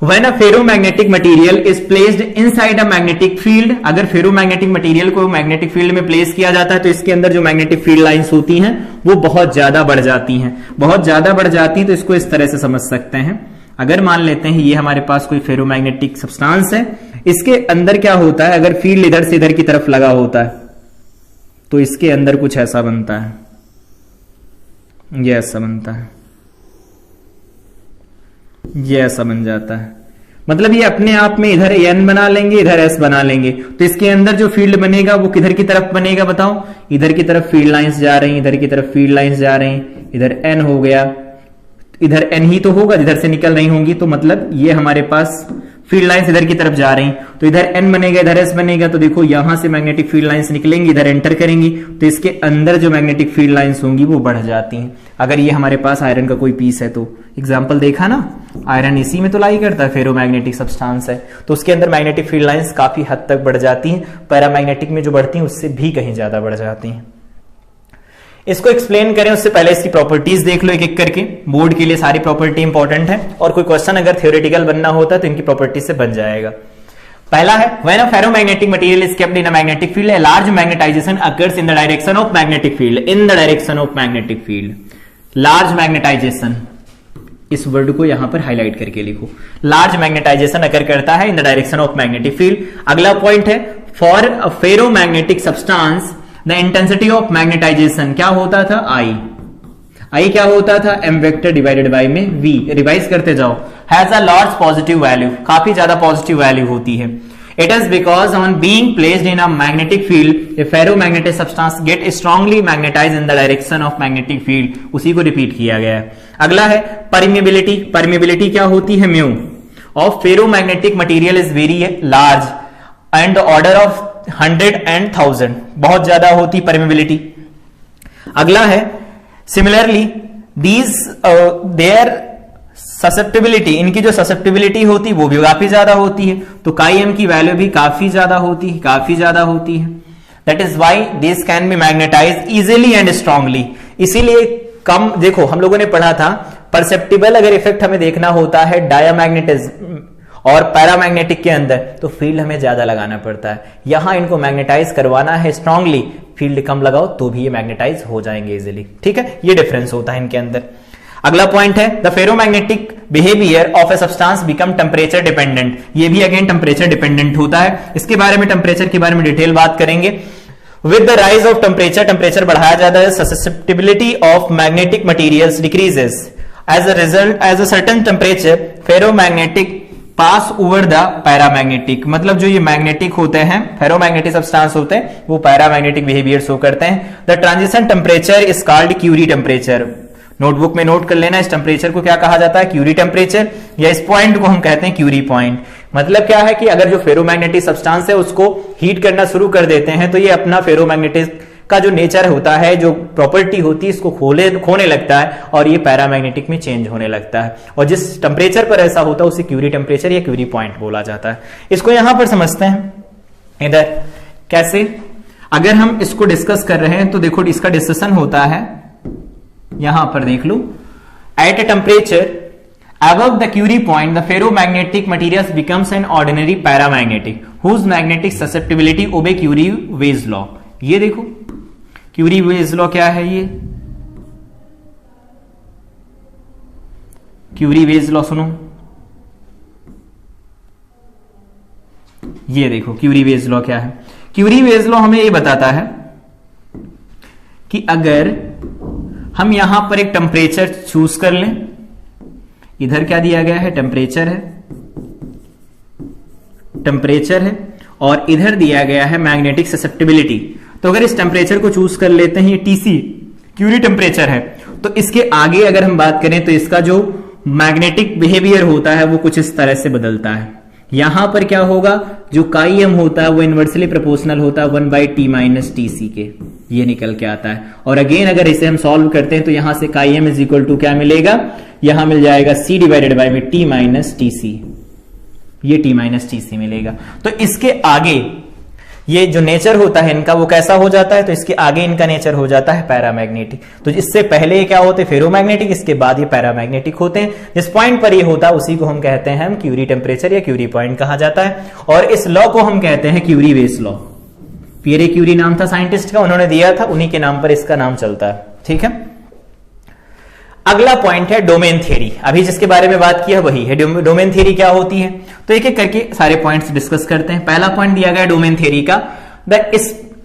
When a ferromagnetic material is placed inside a magnetic field, अगर फेरोमैग्नेटिक मटेरियल को मैग्नेटिक फील्ड में प्लेस किया जाता है तो इसके अंदर जो मैग्नेटिक फील्ड लाइंस होती हैं वो बहुत ज्यादा बढ़ जाती हैं, बहुत ज्यादा बढ़ जाती हैं। तो इसको इस तरह से समझ सकते हैं, अगर मान लेते हैं ये हमारे पास कोई फेरोमैग्नेटिक सब्सटेंस है, इसके अंदर क्या होता है, अगर फील्ड इधर से इधर की तरफ लगा होता है तो इसके अंदर कुछ ऐसा बनता है, ये ऐसा बनता है, ये ऐसा बन जाता है। मतलब ये अपने आप में इधर n बना लेंगे, इधर s बना लेंगे, तो इसके अंदर जो फील्ड बनेगा वो किधर की तरफ बनेगा बताओ, इधर की तरफ फील्ड लाइंस जा रही हैं, इधर की तरफ फील्ड लाइंस जा रही हैं, इधर n हो गया, इधर n ही तो होगा, इधर से निकल रही होंगी, तो मतलब ये हमारे पास फील्ड लाइंस इधर की तरफ जा रही हैं, तो इधर n बनेगा, इधर s बनेगा। तो देखो यहां से मैग्नेटिक फील्ड लाइंस निकलेंगी, इधर एंटर करेंगी, तो इसके अंदर जो मैग्नेटिक फील्ड लाइंस होंगी वो बढ़ जाती हैं। अगर ये हमारे पास आयरन का कोई पीस है, तो एग्जांपल देखा ना, आयरन इसी में तो लाई करता है, फेरोमैग्नेटिक सब्सटेंस है, तो उसके अंदर मैग्नेटिक फील्ड लाइंस काफी हद तक बढ़ जाती हैं, पैरामैग्नेटिक में जो बढ़ती हैं उससे भी कहीं ज्यादा बढ़ जाती हैं। इसको एक्सप्लेन करें उससे पहले इसकी प्रॉपर्टीज देख लो एक एक करके, बोर्ड के लिए सारी प्रॉपर्टी इंपॉर्टेंट है, और कोई क्वेश्चन अगर थ्योरेटिकल बनना होता है तो इनकी प्रॉपर्टी से बन जाएगा। पहला है, when a ferromagnetic material is kept in a magnetic field, a large magnetization occurs in the direction of magnetic field, in the direction of magnetic field. Large magnetization, इस वर्ड को यहां पर हाईलाइट करके लिखो, लार्ज मैग्नेटाइजेशन अकर करता है in the direction of magnetic field. अगला point है, for a ferromagnetic substance the intensity of magnetization क्या होता था, आई क्या होता था, m वेक्टर डिवाइडेड बाय में v, रिवाइज करते जाओ, has a large positive value, काफी ज्यादा पॉजिटिव वैल्यू होती है। It is because on being placed in a magnetic field a ferromagnetic substance get strongly magnetize in the direction of magnetic field, उसी को repeat किया गया है। अगला है परमिएबिलिटी, परमिएबिलिटी क्या होती है, mu of ferromagnetic material is very large and order of 100 and 1000, बहुत ज्यादा होती परमिएबिलिटी। अगला है सिमिलरली दीज देयर ससेप्टिबिलिटी, इनकी जो ससेप्टिबिलिटी होती है वो भी काफी ज्यादा होती है, तो काई एम की वैल्यू भी काफी ज्यादा होती है, काफी ज्यादा होती है। That is why this can be magnetize easily and strongly. इसीलिए कम, देखो हम लोगों ने पढ़ा था परसेप्टिबल अगर इफेक्ट हमें देखना होता है डायामैग्नेटिज्म और पैरामैग्नेटिक के अंदर, तो फील्ड हमें ज्यादा लगाना पड़ता है। यहां इनको मैग्नेटाइज करवाना है स्ट्रांगली, फील्ड कम लगाओ तो भी ये मैग्नेटाइज हो जाएंगे इजीली, ठीक है, ये डिफरेंस होता है इनके अंदर। अगला पॉइंट है, the ferromagnetic behaviour of a substance become temperature dependent, ये भी अगेन टेम्परेचर डिपेंडेंट होता है। इसके बारे में, टेम्परेचर के बारे में डिटेल बात करेंगे। With the rise of temperature, temperature बढ़ाया जाता है, susceptibility of magnetic materials decreases as a result, as a certain temperature ferromagnetic pass over the paramagnetic, मतलब जो ये मैग्नेटिक होते हैं, फेरोमैग्नेटिक सब्सटेंस होते हैं, वो पैरामैग्नेटिक बिहेवियर शो करते हैं। The transition temperature is called Curie temperature, notebook में नोट कर लेना, इस टेम्परेचर को क्या कहा जाता है, क्यूरी टेम्परेचर, या इस पॉइंट को हम कहते हैं क्यूरी पॉइंट। मतलब क्या है कि अगर जो फेरोमैग्नेटिक सब्सटेंस है उसको हीट करना शुरू कर देते हैं तो ये अपना फेरोमैग्नेटिक का जो नेचर होता है, जो प्रॉपर्टी होती है, इसको खोने लगता है और ये पैरामैग्नेटिक में चेंज होने लगता है। और जिस टेम्परेचर पर ऐसा होता है उसे क्यूरी टेम्परेचर या क्यूरी पॉइंट बोला जाता है। इसको यहां पर समझते हैं। इधर कैसे, अगर हम इसको डिस्कस कर रहे हैं तो देखो इसका डिस्कशन होता है, यहां पर देख लो, at a temperature above the Curie point the ferromagnetic materials becomes an ordinary paramagnetic whose magnetic susceptibility obey Curie-Weiss law। ये देखो Curie-Weiss law क्या है, ये Curie-Weiss law सुनो, ये देखो Curie-Weiss law क्या है। Curie-Weiss law हमें ये बताता है कि अगर हम यहां पर एक टेम्परेचर चूज कर लें, इधर क्या दिया गया है, टेम्परेचर है, टेम्परेचर है, और इधर दिया गया है मैग्नेटिक ससेप्टिबिलिटी। तो अगर इस टेम्परेचर को चूज कर लेते हैं, ये टीसी क्यूरी टेम्परेचर है, तो इसके आगे अगर हम बात करें तो इसका जो मैग्नेटिक बिहेवियर होता है वो कुछ इस तरह से बदलता है। यहां पर क्या होगा, जो काई एम होता है वो इनवर्सली प्रोपोर्शनल होता है 1/t माइनस टीसी के, ये निकल के आता है। और अगेन अगर इसे हम सॉल्व करते हैं तो यहां से काई एम इज इक्वल टू क्या मिलेगा, यहां मिल जाएगा c डिवाइडेड बाय में t माइनस टीसी, ये t माइनस टीसी मिलेगा। तो इसके आगे ये जो नेचर होता है इनका वो कैसा हो जाता है, तो इसके आगे इनका नेचर हो जाता है पैरामैग्नेटिक। तो इससे पहले ये क्या होते हैं, फेरोमैग्नेटिक, इसके बाद ये पैरामैग्नेटिक होते हैं। जिस पॉइंट पर ये होता है उसी को हम कहते हैं हम क्यूरी टेम्परेचर या क्यूरी पॉइंट कहा जाता है। और इस लॉ को हम कहते हैं क्यूरी-वेस लॉ। पियरे क्यूरी नाम था साइंटिस्ट का, उन्होंने दिया था, उन्हीं के नाम पर इसका नाम चलता है। ठीक है, अगला पॉइंट है डोमेन थ्योरी। अभी जिसके बारे में बात किया वही है डोमेन थ्योरी क्या होती है। तो एक एक करके सारे पॉइंट्स डिस्कस करते हैं। पहला पॉइंट दिया गया डोमेन थ्योरी का, the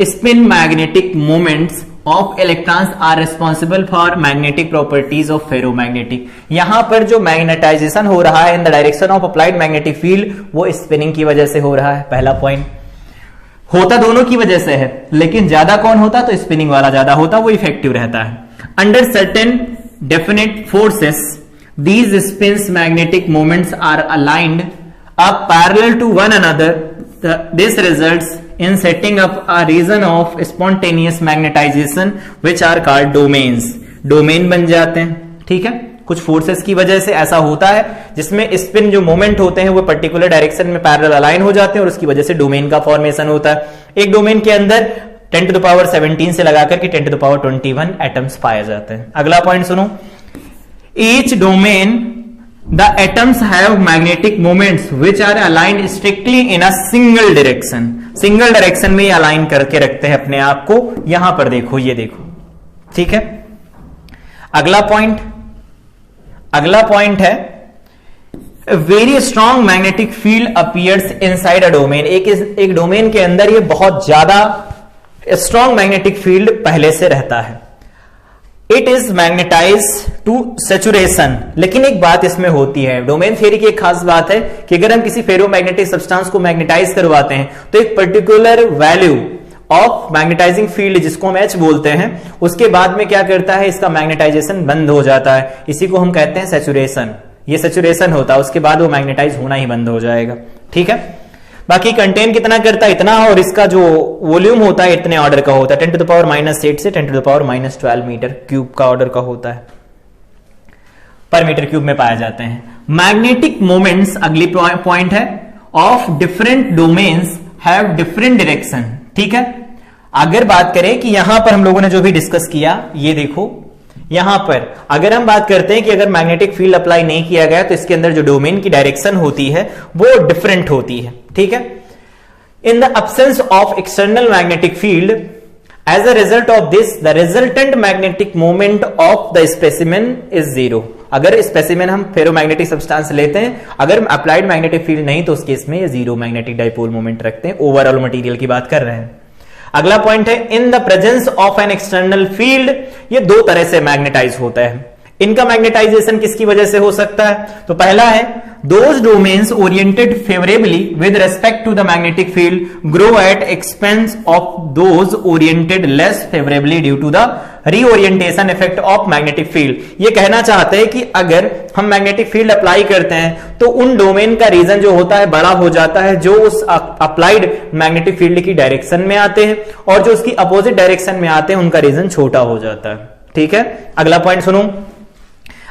spin magnetic moments of electrons are responsible for magnetic properties of ferromagnetic. यहां पर जो मैग्नेटाइजेशन हो रहा है in the direction of applied magnetic field वो स्पिनिंग की वजह से हो रहा है। पहला पॉइंट, होता दोनों की वजह से है, लेकिन ज्यादा कौन होता, तो स्पिनिंग वाला ज्यादा होता, वो इफेक्टिव रहता है। Under certain definite forces these spins magnetic moments are aligned up parallel to one another. This results in setting up a region of spontaneous magnetization which are called domains। Domain बन जाते हैं। ठीक है, कुछ forces की वजह से ऐसा होता है जिसमें स्पिन जो मोमेंट होते हैं वो पर्टिकुलर डायरेक्शन में पैरेलल अलाइन हो जाते हैं और उसकी वजह से डोमेन का फॉर्मेशन होता है। एक डोमेन के अंदर 10⁻17 से लगाकर के 10⁻21 एटम्स पाए जाते हैं। अगला पॉइंट सुनो, each domain the atoms have magnetic moments which are aligned strictly in a single direction. Single direction में ये अलाइन करके रखते हैं अपने आप को। यहां पर देखो, ये देखो। ठीक है, अगला पॉइंट है very strong magnetic field appears inside a domain. एक डोमेन के अंदर ये बहुत ज्यादा स्ट्रॉन्ग मैग्नेटिक फील्ड पहले से रहता है। It is magnetize to saturation. लेकिन एक बात इसमें होती है, डोमेन थ्योरी की एक खास बात है कि अगर हम किसी फेरोमैग्नेटिक सब्सटेंस को मैग्नेटाइज करवाते हैं तो एक particular value of magnetizing field जिसको हम H बोलते हैं, उसके बाद में क्या करता है, इसका मैग्नेटाइजेशन बंद हो जाता है। इसी को हम कहते हैं सैचुरेशन। ये सैचुरेशन होता है, उसके बाद वो मैग्नेटाइज होना ही बंद हो जाएगा। ठीक है, बाकी कंटेन कितना करता है इतना, और इसका जो वॉल्यूम होता है इतने ऑर्डर का होता है, 10⁻⁻8 से 10⁻⁻12 मीटर क्यूब का ऑर्डर का होता है, पर मीटर क्यूब में पाए जाते हैं। मैग्नेटिक मोमेंट्स, अगली पॉइंट है, of different domains have different direction. ठीक है, अगर बात करें कि यहां पर हम लोगों ने जो भी डिस्कस किया, ये देखो, यहां पर अगर हम बात करते हैं कि अगर मैग्नेटिक फील्ड अप्लाई नहीं किया गया तो इसके अंदर जो डोमेन की डायरेक्शन होती है वो डिफरेंट होती है। ठीक है, in the absence of external magnetic field as a result of this the resultant magnetic moment of the specimen is zero. अगर स्पेसिमेन हम फेरोमैग्नेटिक सब्सटेंस लेते हैं, अगर अप्लाइड मैग्नेटिक फील्ड नहीं तो उस केस में ये जीरो मैग्नेटिक डाइपोल मोमेंट रखते हैं। ओवरऑल मटेरियल की बात कर रहे हैं। अगला पॉइंट है, in the presence of an external field, ये दो तरह से मैग्नेटाइज होता है। इनका मैग्नेटाइजेशन किसकी वजह से हो सकता है, तो पहला है those domains oriented favourably with respect to the magnetic field grow at expense of those oriented less favourably due to the reorientation effect of magnetic field. ये कहना चाहते हैं कि अगर हम मैग्नेटिक फील्ड अप्लाई करते हैं तो उन डोमेन का रीजन जो होता है बड़ा हो जाता है जो उस अप्लाइड मैग्नेटिक फील्ड की डायरेक्शन में आते हैं, और जो उसकी अपोजिट डायरेक्शन में आते हैं उनका रीजन छोटा हो जाता है। ठीक है, अगला पॉइंट सुनो।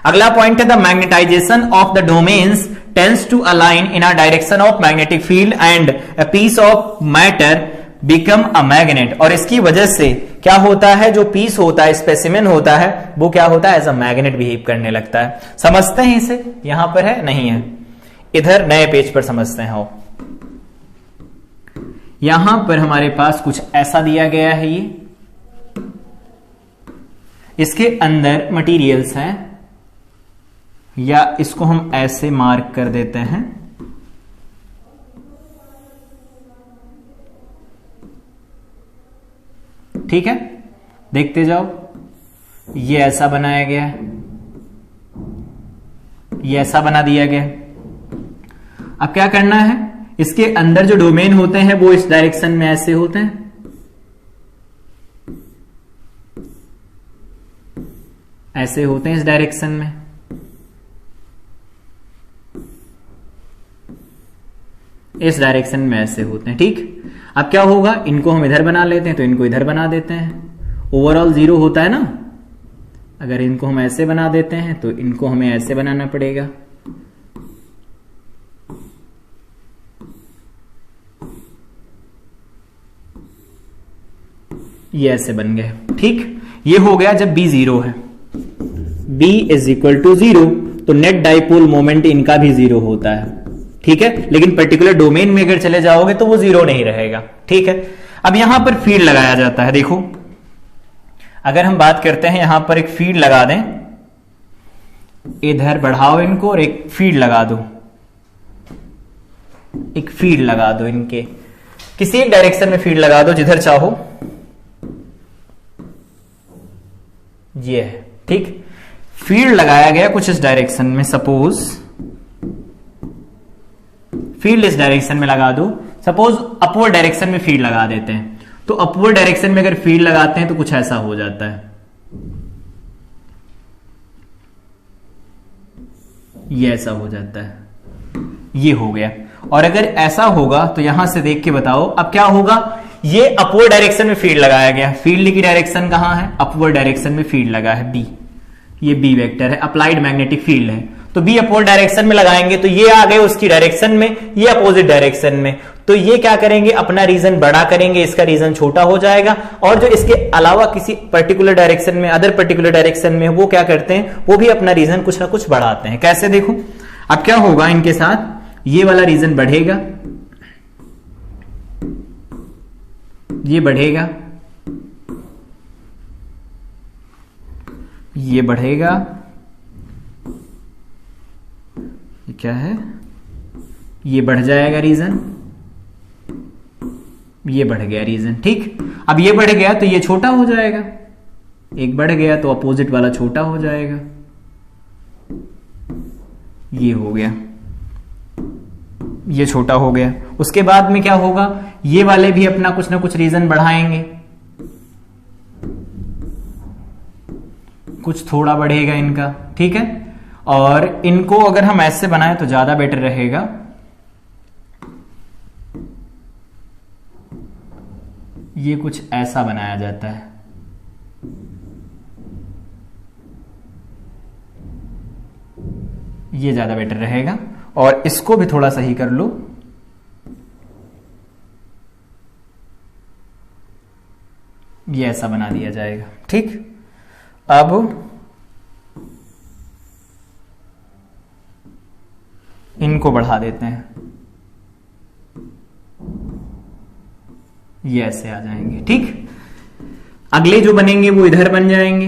अगला पॉइंट है the magnetization of the domains tends to align in a direction of magnetic field and a piece of matter become a magnet. और इसकी वजह से क्या होता है, जो पीस होता है, स्पेसिमेन होता है, वो क्या होता है, एज अ मैग्नेट बिहेव करने लगता है। समझते हैं इसे, यहां पर है नहीं है, इधर नए पेज पर समझते हैं। हो यहां पर हमारे पास कुछ ऐसा दिया गया है, ये इसके अंदर मटेरियल्स हैं, या इसको हम ऐसे मार्क कर देते हैं, ठीक है, देखते जाओ। ये ऐसा बनाया गया है, ये ऐसा बना दिया गया। अब क्या करना है, इसके अंदर जो डोमेन होते हैं वो इस डायरेक्शन में ऐसे होते हैं, ऐसे होते हैं इस डायरेक्शन में, इस डायरेक्शन में ऐसे होते हैं। ठीक, अब क्या होगा, इनको हम इधर बना लेते हैं तो इनको इधर बना देते हैं, ओवरऑल जीरो होता है ना। अगर इनको हम ऐसे बना देते हैं तो इनको हमें ऐसे बनाना पड़ेगा, ये ऐसे बन गए। ठीक, ये हो गया जब B जीरो है, B is equal to zero, तो नेट डाइपोल मोमेंट इनका भी जीरो होता है। ठीक है, लेकिन पर्टिकुलर डोमेन में अगर चले जाओगे तो वो जीरो नहीं रहेगा। ठीक है, अब यहां पर फील्ड लगाया जाता है। देखो, अगर हम बात करते हैं यहां पर एक फील्ड लगा दें, इधर बढ़ाओ इनको और एक फील्ड लगा दो, एक फील्ड लगा दो, इनके किसी एक डायरेक्शन में फील्ड लगा दो जिधर चाहो, ये है। ठीक, फील्ड लगाया गया कुछ इस डायरेक्शन में, सपोज फील्ड इस डायरेक्शन में लगा दो, सपोज अपवर्ड डायरेक्शन में फील्ड लगा देते हैं, तो अपवर्ड डायरेक्शन में अगर फील्ड लगाते हैं तो कुछ ऐसा हो जाता है, ये ऐसा हो जाता है, ये हो गया। और अगर ऐसा होगा तो यहां से देख के बताओ अब क्या होगा, ये अपवर्ड डायरेक्शन में फील्ड लगाया गया, फील्ड की डायरेक्शन कहां है, अपवर्ड डायरेक्शन में फील्ड लगा है बी, ये बी वेक्टर है, अप्लाइड मैग्नेटिक फील्ड है, तो बी अपवर्ड डायरेक्शन में लगाएंगे तो ये आ गए उसकी डायरेक्शन में, ये अपोजिट डायरेक्शन में, तो ये क्या करेंगे, अपना रीजन बड़ा करेंगे, इसका रीजन छोटा हो जाएगा, और जो इसके अलावा किसी पर्टिकुलर डायरेक्शन में, अदर पर्टिकुलर डायरेक्शन में, वो क्या करते हैं, वो भी अपना रीजन कुछ ना कुछ बढ़ाते हैं। कैसे, देखो अब क्या होगा इनके साथ, ये वाला रीजन बढ़ेगा, ये बढ़ेगा, ये बढ़ेगा, ये क्या है, ये बढ़ जाएगा रीजन, ये बढ़ गया रीजन। ठीक, अब ये बढ़ गया तो ये छोटा हो जाएगा, एक बढ़ गया तो अपोजिट वाला छोटा हो जाएगा, ये हो गया, ये छोटा हो गया। उसके बाद में क्या होगा, ये वाले भी अपना कुछ ना कुछ रीजन बढ़ाएंगे, कुछ थोड़ा बढ़ेगा इनका। ठीक है, और इनको अगर हम ऐसे बनाएं तो ज्यादा बेटर रहेगा, ये कुछ ऐसा बनाया जाता है, ये ज्यादा बेटर रहेगा, और इसको भी थोड़ा सही कर लो, ये ऐसा बना दिया जाएगा। ठीक, अब इनको बढ़ा देते हैं, ये ऐसे आ जाएंगे। ठीक, अगले जो बनेंगे वो इधर बन जाएंगे,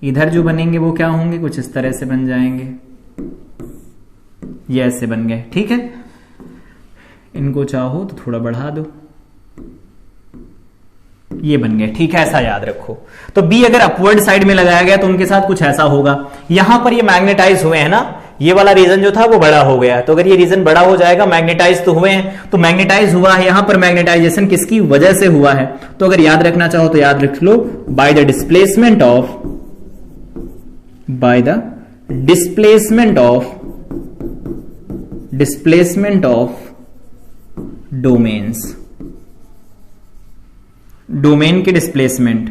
इधर जो बनेंगे वो क्या होंगे, कुछ इस तरह से बन जाएंगे, ये ऐसे बन गए। ठीक है, इनको चाहो तो थोड़ा बढ़ा दो, ये बन गए, ठीक है, ऐसा याद रखो। तो बी अगर अपवर्ड साइड में लगाया गया तो उनके साथ कुछ ऐसा होगा। यहां पर ये मैग्नेटाइज हुए हैं ना, ये वाला रीजन जो था वो बड़ा हो गया, तो अगर ये रीजन बड़ा हो जाएगा, मैग्नेटाइज तो हुए हैं, तो मैग्नेटाइज हुआ है, यहां पर मैग्नेटाइजेशन किसकी वजह से हुआ है, तो अगर याद रखना चाहो तो याद रख लो, by the displacement of domains, domain के डिस्प्लेसमेंट,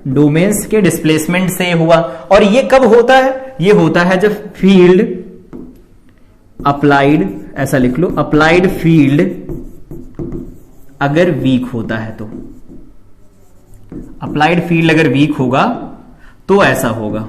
डोमेन्स के डिस्प्लेसमेंट से हुआ। और ये कब होता है, ये होता है जब फील्ड अप्लाइड, ऐसा लिख लो, अप्लाइड फील्ड अगर वीक होता है, तो अप्लाइड फील्ड अगर वीक होगा तो ऐसा होगा।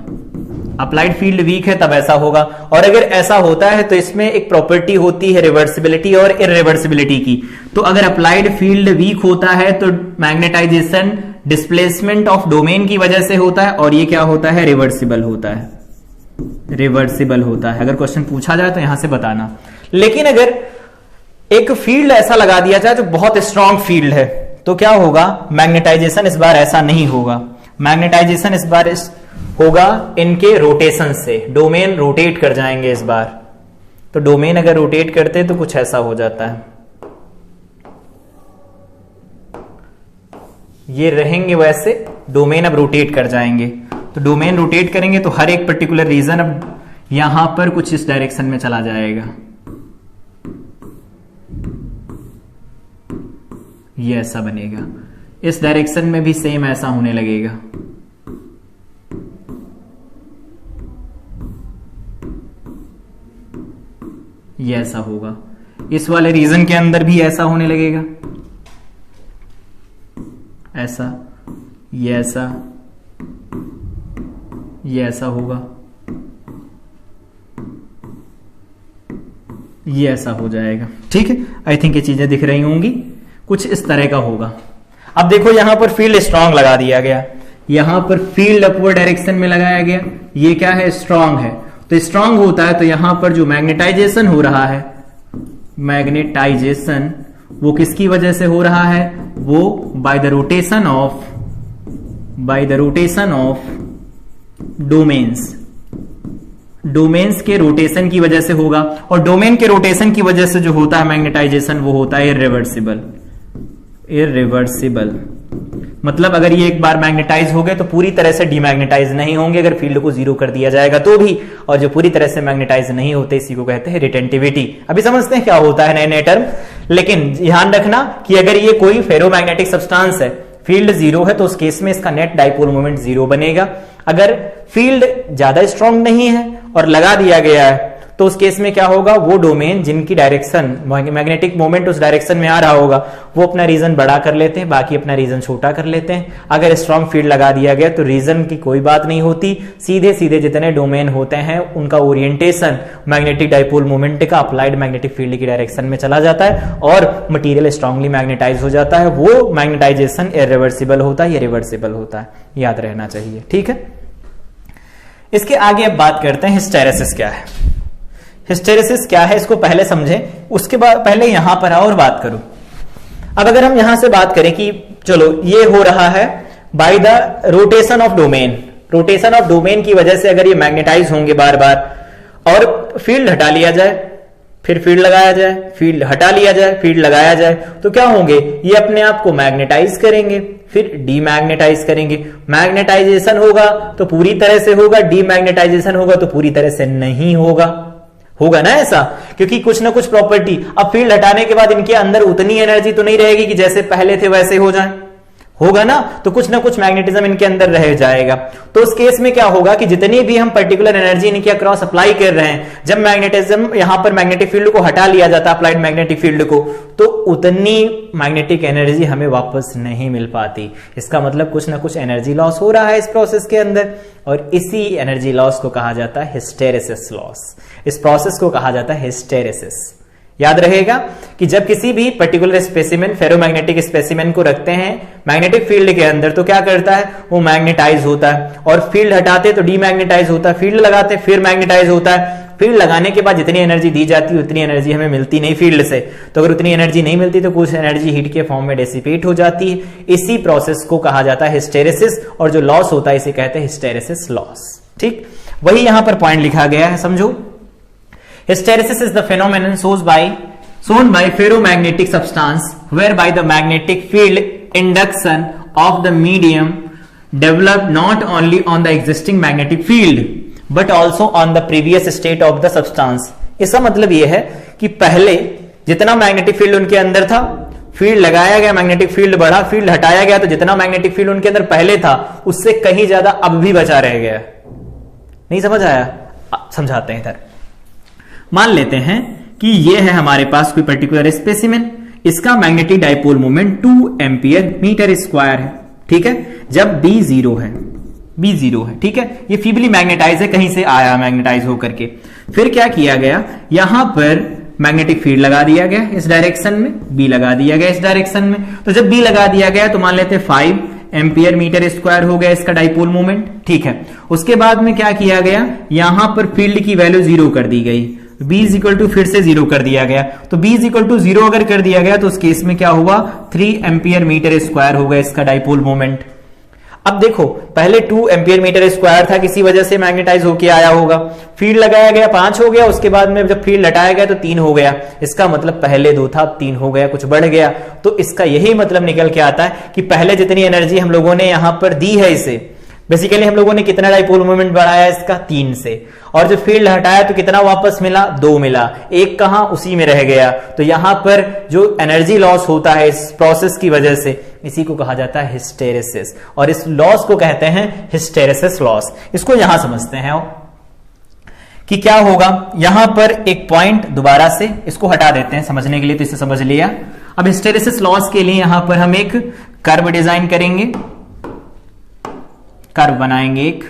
अप्लाइड फील्ड वीक है तब ऐसा होगा। और अगर ऐसा होता है तो इसमें एक प्रॉपर्टी होती है रिवर्सिबिलिटी और इरिवर्सिबिलिटी की। तो अगर अप्लाइड फील्ड वीक होता है तो मैग्नेटाइजेशन डिस्प्लेसमेंट ऑफ डोमेन की वजह से होता है, और ये क्या होता है, रिवर्सिबल होता है, रिवर्सिबल होता है। अगर क्वेश्चन पूछा जाए तो यहां से बताना। लेकिन अगर एक फील्ड ऐसा लगा दिया जाए जो बहुत स्ट्रांग फील्ड है, तो क्या होगा, मैग्नेटाइजेशन इस बार ऐसा नहीं होगा। मैग्नेटाइजेशन इस बार होगा इनके रोटेशन से, डोमेन रोटेट कर जाएंगे इस बार। तो डोमेन अगर रोटेट करते तो कुछ ऐसा हो जाता है, ये रहेंगे वैसे, डोमेन अब रोटेट कर जाएंगे। तो डोमेन रोटेट करेंगे तो हर एक पर्टिकुलर रीजन अब यहां पर कुछ इस डायरेक्शन में चला जाएगा, ये ऐसा बनेगा। इस डायरेक्शन में भी सेम ऐसा होने लगेगा, ये ऐसा होगा। इस वाले रीजन के अंदर भी ऐसा होने लगेगा, ऐसा, ये ऐसा, ये ऐसा होगा, ये ऐसा हो जाएगा। ठीक है, आई थिंक ये चीजें दिख रही होंगी, कुछ इस तरह का होगा। अब देखो यहां पर फील्ड स्ट्रांग लगा दिया गया, यहां पर फील्ड अपवर्ड डायरेक्शन में लगाया गया, ये क्या है, स्ट्रांग है। तो स्ट्रांग होता है तो यहां पर जो मैग्नेटाइजेशन हो रहा है, मैग्नेटाइजेशन वो किसकी वजह से हो रहा है, वो by the rotation of domains, domains के रोटेशन की वजह से होगा। और डोमेन के रोटेशन की वजह से जो होता है मैग्नेटाइजेशन, वो होता है इरिवर्सिबल। इरिवर्सिबल मतलब अगर ये एक बार मैग्नेटाइज हो गए तो पूरी तरह से डीमैग्नेटाइज नहीं होंगे अगर फील्ड को जीरो कर दिया जाएगा तो भी, और जो पूरी तरह से मैग्नेटाइज नहीं होते इसी को कहते हैं रिटेंटिविटी। अभी समझते हैं क्या होता है नए नए टर्म। लेकिन ध्यान रखना कि अगर ये कोई फेरोमैग्नेटिक सब्सटेंस है, फील्ड जीरो है, तो उस केस में इसका नेट डाइपोल मोमेंट जीरो बनेगा। अगर फील्ड ज्यादा स्ट्रांग नहीं है और लगा दिया गया है तो उस केस में क्या होगा, वो डोमेन जिनकी डायरेक्शन मैग्नेटिक मोमेंट उस डायरेक्शन में आ रहा होगा वो अपना रीजन बड़ा कर लेते हैं, बाकी अपना रीजन छोटा कर लेते हैं। अगर स्ट्रांग फील्ड लगा दिया गया तो रीजन की कोई बात नहीं होती, सीधे सीधे जितने डोमेन होते हैं उनका ओरिएंटेशन मैग्नेटिक डाइपोल मोमेंट का अप्लाइड मैग्नेटिक फील्ड की डायरेक्शन में चला जाता है और मटीरियल स्ट्रांगली मैग्नेटाइज हो जाता है। वो मैग्नेटाइजेशन इरिवर्सिबल होता है या रिवर्सिबल होता है, याद रहना चाहिए। ठीक है, इसके आगे अब बात करते हैं हिस्टेरेसिस क्या है। हिस्टेरेसिस क्या है इसको पहले समझें, उसके बाद पहले यहां पर और बात करूं। अब अगर हम यहां से बात करें कि चलो ये हो रहा है by the rotation of domain, rotation of domain की वजह से अगर ये मैग्नेटाइज होंगे बार बार और फील्ड हटा लिया जाए, फिर फील्ड लगाया जाए, फील्ड हटा लिया जाए, फील्ड लगाया जाए, तो क्या होंगे, ये अपने आप को मैग्नेटाइज करेंगे, फिर डीमैग्नेटाइज करेंगे। मैग्नेटाइजेशन होगा तो पूरी तरह से होगा, डीमैग्नेटाइजेशन होगा तो पूरी तरह से नहीं होगा, होगा ना ऐसा, क्योंकि कुछ ना कुछ प्रॉपर्टी। अब फील्ड हटाने के बाद इनके अंदर उतनी एनर्जी तो नहीं रहेगी कि जैसे पहले थे वैसे हो जाए, होगा ना, तो कुछ ना कुछ मैग्नेटिज्म इनके अंदर रह जाएगा। तो उस केस में क्या होगा कि जितनी भी हम पर्टिकुलर एनर्जी इनके अक्रॉस अप्लाई कर रहे हैं, जब मैग्नेटिज्म यहां पर मैग्नेटिक फील्ड को हटा लिया जाता है, अप्लाइड मैग्नेटिक फील्ड को, तो उतनी मैग्नेटिक एनर्जी हमें वापस नहीं मिल पाती। इसका मतलब कुछ ना कुछ एनर्जी लॉस हो रहा है इस प्रोसेस के अंदर, और इसी एनर्जी लॉस को कहा जाता है हिस्टेरेसिस लॉस। इस प्रोसेस को कहा जाता है हिस्टेरेसिस। याद रहेगा कि जब किसी भी पर्टिकुलर स्पेसिमेन, फेरोमैग्नेटिक स्पेसिमेन को रखते हैं मैग्नेटिक फील्ड के अंदर, तो क्या करता है, वो मैग्नेटाइज होता है, और फील्ड हटाते तो डीमैग्नेटाइज होता है, फील्ड लगाते फिर मैग्नेटाइज होता है। फील्ड लगाने के बाद जितनी एनर्जी दी जाती है उतनी एनर्जी हमें मिलती नहीं फील्ड से, तो अगर उतनी एनर्जी नहीं मिलती तो कुछ एनर्जी हीट के फॉर्म में डिसिपेट हो जाती है। इसी प्रोसेस को कहा जाता है हिस्टेरेसिस, और जो लॉस होता है इसे कहते हैं हिस्टेरेसिस लॉस। ठीक, वही यहां पर पॉइंट लिखा गया है, समझो। Hysteresis is the phenomenon shown by ferromagnetic substance whereby the magnetic field induction of the medium develop not only on the existing magnetic field but also on the previous state of the substance। इसका मतलब यह है कि पहले जितना magnetic field उनके अंदर था, फील्ड लगाया गया, मैग्नेटिक फील्ड बढ़ा, फील्ड हटाया गया, तो जितना मैग्नेटिक फील्ड उनके अंदर पहले था उससे कहीं ज्यादा अब भी बचा रह गया। नहीं समझ आया? समझाते हैं इधर। मान लेते हैं कि ये है हमारे पास कोई पर्टिकुलर स्पेसिमेन, इसका magnetic dipole moment 2 ampere metre square है। ठीक है, जब B जीरो है, ठीक है, ये फीबली मैग्नेटाइज है, कहीं से आया मैग्नेटाइज होकर के। फिर क्या किया गया, यहां पर मैग्नेटिक फील्ड लगा दिया गया इस डायरेक्शन में, B लगा दिया गया इस डायरेक्शन में। तो जब B लगा दिया गया तो मान लेते 5 एम्पियर मीटर स्क्वायर हो गया इसका डाइपोल मोमेंट। ठीक है, उसके बाद में क्या किया गया, यहां पर फील्ड की वैल्यू 0 कर दी गई, B इज इक्वल टू फिर से 0 कर दिया गया। तो B इज इक्वल टू 0 अगर कर दिया गया तो उस केस में क्या हुआ, 3 एम्पियर मीटर स्क्वायर होगा इसका डाइपोल मोमेंट। अब देखो, पहले 2 एम्पियर मीटर स्क्वायर था, किसी वजह से मैग्नेटाइज होके आया होगा, फील्ड लगाया गया 5 हो गया, उसके बाद में जब फील्ड हटाया गया तो 3 हो गया। इसका मतलब पहले 2 था, 3 हो गया, कुछ बढ़ गया। तो इसका यही मतलब निकल के आता है कि पहले जितनी एनर्जी हम लोगों ने यहां पर दी है इसे, बेसिकली हम लोगों ने कितना डाइपोल मोमेंट बढ़ाया इसका, 3 से, और जो फील्ड हटाया तो कितना वापस मिला, 2 मिला, 1 कहां उसी में रह गया। तो यहां पर जो एनर्जी लॉस होता है इस प्रोसेस की वजह से, इसी को कहा जाता है हिस्टेरेसिस, और इस लॉस को कहते हैं हिस्टेरेसिस लॉस। इसको यहां समझते हैं कि क्या होगा। यहां पर एक पॉइंट दोबारा से इसको हटा देते हैं समझने के लिए, तो इसे समझ लिया। अब हिस्टेरेसिस लॉस के लिए यहां पर हम एक कर्व डिजाइन करेंगे, कर्व बनाएंगे, एक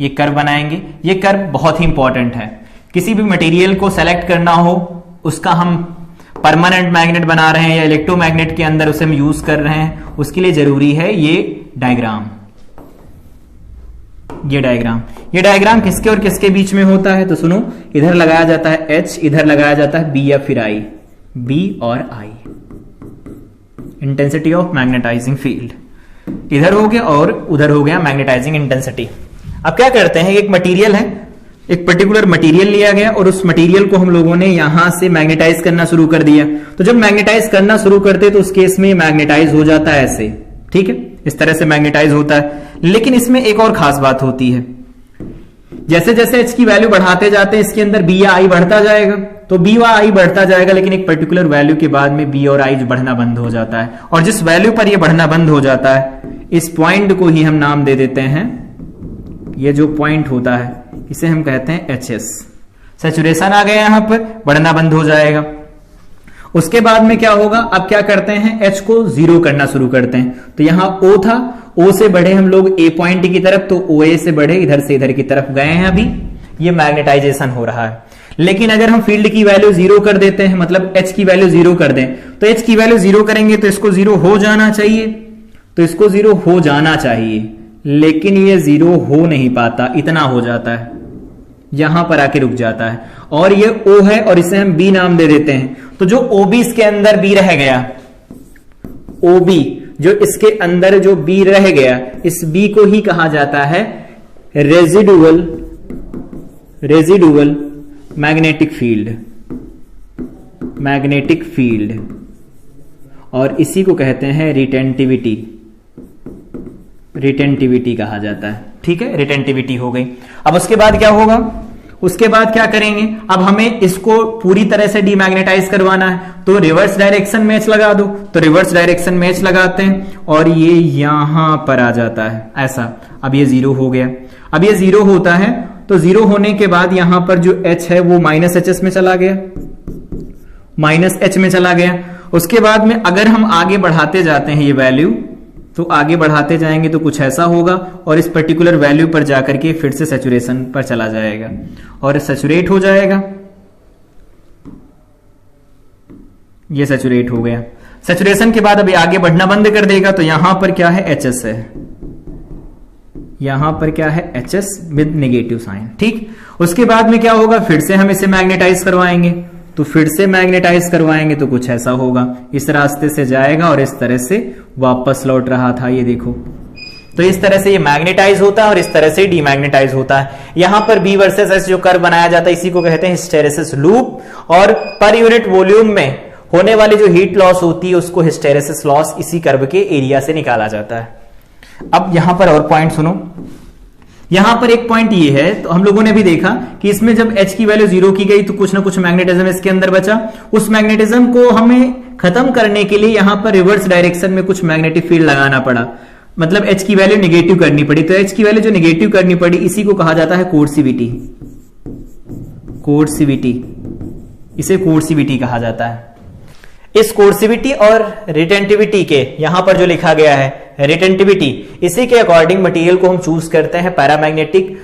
ये कर्व बनाएंगे। ये कर्व बहुत ही इंपॉर्टेंट है, किसी भी मटेरियल को सेलेक्ट करना हो, उसका हम परमानेंट मैग्नेट बना रहे हैं या इलेक्ट्रोमैग्नेट के अंदर उसे हम यूज कर रहे हैं, उसके लिए जरूरी है ये डायग्राम। ये डायग्राम किसके और किसके बीच में होता है, तो सुनो, इधर लगाया जाता है H, इधर लगाया जाता है B या फिर I, B और I, intensity of magnetizing field इधर हो गया और उधर हो गया मैग्नेटाइजिंग इंटेंसिटी। अब क्या करते हैं, एक मटेरियल है, एक पर्टिकुलर मटेरियल लिया गया और उस मटेरियल को हम लोगों ने यहां से मैग्नेटाइज करना शुरू कर दिया। तो जब मैग्नेटाइज करना शुरू करते तो उस केस में मैग्नेटाइज हो जाता है ऐसे, ठीक है, इस तरह से मैग्नेटाइज होता है। लेकिन इसमें एक और खास बात होती है, जैसे जैसे H की वैल्यू बढ़ाते जाते हैं इसके अंदर B या I बढ़ता जाएगा, तो B व I बढ़ता जाएगा, लेकिन एक पर्टिकुलर वैल्यू के बाद में B और I बढ़ना बंद हो जाता है। और जिस वैल्यू पर ये बढ़ना बंद हो जाता है, इस पॉइंट को ही हम नाम दे देते हैं, ये जो पॉइंट होता है इसे हम कहते हैं HS। सैचुरेशन आ गया, यहां पर बढ़ना बंद हो जाएगा। उसके बाद में क्या होगा, अब क्या करते हैं, H को 0 करना शुरू करते हैं। तो यहां O था, O से बढ़े हम लोग A पॉइंट की तरफ, तो OA से बढ़े इधर से इधर की तरफ गए हैं। अभी ये मैग्नेटाइजेशन हो रहा है। लेकिन अगर हम फील्ड की वैल्यू 0 कर देते हैं, मतलब H की वैल्यू 0 कर दें, तो H की वैल्यू 0 करेंगे तो इसको 0 हो जाना चाहिए, तो इसको 0 हो जाना चाहिए, लेकिन ये 0 हो नहीं पाता, इतना हो जाता है, यहां पर आके रुक जाता है। और ये O है और इसे हम B नाम दे देते हैं। तो जो OB इसके अंदर B रह गया, OB जो इसके अंदर जो B रह गया, इस B को ही कहा जाता है रेजिडुअल मैग्नेटिक फील्ड, और इसी को कहते हैं रिटेंटिविटी कहा जाता है। ठीक है, रिटेंटिविटी हो गई। अब उसके बाद क्या होगा, उसके बाद क्या करेंगे, अब हमें इसको पूरी तरह से डीमैग्नेटाइज करवाना है, तो रिवर्स डायरेक्शन मैच लगा दो। तो रिवर्स डायरेक्शन मैच लगाते हैं और ये यहां पर आ जाता है ऐसा। अब ये 0 हो गया। अब ये 0 होता है, तो 0 होने के बाद यहां पर जो H है वो -HS में चला गया, -H में चला गया। उसके बाद में अगर हम आगे बढ़ाते जाते हैं ये वैल्यू, तो आगे बढ़ाते जाएंगे तो कुछ ऐसा होगा और इस पर्टिकुलर वैल्यू पर जाकर के फिर से सैचुरेशन पर चला जाएगा और सैचुरेट हो जाएगा। ये सैचुरेट हो गया। सैचुरेशन के बाद अभी आगे बढ़ना बंद कर देगा तो यहां पर क्या है, HS है, यहां पर क्या है, HS विद नेगेटिव साइन। ठीक, उसके बाद में क्या होगा, फिर से हम इसे मैग्नेटाइज करवाएंगे, तो फिर से मैग्नेटाइज करवाएंगे तो कुछ ऐसा होगा, इस रास्ते से जाएगा और इस तरह से वापस लौट रहा था, ये देखो। तो इस तरह से ये मैग्नेटाइज होता है और इस तरह से डीमैग्नेटाइज होता है। यहां पर B वर्सेस S जो कर्व बनाया जाता है इसी को कहते हैं हिस्टेरेसिस लूप, और पर यूनिट वॉल्यूम में होने वाली जो हीट लॉस होती है उसको हिस्टेरेसिस लॉस इसी कर्व के एरिया से निकाला जाता है। अब यहां पर और पॉइंट सुनो, यहां पर एक पॉइंट ये है, तो हम लोगों ने भी देखा कि इसमें जब H की वैल्यू 0 की गई तो कुछ ना कुछ मैग्नेटिज्म इसके अंदर बचा। उस मैग्नेटिज्म को हमें खत्म करने के लिए यहां पर रिवर्स डायरेक्शन में कुछ मैग्नेटिक फील्ड लगाना पड़ा, मतलब H की वैल्यू नेगेटिव करनी पड़ी। तो H की वैल्यू जो नेगेटिव करनी पड़ी इसी को कहा जाता है कोर्सिविटी। कोर्सिविटी, इसे कोर्सिविटी कहा जाता है। इस कोर्सिविटी और रिटेंटिविटी के यहां पर जो लिखा गया है रिटेंटिविटी, इसी के अकॉर्डिंग मटेरियल को हम चूज करते हैं, पैरामैग्नेटिक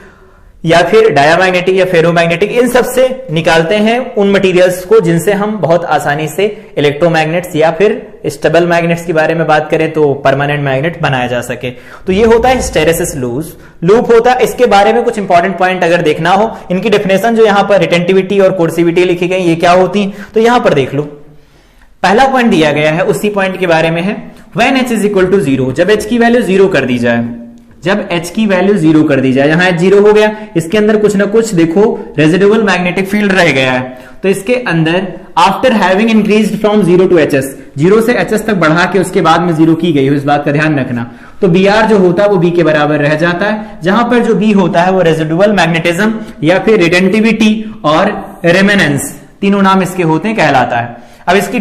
या फिर डायामैग्नेटिक या फेरोमैग्नेटिक, इन सब से निकालते हैं उन मटेरियल्स को जिनसे हम बहुत आसानी से इलेक्ट्रोमैग्नेट्स या फिर स्टेबल मैग्नेट्स के बारे में बात करें तो परमानेंट मैग्नेट बनाया जा सके। तो ये होता है हिस्टेरेसिस लूप होता है। इसके बारे में कुछ इंपॉर्टेंट पॉइंट अगर देखना हो, इनकी डेफिनेशन जो यहां पर रिटेंटिविटी और कोर्सिविटी लिखी गई ये क्या होती है, तो यहां पर देख लो। पहला पॉइंट दिया गया है, उसी पॉइंट के बारे में है, when H is equal to 0, जब H की वैल्यू 0 कर दी जाए, जब H की वैल्यू 0 कर दी जाए, यहां H 0 हो गया, इसके अंदर कुछ ना कुछ देखो रेजिडुअल मैग्नेटिक फील्ड रह गया है, तो इसके अंदर after having increased from 0 to HS, 0 से HS तक बढ़ा के उसके बाद में 0 की गई हो, इस बात का ध्यान रखना। तो Br जो होता है वो B के बराबर रह जाता है, जहां पर जो B होता है वो रेजिडुअल मैग्नेटिज्म या फिर रिटेंटिविटी और रेमेनेंस, तीनों नाम इसके होते हैं, कहलाता है। अब इसकी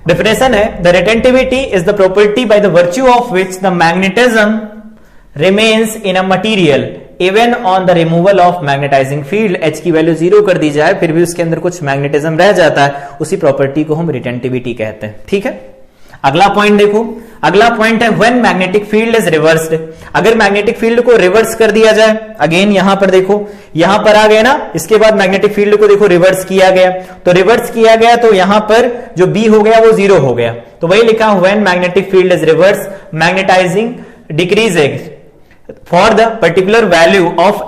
डेफिनेशन है, the retentivity is the property by the virtue of which the magnetism remains in a material even on the removal of magnetizing field. H की वैल्यू 0 कर दी जाए फिर भी उसके अंदर कुछ मैग्नेटिज्म रह जाता है, उसी प्रॉपर्टी को हम रिटेंटिविटी कहते हैं। ठीक है, अगला पॉइंट देखो, अगला पॉइंट है when magnetic field is reversed, अगर मैग्नेटिक फील्ड को रिवर्स कर दिया जाए, अगेन यहां पर देखो, यहां पर आ गए ना, इसके बाद मैग्नेटिक फील्ड को देखो रिवर्स किया गया, तो रिवर्स किया गया तो यहां पर जो B हो गया वो 0 हो गया, तो वही लिखा when magnetic field is reverse magnetizing decreasing for the particular value of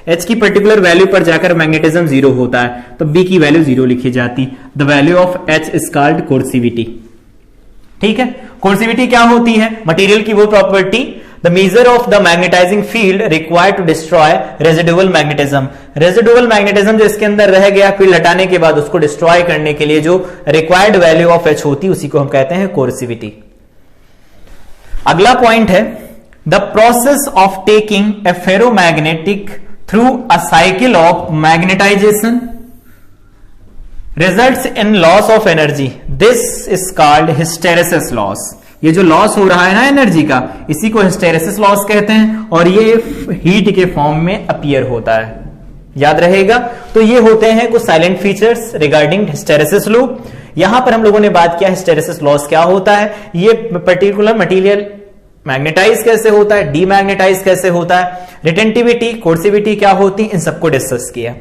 H की पर्टिकुलर वैल्यू पर जाकर मैग्नेटिज्म 0 होता है, तो B की वैल्यू 0 लिखी जाती, the value of H is called coercivity. ठीक है, कोर्सिविटी क्या होती है, मटेरियल की वो property, the measure of the magnetizing field required to destroy residual magnetism, residual magnetism जो इसके अंदर रह गया फील्ड हटाने के बाद उसको डिस्ट्रॉय करने के लिए जो रिक्वायर्ड वैल्यू ऑफ H होती है उसी को हम कहते हैं कोर्सिविटी। अगला पॉइंट है, the process of taking a ferromagnetic through a cycle of magnetization results in loss of energy, this is called hysteresis loss। ये जो लॉस हो रहा है ना एनर्जी का, इसी को हिस्टेरेसिस लॉस कहते हैं, और ये हीट के फॉर्म में अपीयर होता है, याद रहेगा। तो ये होते हैं कुछ salient features regarding hysteresis loop. यहां पर हम लोगों ने बात किया हिस्टेरेसिस लॉस क्या होता है, ये पर्टिकुलर मटेरियल मैग्नेटाइज कैसे होता है, डीमैग्नेटाइज कैसे होता है, रिटेंटिविटी, कोर्सिविटी क्या होती, इन सबको डिस्कस किया।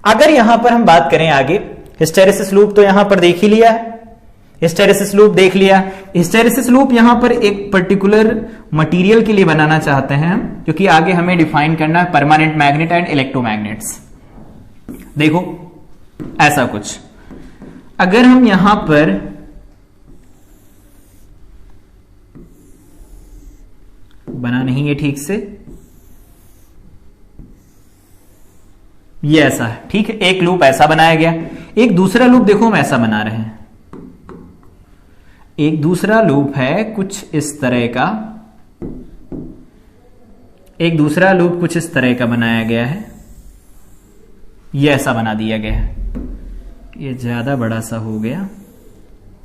अगर यहां पर हम बात करें आगे, हिस्टेरेसिस लूप तो यहां पर देख ही लिया है, हिस्टेरेसिस लूप देख लिया। हिस्टेरेसिस लूप यहां पर एक पर्टिकुलर मटेरियल के लिए बनाना चाहते हैं हम, क्योंकि आगे हमें डिफाइन करना है परमानेंट मैग्नेट एंड इलेक्ट्रोमैग्नेट्स। देखो ऐसा कुछ, अगर हम यहां पर बना नहीं है ठीक से, ये ऐसा है, ठीक है, एक लूप ऐसा बनाया गया, एक दूसरा लूप देखो हम ऐसा बना रहे हैं, एक दूसरा लूप है कुछ इस तरह का, एक दूसरा लूप कुछ इस तरह का बनाया गया है, ये ऐसा बना दिया गया है, ये ज्यादा बड़ा सा हो गया,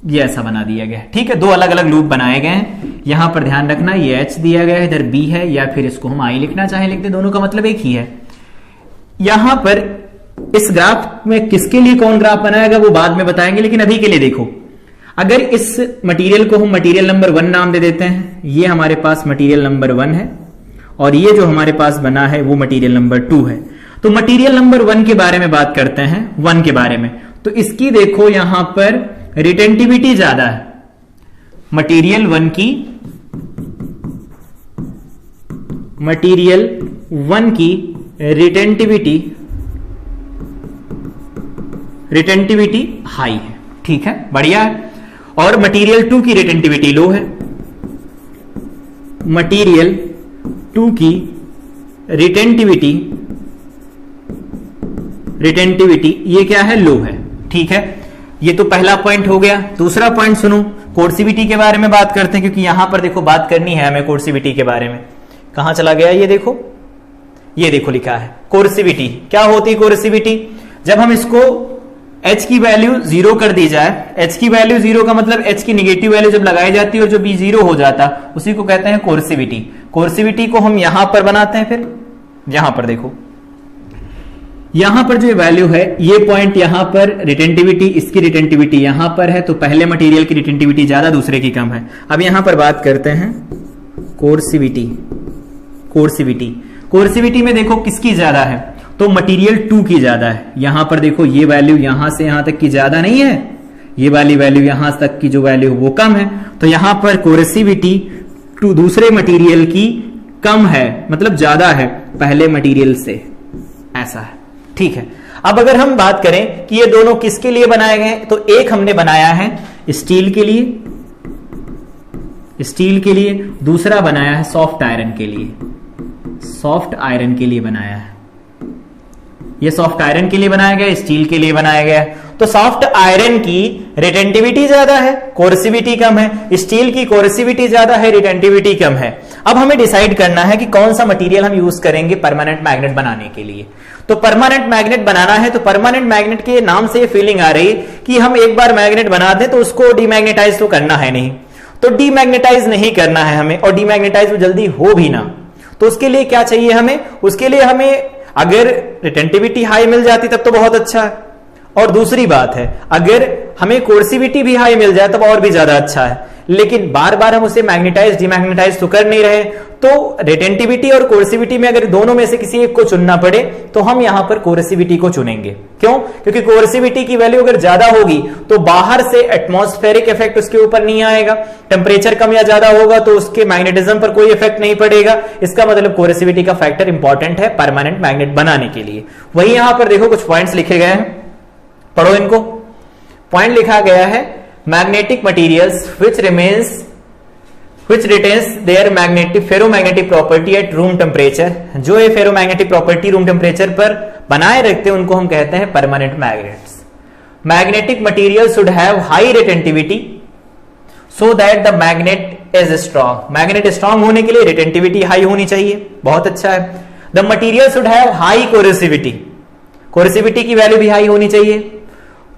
ये ऐसा बना दिया गया है। ठीक है, दो अलग अलग लूप बनाए गए हैं। यहां पर ध्यान रखना ये H दिया गया है, इधर B है, या फिर इसको हम I लिखना चाहे लिखते, दोनों का मतलब एक ही है। यहां पर इस ग्राफ में किसके लिए कौन ग्राफ बनाएगा वो बाद में बताएंगे, लेकिन अभी के लिए देखो, अगर इस मटेरियल को हम मटेरियल नंबर 1 नाम दे देते हैं, ये हमारे पास मटेरियल नंबर 1 है और ये जो हमारे पास बना है वो मटेरियल नंबर 2 है। तो मटेरियल नंबर 1 के बारे में बात करते हैं, 1 के बारे में। तो इसकी देखो यहां पर रिटेंटिविटी ज्यादा है, मटेरियल 1 की रिटेंटिविटी हाई है, ठीक है, बढ़िया है। और मटेरियल 2 की रिटेंटिविटी लो है, मटेरियल 2 की रिटेंटिविटी ये क्या है, लो है, ठीक है। ये तो पहला पॉइंट हो गया। दूसरा पॉइंट सुनो, कोर्सिविटी के बारे में बात करते हैं, क्योंकि यहां पर देखो बात करनी है हमें कोर्सिविटी के बारे में। कहां चला गया ये देखो लिखा है कोर्सिविटी। क्या होती है कोर्सिविटी? जब हम इसको h की वैल्यू 0 कर दी जाए, h की वैल्यू 0 का मतलब h की निगेटिव वैल्यू जब लगाई जाती है और जो b 0 हो जाता, उसी को कहते हैं कोर्सिविटी। कोर्सिविटी को हम यहां पर बनाते हैं, फिर यहां पर देखो, यहां पर जो वैल्यू है, ये पॉइंट यहां पर रिटेंटिविटी, इसकी रिटेंटिविटी यहां पर है, तो पहले मटेरियल की रिटेंटिविटी ज्यादा, दूसरे की कम है। अब यहां पर बात करते हैं कोर्सिविटी में देखो किसकी ज्यादा है, तो मटेरियल 2 की ज्यादा है। यहां पर देखो ये वैल्यू यहां से यहां तक की ज्यादा नहीं है, ये वाली वैल्यू यहां तक की जो वैल्यू वो कम है, तो यहां पर कोर्सिविटी दूसरे मटेरियल की कम है, मतलब ज्यादा है पहले मटेरियल से, ऐसा है, ठीक है। अब अगर हम बात करें कि ये दोनों किसके लिए बनाए गए, तो एक हमने बनाया है स्टील के लिए, दूसरा बनाया है सॉफ्ट आयरन के लिए बनाया है। ये सॉफ्ट आयरन के लिए बनाया गया, स्टील के लिए बनाया गया। तो सॉफ्ट आयरन की रिटेंटिविटी ज्यादा है, कोर्सिविटी कम है, स्टील की कोर्सिविटी ज्यादा है, रिटेंटिविटी कम है। अब हमें डिसाइड करना है कि कौन सा मटेरियल हम यूज करेंगे परमानेंट मैग्नेट बनाने के लिए। तो परमानेंट मैग्नेट बनाना है, तो परमानेंट मैग्नेट के नाम से ये फीलिंग आ रही कि हम एक बार मैग्नेट बना दें तो उसको डीमैग्नेटाइज तो करना है नहीं, तो डीमैग्नेटाइज नहीं करना है हमें, और डीमैग्नेटाइज जल्दी हो भी ना। तो उसके लिए क्या चाहिए हमें? उसके लिए हमें अगर रिटेंटिविटी हाई मिल जाती तब तो बहुत अच्छा है, और दूसरी बात है अगर हमें कोर्सिविटी भी हाई मिल जाए तब और भी ज्यादा अच्छा है। लेकिन बार बार हम उसे मैग्नेटाइज डीमैग्नेटाइज तो कर नहीं रहे, तो रिटेंटिविटी और कोर्सिविटी में अगर दोनों में से किसी एक को चुनना पड़े तो हम यहां पर कोर्सिविटी को चुनेंगे। क्यों? क्योंकि कोर्सिविटी की वैल्यू अगर ज्यादा होगी तो बाहर से एटमॉस्फेरिक इफेक्ट उसके ऊपर नहीं आएगा, टेम्परेचर कम या ज्यादा होगा तो उसके मैग्नेटिज्म पर कोई इफेक्ट नहीं पड़ेगा। इसका मतलब कोर्सिविटी का फैक्टर इंपॉर्टेंट है परमानेंट मैग्नेट बनाने के लिए। वही यहां पर देखो कुछ पॉइंट्स लिखे गए हैं, पढ़ो इनको। पॉइंट लिखा गया है magnetic materials which retains their ferromagnetic property at room temperature। जो ये फेरोमैग्नेटिक प्रॉपर्टी रूम टेम्परेचर पर बनाए रखते हैं उनको हम कहते हैं permanent magnets. Magnetic material should have high retentivity so that the magnet is strong. Magnet strong होने के लिए रिटेंटिविटी हाई होनी चाहिए, बहुत अच्छा है। The material should have high कोर्सिविटी, कोर्सिविटी की वैल्यू भी हाई होनी चाहिए।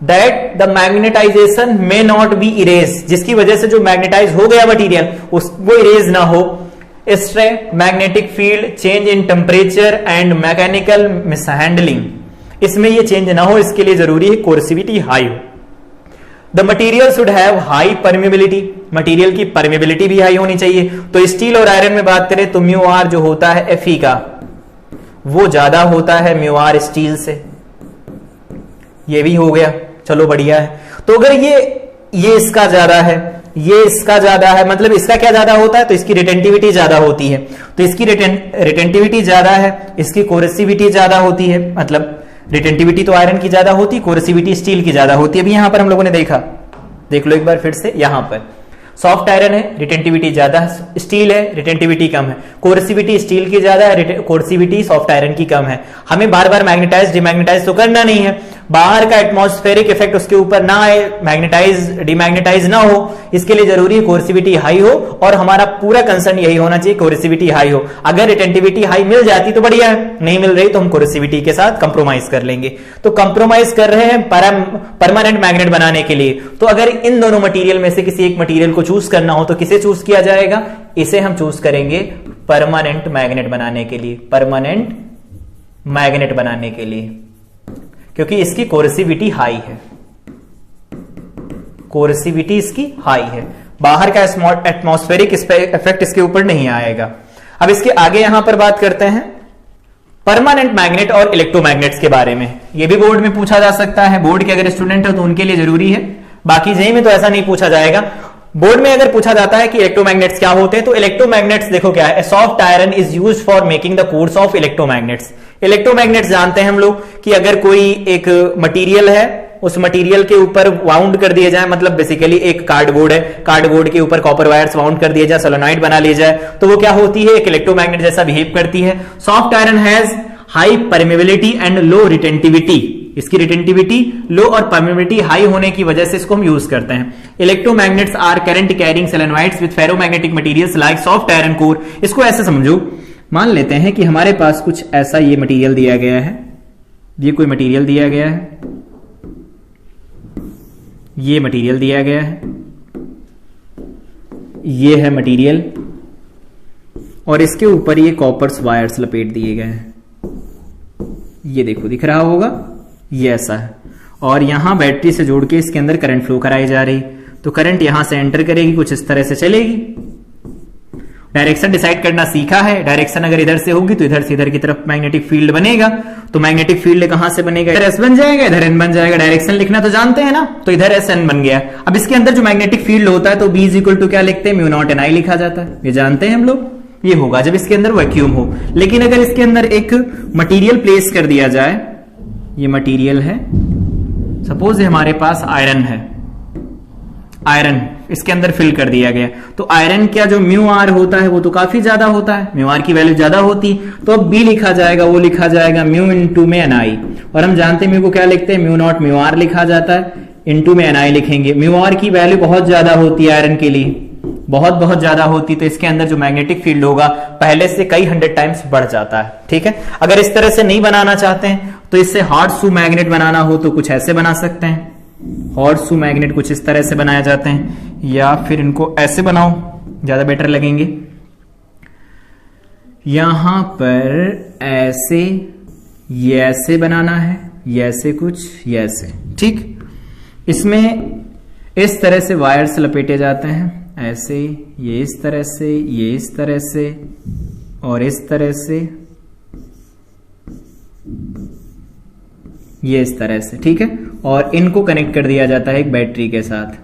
That the magnetization may not be erase, जिसकी वजह से जो मैग्नेटाइज हो गया मटीरियल वो इरेज ना हो। Strength magnetic field change in temperature and mechanical mishandling, इसमें ये चेंज ना हो, इसके लिए जरूरी है कोर्सिविटी हाई हो। The material should have high permeability, material की परमिबिलिटी भी हाई होनी चाहिए। तो स्टील और आयरन में बात करें तो म्यू आर जो होता है Fe का वो ज्यादा होता है म्यू आर स्टील से, ये भी हो गया, चलो बढ़िया है। तो अगर ये इसका ज्यादा है, ये इसका ज्यादा है, मतलब इसका क्या ज्यादा होता है, तो इसकी रिटेंटिविटी ज्यादा होती है। तो इसकी रिटेंटिविटी ज्यादा है, इसकी कोर्सिविटी ज्यादा होती है, मतलब रिटेंटिविटी तो आयरन की ज्यादा होती, कोर्सिविटी स्टील की ज्यादा होती है। अभी यहां पर हम लोगों ने देखा, देख लो एक बार फिर से, यहां पर सॉफ्ट आयरन है, रिटेंटिविटी ज्यादा है, स्टील है, रिटेंटिविटी कम है। कोर्सिविटी स्टील की ज्यादा है, कोर्सिविटी सॉफ्ट आयरन की कम है। हमें बार बार मैग्नेटाइज डिमैग्नेटाइज तो करना नहीं है, बाहर का एटमॉस्फेरिक इफेक्ट उसके ऊपर ना आए, मैग्नेटाइज डिमैग्नेटाइज ना हो, इसके लिए जरूरी है कोर्सिविटी हाई हो, और हमारा पूरा कंसर्न यही होना चाहिए कोर्सिविटी हाई हो। अगर रिटेंटिविटी हाई मिल जाती तो बढ़िया है, नहीं मिल रही तो हम कोर्सिविटी के साथ कंप्रोमाइज कर लेंगे। तो कंप्रोमाइज कर रहे हैं परमानेंट मैग्नेट बनाने के लिए, तो अगर इन दोनों मटीरियल में से किसी एक मटीरियल को चूज करना हो तो किसे चूज किया जाएगा? इसे हम चूज करेंगे परमानेंट मैग्नेट बनाने के लिए, परमानेंट मैग्नेट बनाने के लिए, क्योंकि इसकी कोर्सिविटी हाई है, कोरेसिविटी इसकी हाई है, बाहर का एटमॉस्फेरिक इफेक्ट इसके ऊपर नहीं आएगा। अब इसके आगे यहां पर बात करते हैं परमानेंट मैग्नेट और इलेक्ट्रोमैग्नेट्स के बारे में। ये भी बोर्ड में पूछा जा सकता है, बोर्ड के अगर स्टूडेंट हो तो उनके लिए जरूरी है, बाकी जेईई में तो ऐसा नहीं पूछा जाएगा। बोर्ड में अगर पूछा जाता है कि इलेक्ट्रोमैग्नेट्स क्या होते हैं, तो इलेक्ट्रोमैग्नेट्स देखो क्या है, soft iron is used for making the course of electromagnets. Electromagnets जानते हैं हम लोग कि अगर कोई एक मटेरियल है, उस मटेरियल के ऊपर वाउंड कर दिए जाए, मतलब बेसिकली एक कार्डबोर्ड है, कार्डबोर्ड के ऊपर कॉपर वायर्स वाउंड कर दिए जाए, सोलेनॉइड बना लिया जाए, तो वो क्या होती है, एक इलेक्ट्रोमैग्नेट जैसा बिहेव करती है। Soft iron has high permeability and low retentivity, इसकी रिटेंटिविटी लो और परमेबिलिटी हाई होने की वजह से इसको हम यूज करते हैं। Electromagnets are current carrying solenoids with ferromagnetic materials like soft iron core. इसको ऐसे समझो, मान लेते हैं कि हमारे पास कुछ ऐसा ये मटेरियल दिया गया है, ये कोई मटेरियल दिया गया है, ये मटेरियल दिया गया है, ये है मटेरियल, और इसके ऊपर ये कॉपर्स वायर्स लपेट दिए गए हैं। ये देखो दिख रहा होगा, ये ऐसा है, और यहां बैटरी से जोड़ के इसके अंदर करंट फ्लो कराई जा रही, तो करंट यहां से एंटर करेगी, कुछ इस तरह से चलेगी। डायरेक्शन डिसाइड करना सीखा है, डायरेक्शन अगर इधर से होगी तो इधर से इधर की तरफ मैग्नेटिक फील्ड बनेगा, तो मैग्नेटिक फील्ड कहां से बनेगा, इधर एस बन जाएगा, इधर एन बन जाएगा। डायरेक्शन लिखना तो जानते हैं ना, तो इधर एस एन बन गया। अब इसके अंदर जो मैग्नेटिक फील्ड होता है तो बी इज इक्वल टू क्या लिखते हैं, म्यू नॉट एन आई लिखा जाता है, ये जानते हैं हम लोग। ये होगा जब इसके अंदर वैक्यूम हो। लेकिन अगर इसके अंदर एक मटेरियल प्लेस कर दिया जाए, ये मटेरियल है, सपोज हमारे पास आयरन है, आयरन इसके अंदर फिल कर दिया गया, तो आयरन का जो म्यू आर होता है वो तो काफी ज्यादा होता है, म्यू आर की वैल्यू ज्यादा होती, तो अब बी लिखा जाएगा, वो लिखा जाएगा म्यू इंटू में एन आई, और हम जानते हैं म्यू को क्या लिखते हैं, म्यू नॉट म्यू आर लिखा जाता है, इंटू में एन आई लिखेंगे। म्यू आर की वैल्यू बहुत ज्यादा होती है आयरन के लिए, बहुत ज्यादा होती, तो इसके अंदर जो मैग्नेटिक फील्ड होगा पहले से कई 100 टाइम्स बढ़ जाता है। ठीक है, अगर इस तरह से नहीं बनाना चाहते हैं तो इससे हॉर्सशू मैग्नेट बनाना हो तो कुछ ऐसे बना सकते हैं, हॉर्सशू मैग्नेट कुछ इस तरह से बनाए जाते हैं, या फिर इनको ऐसे बनाओ, ज्यादा बेटर लगेंगे। यहां पर ऐसे, ये ऐसे बनाना है, ये ऐसे कुछ, ये ऐसे, ठीक। इसमें इस तरह से वायर्स लपेटे जाते हैं, ऐसे, ये इस तरह से, ये इस तरह से, और इस तरह से, ये इस तरह से, ठीक है। और इनको कनेक्ट कर दिया जाता है एक बैटरी के साथ,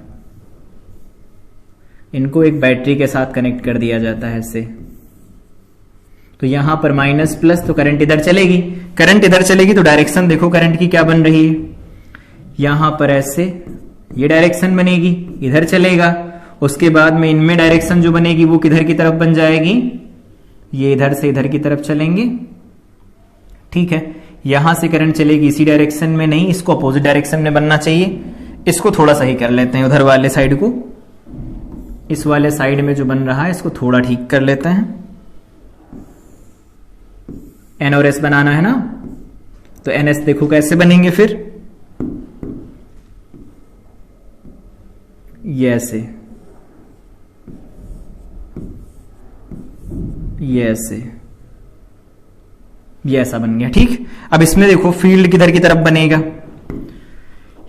इनको एक बैटरी के साथ कनेक्ट कर दिया जाता है ऐसे। तो यहां पर माइनस प्लस, तो करंट इधर चलेगी, करंट इधर चलेगी, तो डायरेक्शन देखो करंट की क्या बन रही है, यहां पर ऐसे ये डायरेक्शन बनेगी, इधर चलेगा। उसके बाद में इनमें डायरेक्शन जो बनेगी वो किधर की तरफ बन जाएगी, ये इधर से इधर की तरफ चलेंगे, ठीक है। यहां से करंट चलेगी इसी डायरेक्शन में, नहीं, इसको अपोजिट डायरेक्शन में बनना चाहिए। इसको थोड़ा सही कर लेते हैं, उधर वाले साइड को, इस वाले साइड में जो बन रहा है इसको थोड़ा ठीक कर लेते हैं। एन और एस बनाना है ना, तो एन एस देखो कैसे बनेंगे फिर, ये ऐसे, ये ऐसे, ये ऐसा बन गया, ठीक। अब इसमें देखो फील्ड किधर की तरफ बनेगा,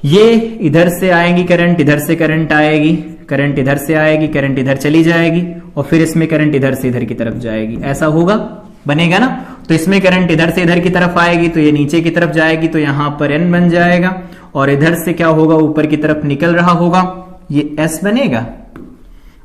ये इधर से आएगी करंट, इधर से करंट आएगी, करंट इधर से आएगी, करंट इधर चली जाएगी, और फिर इसमें करंट इधर से इधर की तरफ जाएगी, ऐसा होगा, बनेगा ना। तो इसमें करंट इधर से इधर की तरफ आएगी, तो ये नीचे की तरफ जाएगी, तो यहां पर एन बन जाएगा, और इधर से क्या होगा, ऊपर की तरफ निकल रहा होगा, ये एस बनेगा,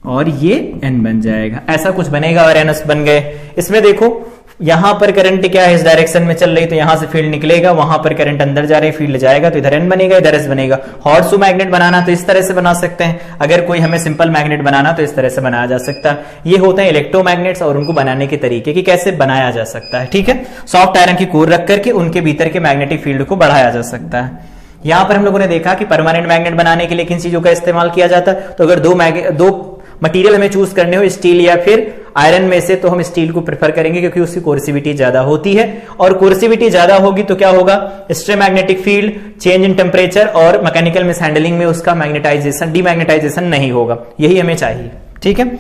और ये एन बन जाएगा, ऐसा कुछ बनेगा, और एन एस बन गए। इसमें देखो यहां पर करंट क्या है, इस डायरेक्शन में चल रही, तो यहां से फील्ड निकलेगा, वहां पर करंट अंदर जा रही, फील्ड जाएगा, तो इधर एन बनेगा, इधर एस बनेगा। हॉर्सशू मैग्नेट बनाना तो इस तरह से बना सकते हैं, अगर कोई हमें सिंपल मैग्नेट बनाना तो इस तरह से बनाया जा सकता है। ये होते हैं इलेक्ट्रोमैग्नेट्स, और उनको बनाने के तरीके कि कैसे बनाया जा सकता है, ठीक है। सॉफ्ट आयरन की कोर रख करके उनके भीतर के मैग्नेटिक फील्ड को बढ़ाया जा सकता है। यहां पर हम लोगों ने देखा कि परमानेंट मैग्नेट बनाने के लिए किन चीजों का इस्तेमाल किया जाता है, तो अगर दो मटेरियल हमें चूज करने हो, स्टील या फिर आयरन में से, तो हम स्टील को प्रेफर करेंगे क्योंकि उसकी कोर्सिविटी ज्यादा होती है, और कोर्सिविटी ज्यादा होगी तो क्या होगा, stray magnetic field, change in temperature और मैकेनिकल मिसहैंडलिंग में उसका मैग्नेटाइजेशन, डीमैग्नेटाइजेशन नहीं होगा, यही हमें चाहिए, ठीक है।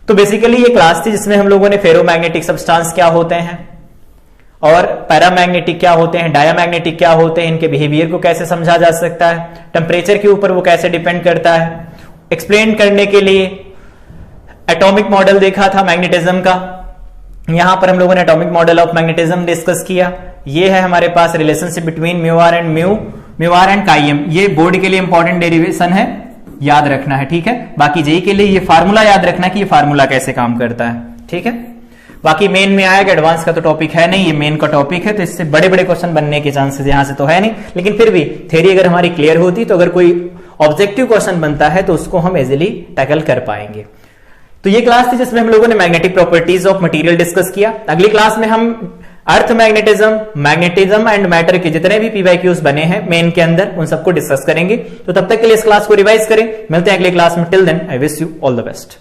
तो बेसिकली ये क्लास थी जिसमें हम लोगों ने फेरोमैग्नेटिक सब्सटेंस क्या होते हैं और पैरामैग्नेटिक क्या होते हैं, डायामैग्नेटिक क्या होते हैं, इनके बिहेवियर को कैसे समझा जा सकता है, टेम्परेचर के ऊपर वो कैसे डिपेंड करता है, एक्सप्लेन करने के लिए एटॉमिक मॉडल देखा था मैग्नेटिज्म का। यहां पर हम लोगों ने atomic model of magnetism discuss किया। ये है हमारे पास relationship between mu are and chi m. ये बोर्ड के लिए इंपॉर्टेंट डेरिवेशन है, याद रखना है, ठीक है। बाकी जेई के लिए ये फार्मूला याद रखना कि ये फार्मूला कैसे काम करता है, ठीक है। बाकी मेन में आएगा, एडवांस का तो टॉपिक है नहीं, ये मेन का टॉपिक है, तो इससे बड़े बड़े क्वेश्चन बनने के चांसेस यहां से तो है नहीं, लेकिन फिर भी थ्योरी अगर हमारी क्लियर होती तो अगर कोई ऑब्जेक्टिव क्वेश्चन बनता है तो उसको हम इजिली टैकल कर पाएंगे। तो ये क्लास थी जिसमें हम लोगों ने magnetic properties of material discuss किया। अगली क्लास में हम अर्थ मैग्नेटिज्म एंड मैटर के जितने भी पीवाईक्यूज बने हैं मेन के अंदर उन सबको डिस्कस करेंगे। तो तब तक के लिए इस क्लास को रिवाइज करें। मिलते हैं अगली क्लास में। Till then I wish you all the best.